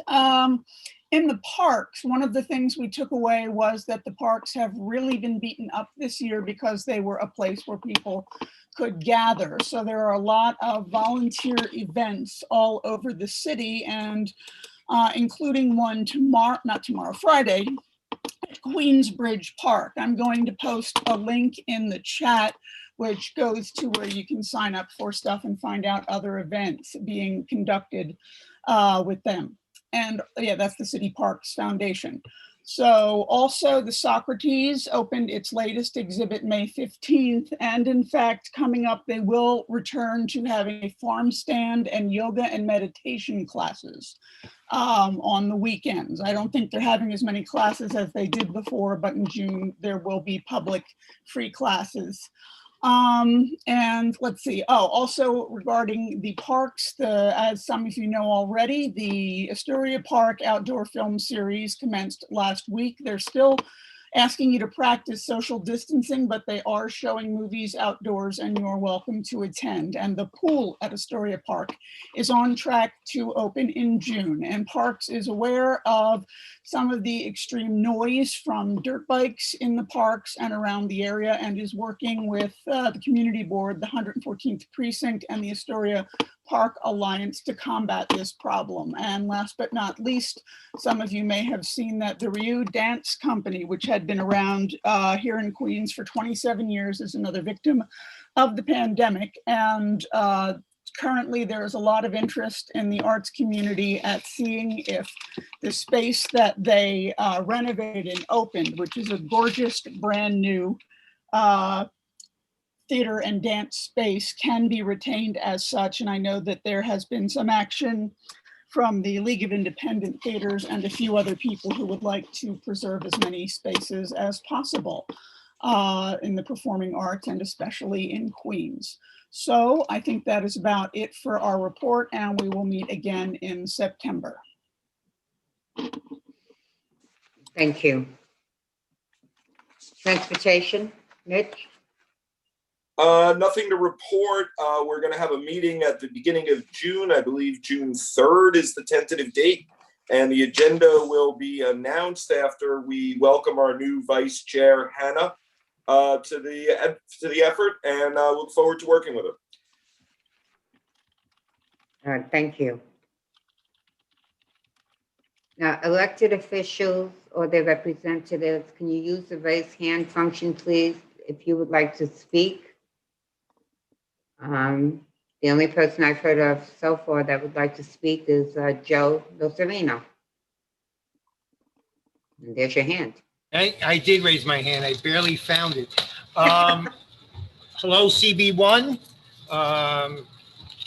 in the parks, one of the things we took away was that the parks have really been beaten up this year because they were a place where people could gather. So there are a lot of volunteer events all over the city, and including one Friday, at Queensbridge Park. I'm going to post a link in the chat which goes to where you can sign up for stuff and find out other events being conducted with them. And yeah, that's the City Parks Foundation. So also the Socrates opened its latest exhibit May 15th. And in fact, coming up, they will return to having a farm stand and yoga and meditation classes on the weekends. I don't think they're having as many classes as they did before, but in June, there will be public free classes. And let's see, also regarding the parks, as some of you know already, the Astoria Park Outdoor Film Series commenced last week. They're still asking you to practice social distancing, but they are showing movies outdoors and you're welcome to attend. And the pool at Astoria Park is on track to open in June. And Parks is aware of some of the extreme noise from dirt bikes in the parks and around the area, and is working with the community board, the 114th Precinct, and the Astoria Park Alliance to combat this problem. And last but not least, some of you may have seen that the Ryu Dance Company, which had been around here in Queens for 27 years, is another victim of the pandemic. And currently there is a lot of interest in the arts community at seeing if the space that they renovated and opened, which is a gorgeous brand new theater and dance space, can be retained as such. And I know that there has been some action from the League of Independent Theaters and a few other people who would like to preserve as many spaces as possible in the performing arts, and especially in Queens. So I think that is about it for our report, and we will meet again in September. Thank you. Transportation, Mitch? Nothing to report. We're going to have a meeting at the beginning of June. I believe June 3rd is the tentative date, and the agenda will be announced after we welcome our new Vice Chair, Hannah, to the effort, and look forward to working with her. All right, thank you. Now, elected officials or their representatives, can you use the raise hand function, please, if you would like to speak? The only person I've heard of so far that would like to speak is Joe Loserino. And there's your hand. I did raise my hand. I barely found it. Hello, CB1.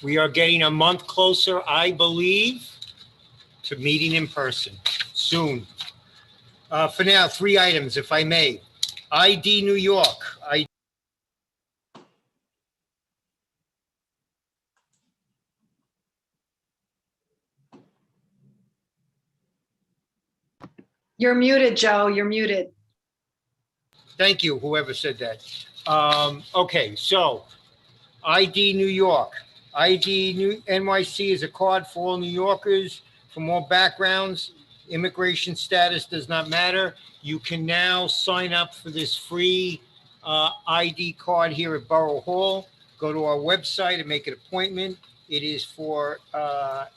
We are getting a month closer, I believe, to meeting in person soon. For now, 3 items, if I may. ID New York. You're muted, Joe. You're muted. Thank you, whoever said that. Okay, so ID New York. ID New NYC is a card for all New Yorkers from all backgrounds. Immigration status does not matter. You can now sign up for this free ID card here at Borough Hall. Go to our website and make an appointment. It is for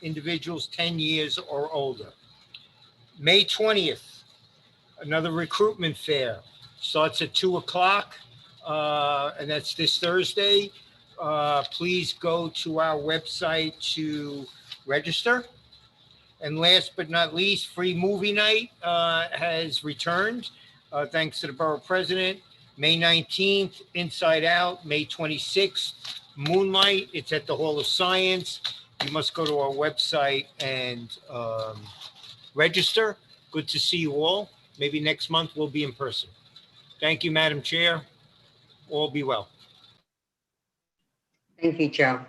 individuals 10 years or older. May 20th, another recruitment fair. Starts at 2 o'clock, and that's this Thursday. Please go to our website to register. And last but not least, free movie night has returned, thanks to the borough president. May 19th, Inside Out. May 26th, Moonlight. It's at the Hall of Science. You must go to our website and register. Good to see you all. Maybe next month we'll be in person. Thank you, Madam Chair. All be well. Thank you, Joe.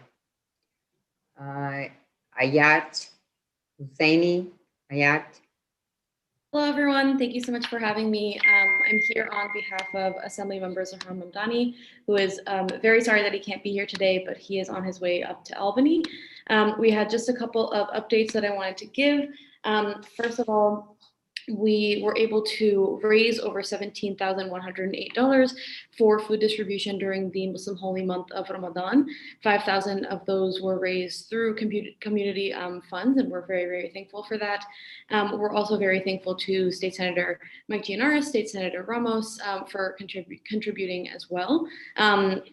Ayat Husseini. Ayat. Hello, everyone. Thank you so much for having me. I'm here on behalf of Assembly Member Zahran Mamdani, who is very sorry that he can't be here today, but he is on his way up to Albany. We had just a couple of updates that I wanted to give. First of all, we were able to raise over $17,108 for food distribution during the Muslim holy month of Ramadan. 5,000 of those were raised through community funds, and we're very, very thankful for that. We're also very thankful to State Senator Mike Gianaris, State Senator Ramos for contributing as well.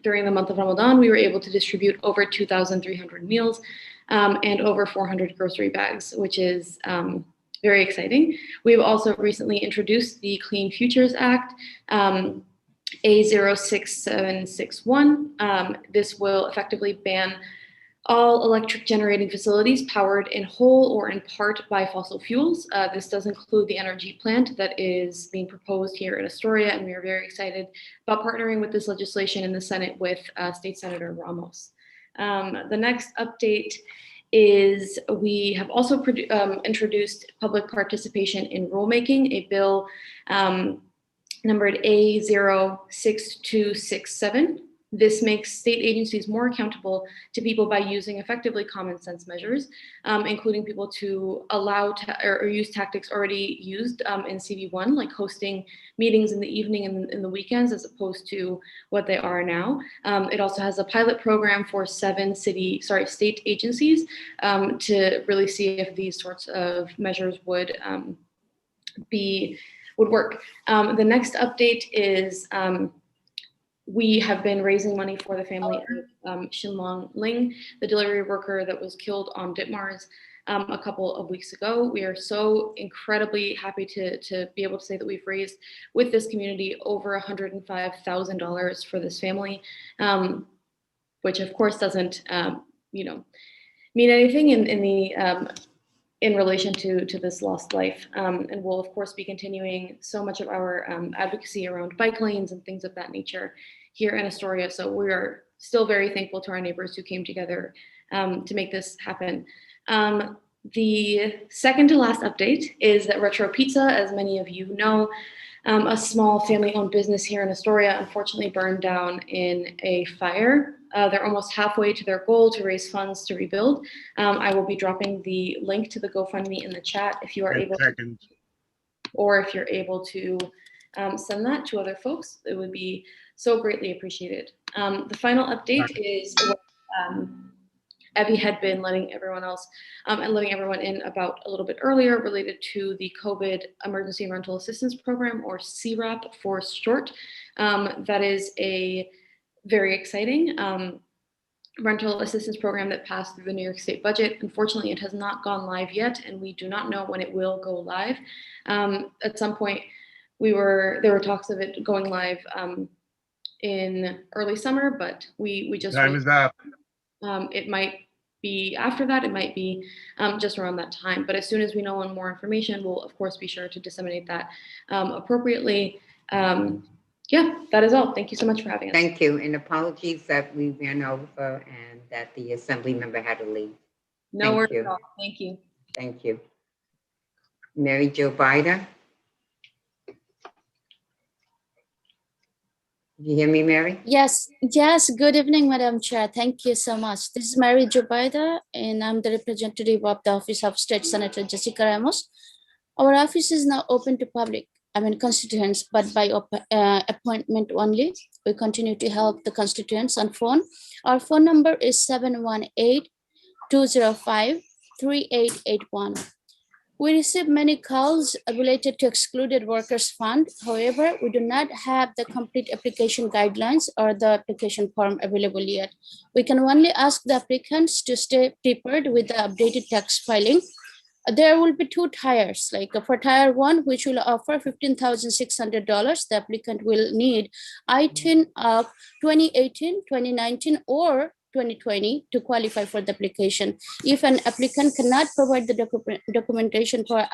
During the month of Ramadan, we were able to distribute over 2,300 meals and over 400 grocery bags, which is very exciting. We've also recently introduced the Clean Futures Act, A06761. This will effectively ban all electric generating facilities powered in whole or in part by fossil fuels. This does include the energy plant that is being proposed here in Astoria, and we are very excited about partnering with this legislation in the Senate with State Senator Ramos. The next update is we have also introduced public participation in rulemaking, a bill numbered A06267. This makes state agencies more accountable to people by using effectively common sense measures, including people to allow or use tactics already used in CB1, like hosting meetings in the evening and in the weekends, as opposed to what they are now. It also has a pilot program for 7 state agencies to really see if these sorts of measures would work. The next update is we have been raising money for the family of Xinlong Ling, the delivery worker that was killed on Ditmars a couple of weeks ago. We are so incredibly happy to be able to say that we've raised with this community over $105,000 for this family, which of course doesn't mean anything in relation to this lost life. And we'll of course be continuing so much of our advocacy around bike lanes and things of that nature here in Astoria. So we are still very thankful to our neighbors who came together to make this happen. The second to last update is that Retro Pizza, as many of you know, a small family-owned business here in Astoria, unfortunately burned down in a fire. They're almost halfway to their goal to raise funds to rebuild. I will be dropping the link to the GoFundMe in the chat if you are able to, or if you're able to send that to other folks. It would be so greatly appreciated. The final update is what Evie had been letting everyone else and letting everyone in about a little bit earlier, related to the Cobit Emergency Rental Assistance Program, or CRAP for short. That is a very exciting rental assistance program that passed through the New York State budget. Unfortunately, it has not gone live yet, and we do not know when it will go live. At some point, there were talks of it going live in early summer, but we just Time is up. it might be after that, it might be just around that time. But as soon as we know more information, we'll of course be sure to disseminate that appropriately. Yeah, that is all. Thank you so much for having us. Thank you, and apologies that we ran over and that the assembly member had to leave. No Thank worries you. at all. Thank you. Thank you. Mary Jo Bida. You hear me, Mary? Yes, yes. Good evening, Madam Chair. Thank you so much. This is Mary Jobaida, and I'm the representative of the Office of State Senator Jessica Ramos. Our office is now open to public, constituents, but by appointment only. We continue to help the constituents on phone. Our phone number is 718-205-3881. We receive many calls related to excluded workers fund. However, we do not have the complete application guidelines or the application form available yet. We can only ask the applicants to stay prepared with the updated tax filing. There will be two tiers, like for tier 1, which will offer $15,600. The applicant will need ITIN of 2018, 2019, or 2020 to qualify for the application. If an applicant cannot provide the documentation for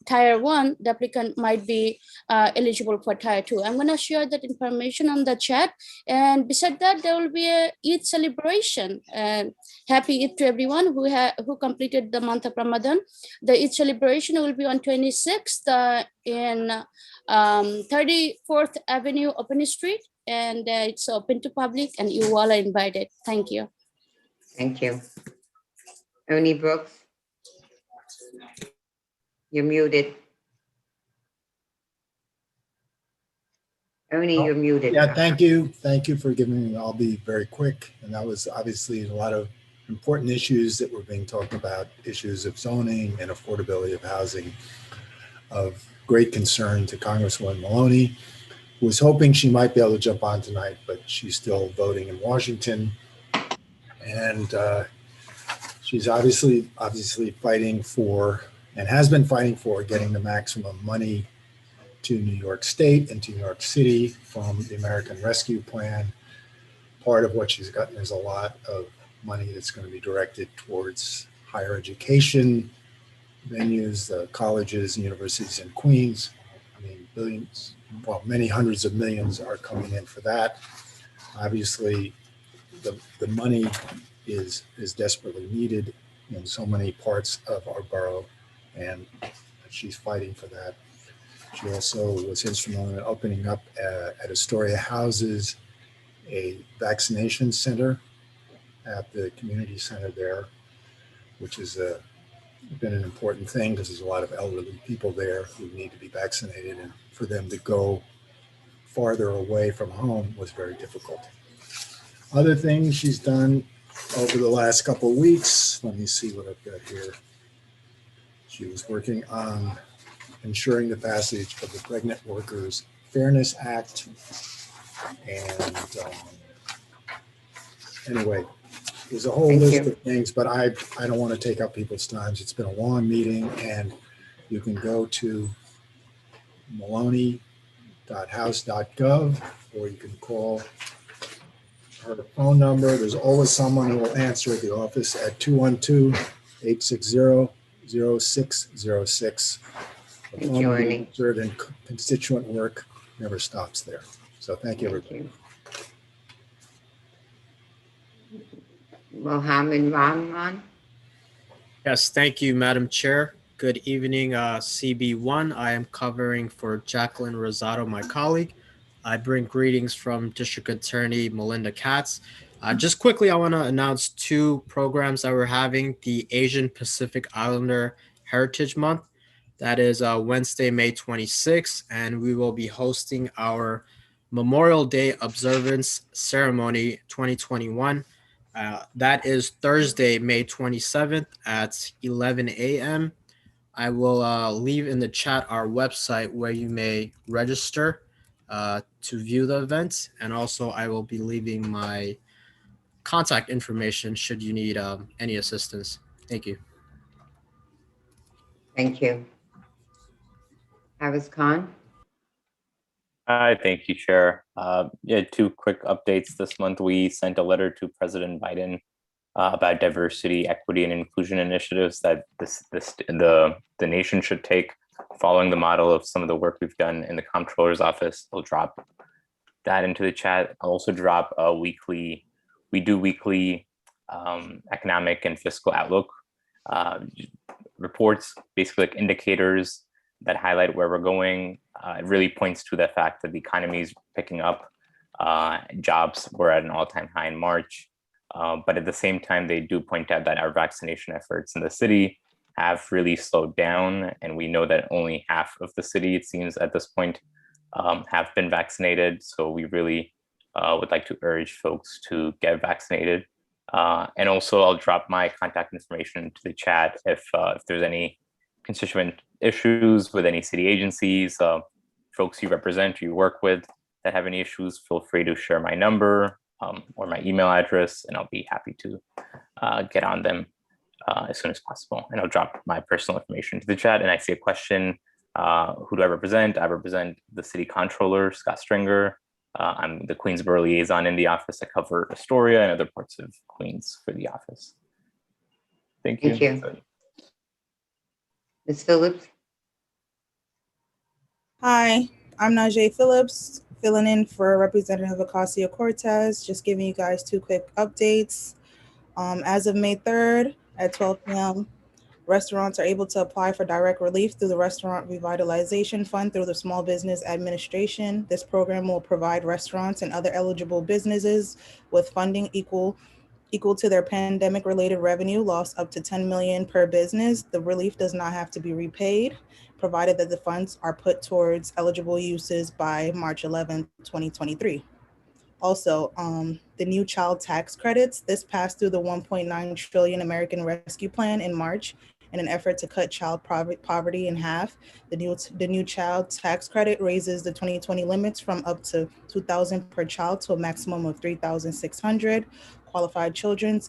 tier 1, the applicant might be eligible for tier 2. I'm going to share that information on the chat. And beside that, there will be a Eid celebration. Happy Eid to everyone who completed the month of Ramadan. The Eid celebration will be on 26th in 34th Avenue, Open Street. And it's open to public, and you all are invited. Thank you. Thank you. Ernie Brooks. You're muted. Ernie, you're muted. Yeah, thank you. Thank you for giving me, I'll be very quick. And that was obviously a lot of important issues that were being talked about, issues of zoning and affordability of housing of great concern to Congresswoman Maloney. Was hoping she might be able to jump on tonight, but she's still voting in Washington. And she's obviously fighting for, and has been fighting for, getting the maximum money to New York State and to New York City from the American Rescue Plan. Part of what she's gotten is a lot of money that's going to be directed towards higher education venues, the colleges and universities in Queens. I mean, billions, well, many hundreds of millions are coming in for that. Obviously, the money is desperately needed in so many parts of our borough, and she's fighting for that. She also was instrumental in opening up at Astoria Houses a vaccination center at the community center there, which has been an important thing because there's a lot of elderly people there who need to be vaccinated, and for them to go farther away from home was very difficult. Other things she's done over the last couple of weeks, let me see what I've got here. She was working on ensuring the passage of the Pregnant Workers Fairness Act. And anyway, there's a whole list of things, but I don't want to take up people's times. It's been a long meeting, and you can go to maloney.house.gov, or you can call her phone number. There's always someone who will answer at the office at 212-860-0606. The phone will be answered, and constituent work never stops there. So thank you, everybody. Mohammed Rahman. Yes, thank you, Madam Chair. Good evening, CB1. I am covering for Jacqueline Rosado, my colleague. I bring greetings from District Attorney Melinda Katz. Just quickly, I want to announce two programs that we're having. The Asian Pacific Islander Heritage Month. That is Wednesday, May 26th, and we will be hosting our Memorial Day Observance Ceremony 2021. That is Thursday, May 27th at 11 a.m. I will leave in the chat our website where you may register to view the event. And also I will be leaving my contact information should you need any assistance. Thank you. Thank you. Harris Khan? Hi, thank you, Chair. Yeah, two quick updates. This month, we sent a letter to President Biden about diversity, equity, and inclusion initiatives that the nation should take, following the model of some of the work we've done in the Comptroller's office. I'll drop that into the chat. I'll also drop a weekly economic and fiscal outlook reports, basically like indicators that highlight where we're going. It really points to the fact that the economy is picking up. Jobs were at an all-time high in March. But at the same time, they do point out that our vaccination efforts in the city have really slowed down. And we know that only half of the city, it seems at this point, have been vaccinated. So we really would like to urge folks to get vaccinated. And also I'll drop my contact information to the chat if there's any constituent issues with any city agencies, folks you represent or you work with that have any issues, feel free to share my number or my email address, and I'll be happy to get on them as soon as possible. And I'll drop my personal information to the chat. And I see a question, who do I represent? I represent the city controller, Scott Stringer. I'm the Queensborough liaison in the office. I cover Astoria and other parts of Queens for the office. Thank you. Thank you. Ms. Phillips? Hi, I'm Najee Phillips, filling in for Representative Ocasio-Cortez, just giving you guys two quick updates. As of May 3rd at 12 p.m., restaurants are able to apply for direct relief through the Restaurant Revitalization Fund through the Small Business Administration. This program will provide restaurants and other eligible businesses with funding equal to their pandemic-related revenue loss up to $10 million per business. The relief does not have to be repaid, provided that the funds are put towards eligible uses by March 11, 2023. Also, the new child tax credits, this passed through the $1.9 trillion American Rescue Plan in March in an effort to cut child poverty in half. The new child tax credit raises the 2020 limits from up to $2,000 per child to a maximum of $3,600. Qualified children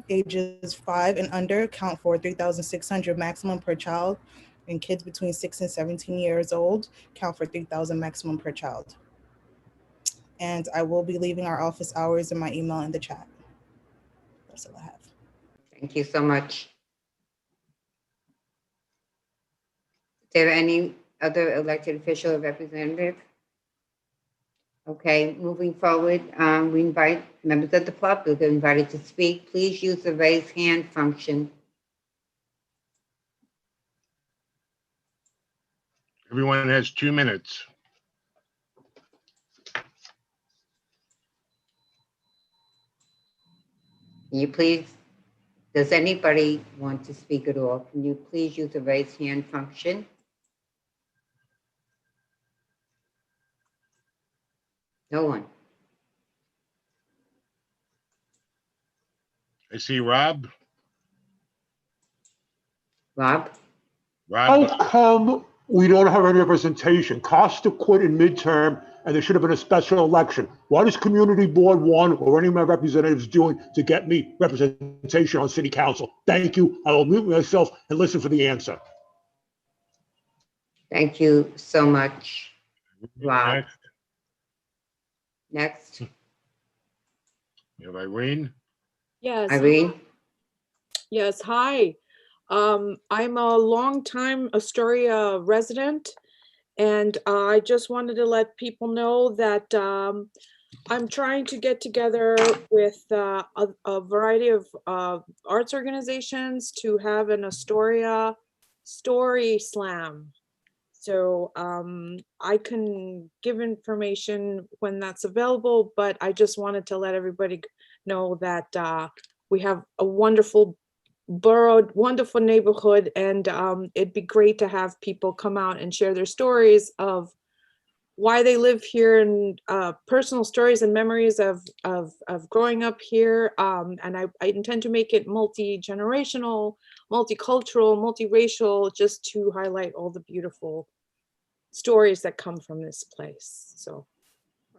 ages 5 and under count for $3,600 maximum per child, and kids between 6 and 17 years old count for $3,000 maximum per child. And I will be leaving our office hours and my email in the chat. That's all I have. Thank you so much. Is there any other elected official or representative? Okay, moving forward, we invite members of the public who are invited to speak. Please use the raise hand function. Everyone has 2 minutes. Can you please, does anybody want to speak at all? Can you please use the raise hand function? No one. I see Rob. Rob? Rob. How come we don't have any representation? Costa quit in midterm, and there should have been a special election. What is Community Board 1 or any of my representatives doing to get me representation on City Council? Thank you. I will mute myself and listen for the answer. Thank you so much, Rob. Next. You have Irene. Yes. Irene? Yes, hi. I'm a longtime Astoria resident, and I just wanted to let people know that I'm trying to get together with a variety of arts organizations to have an Astoria Story Slam. So I can give information when that's available, but I just wanted to let everybody know that we have a wonderful borough, wonderful neighborhood, and it'd be great to have people come out and share their stories of why they live here and personal stories and memories of growing up here. And I intend to make it multi-generational, multicultural, multiracial, just to highlight all the beautiful stories that come from this place. So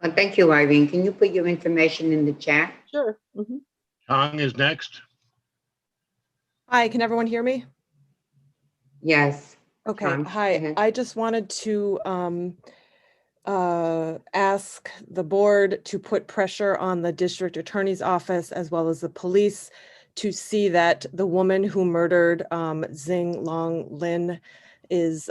Well, thank you, Irene. Can you put your information in the chat? Sure. Tong is next. Hi, can everyone hear me? Yes. Okay, Tom, go hi. ahead. I just wanted to ask the board to put pressure on the district attorney's office as well as the police to see that the woman who murdered Xing Long Lin is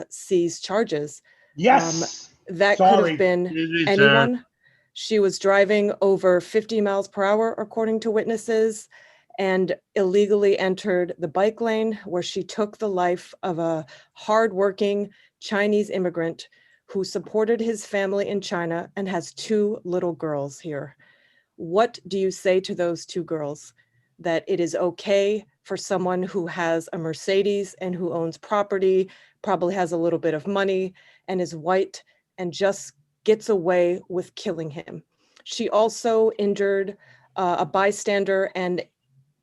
sees charges. Yes. That could Sorry. have been Excuse me, sir. anyone. She was driving over 50 miles per hour, according to witnesses, and illegally entered the bike lane where she took the life of a hardworking Chinese immigrant who supported his family in China and has 2 little girls here. What do you say to those 2 girls? That it is okay for someone who has a Mercedes and who owns property, probably has a little bit of money and is white and just gets away with killing him. She also injured a bystander, and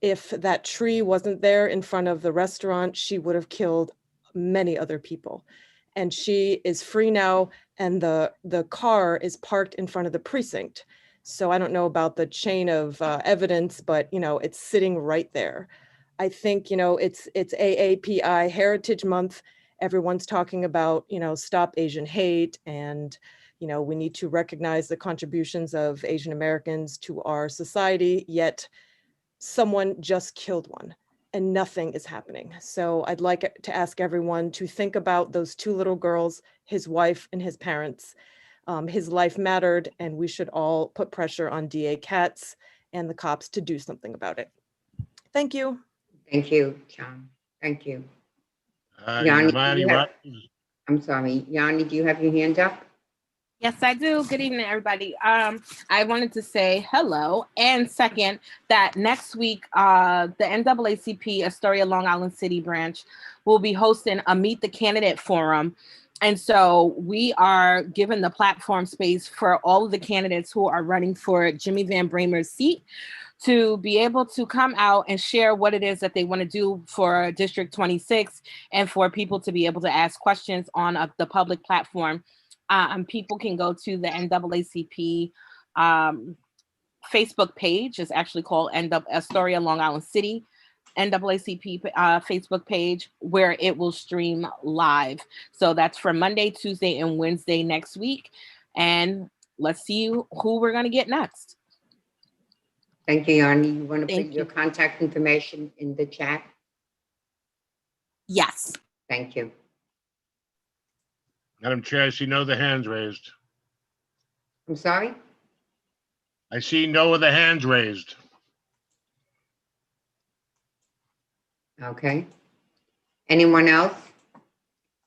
if that tree wasn't there in front of the restaurant, she would have killed many other people. And she is free now, and the car is parked in front of the precinct. So I don't know about the chain of evidence, but it's sitting right there. I think it's AAPI Heritage Month. Everyone's talking about stop Asian hate, and we need to recognize the contributions of Asian Americans to our society. Yet someone just killed one and nothing is happening. So I'd like to ask everyone to think about those 2 little girls, his wife and his parents. His life mattered, and we should all put pressure on DA Katz and the cops to do something about it. Thank you. Thank you, John. Thank you. Yanni, I'm sorry, Yanni, do you have your hand up? Yes, I do. Good evening, everybody. I wanted to say hello, and second, that next week, the NAACP Astoria Long Island City branch will be hosting a Meet the Candidate Forum. And so we are given the platform space for all of the candidates who are running for Jimmy Van Bramer's seat to be able to come out and share what it is that they want to do for District 26, and for people to be able to ask questions on the public platform. People can go to the NAACP Facebook page. It's actually called Astoria Long Island City NAACP Facebook page, where it will stream live. So that's for Monday, Tuesday, and Wednesday next week. And let's see who we're going to get next. Thank you, Yanni. You want to put your contact information in the chat? Yes. Thank you. Madam Chair, I see no other hands raised. I'm sorry? I see no other hands raised. Okay. Anyone else?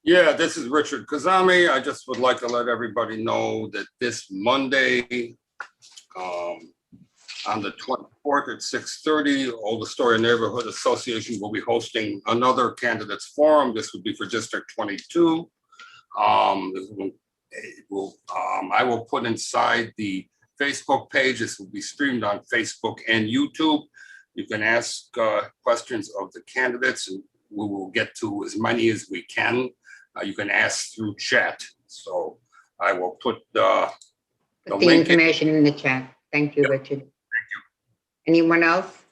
Yeah, this is Richard Kazami. I just would like to let everybody know that this Monday, on the 24th at 6:30, Old Astoria Neighborhood Association will be hosting another candidates forum. This would be for District 22. I will put inside the Facebook page. This will be streamed on Facebook and YouTube. You can ask questions of the candidates, and we will get to as many as we can. You can ask through chat. So I will put the link information in the chat. Thank you, Richard. Thank you. Anyone else?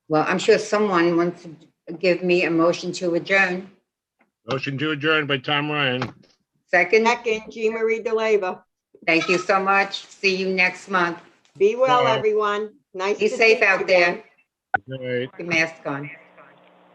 Well, I'm sure someone wants to give me a motion to adjourn. Motion to adjourn by Tom Ryan. Second? Second, Jean Marie DeLeva. Thank you so much. See you next month. Be well, Bye. everyone. Nice Be to safe see you out there. again. Good night. Put your mask on.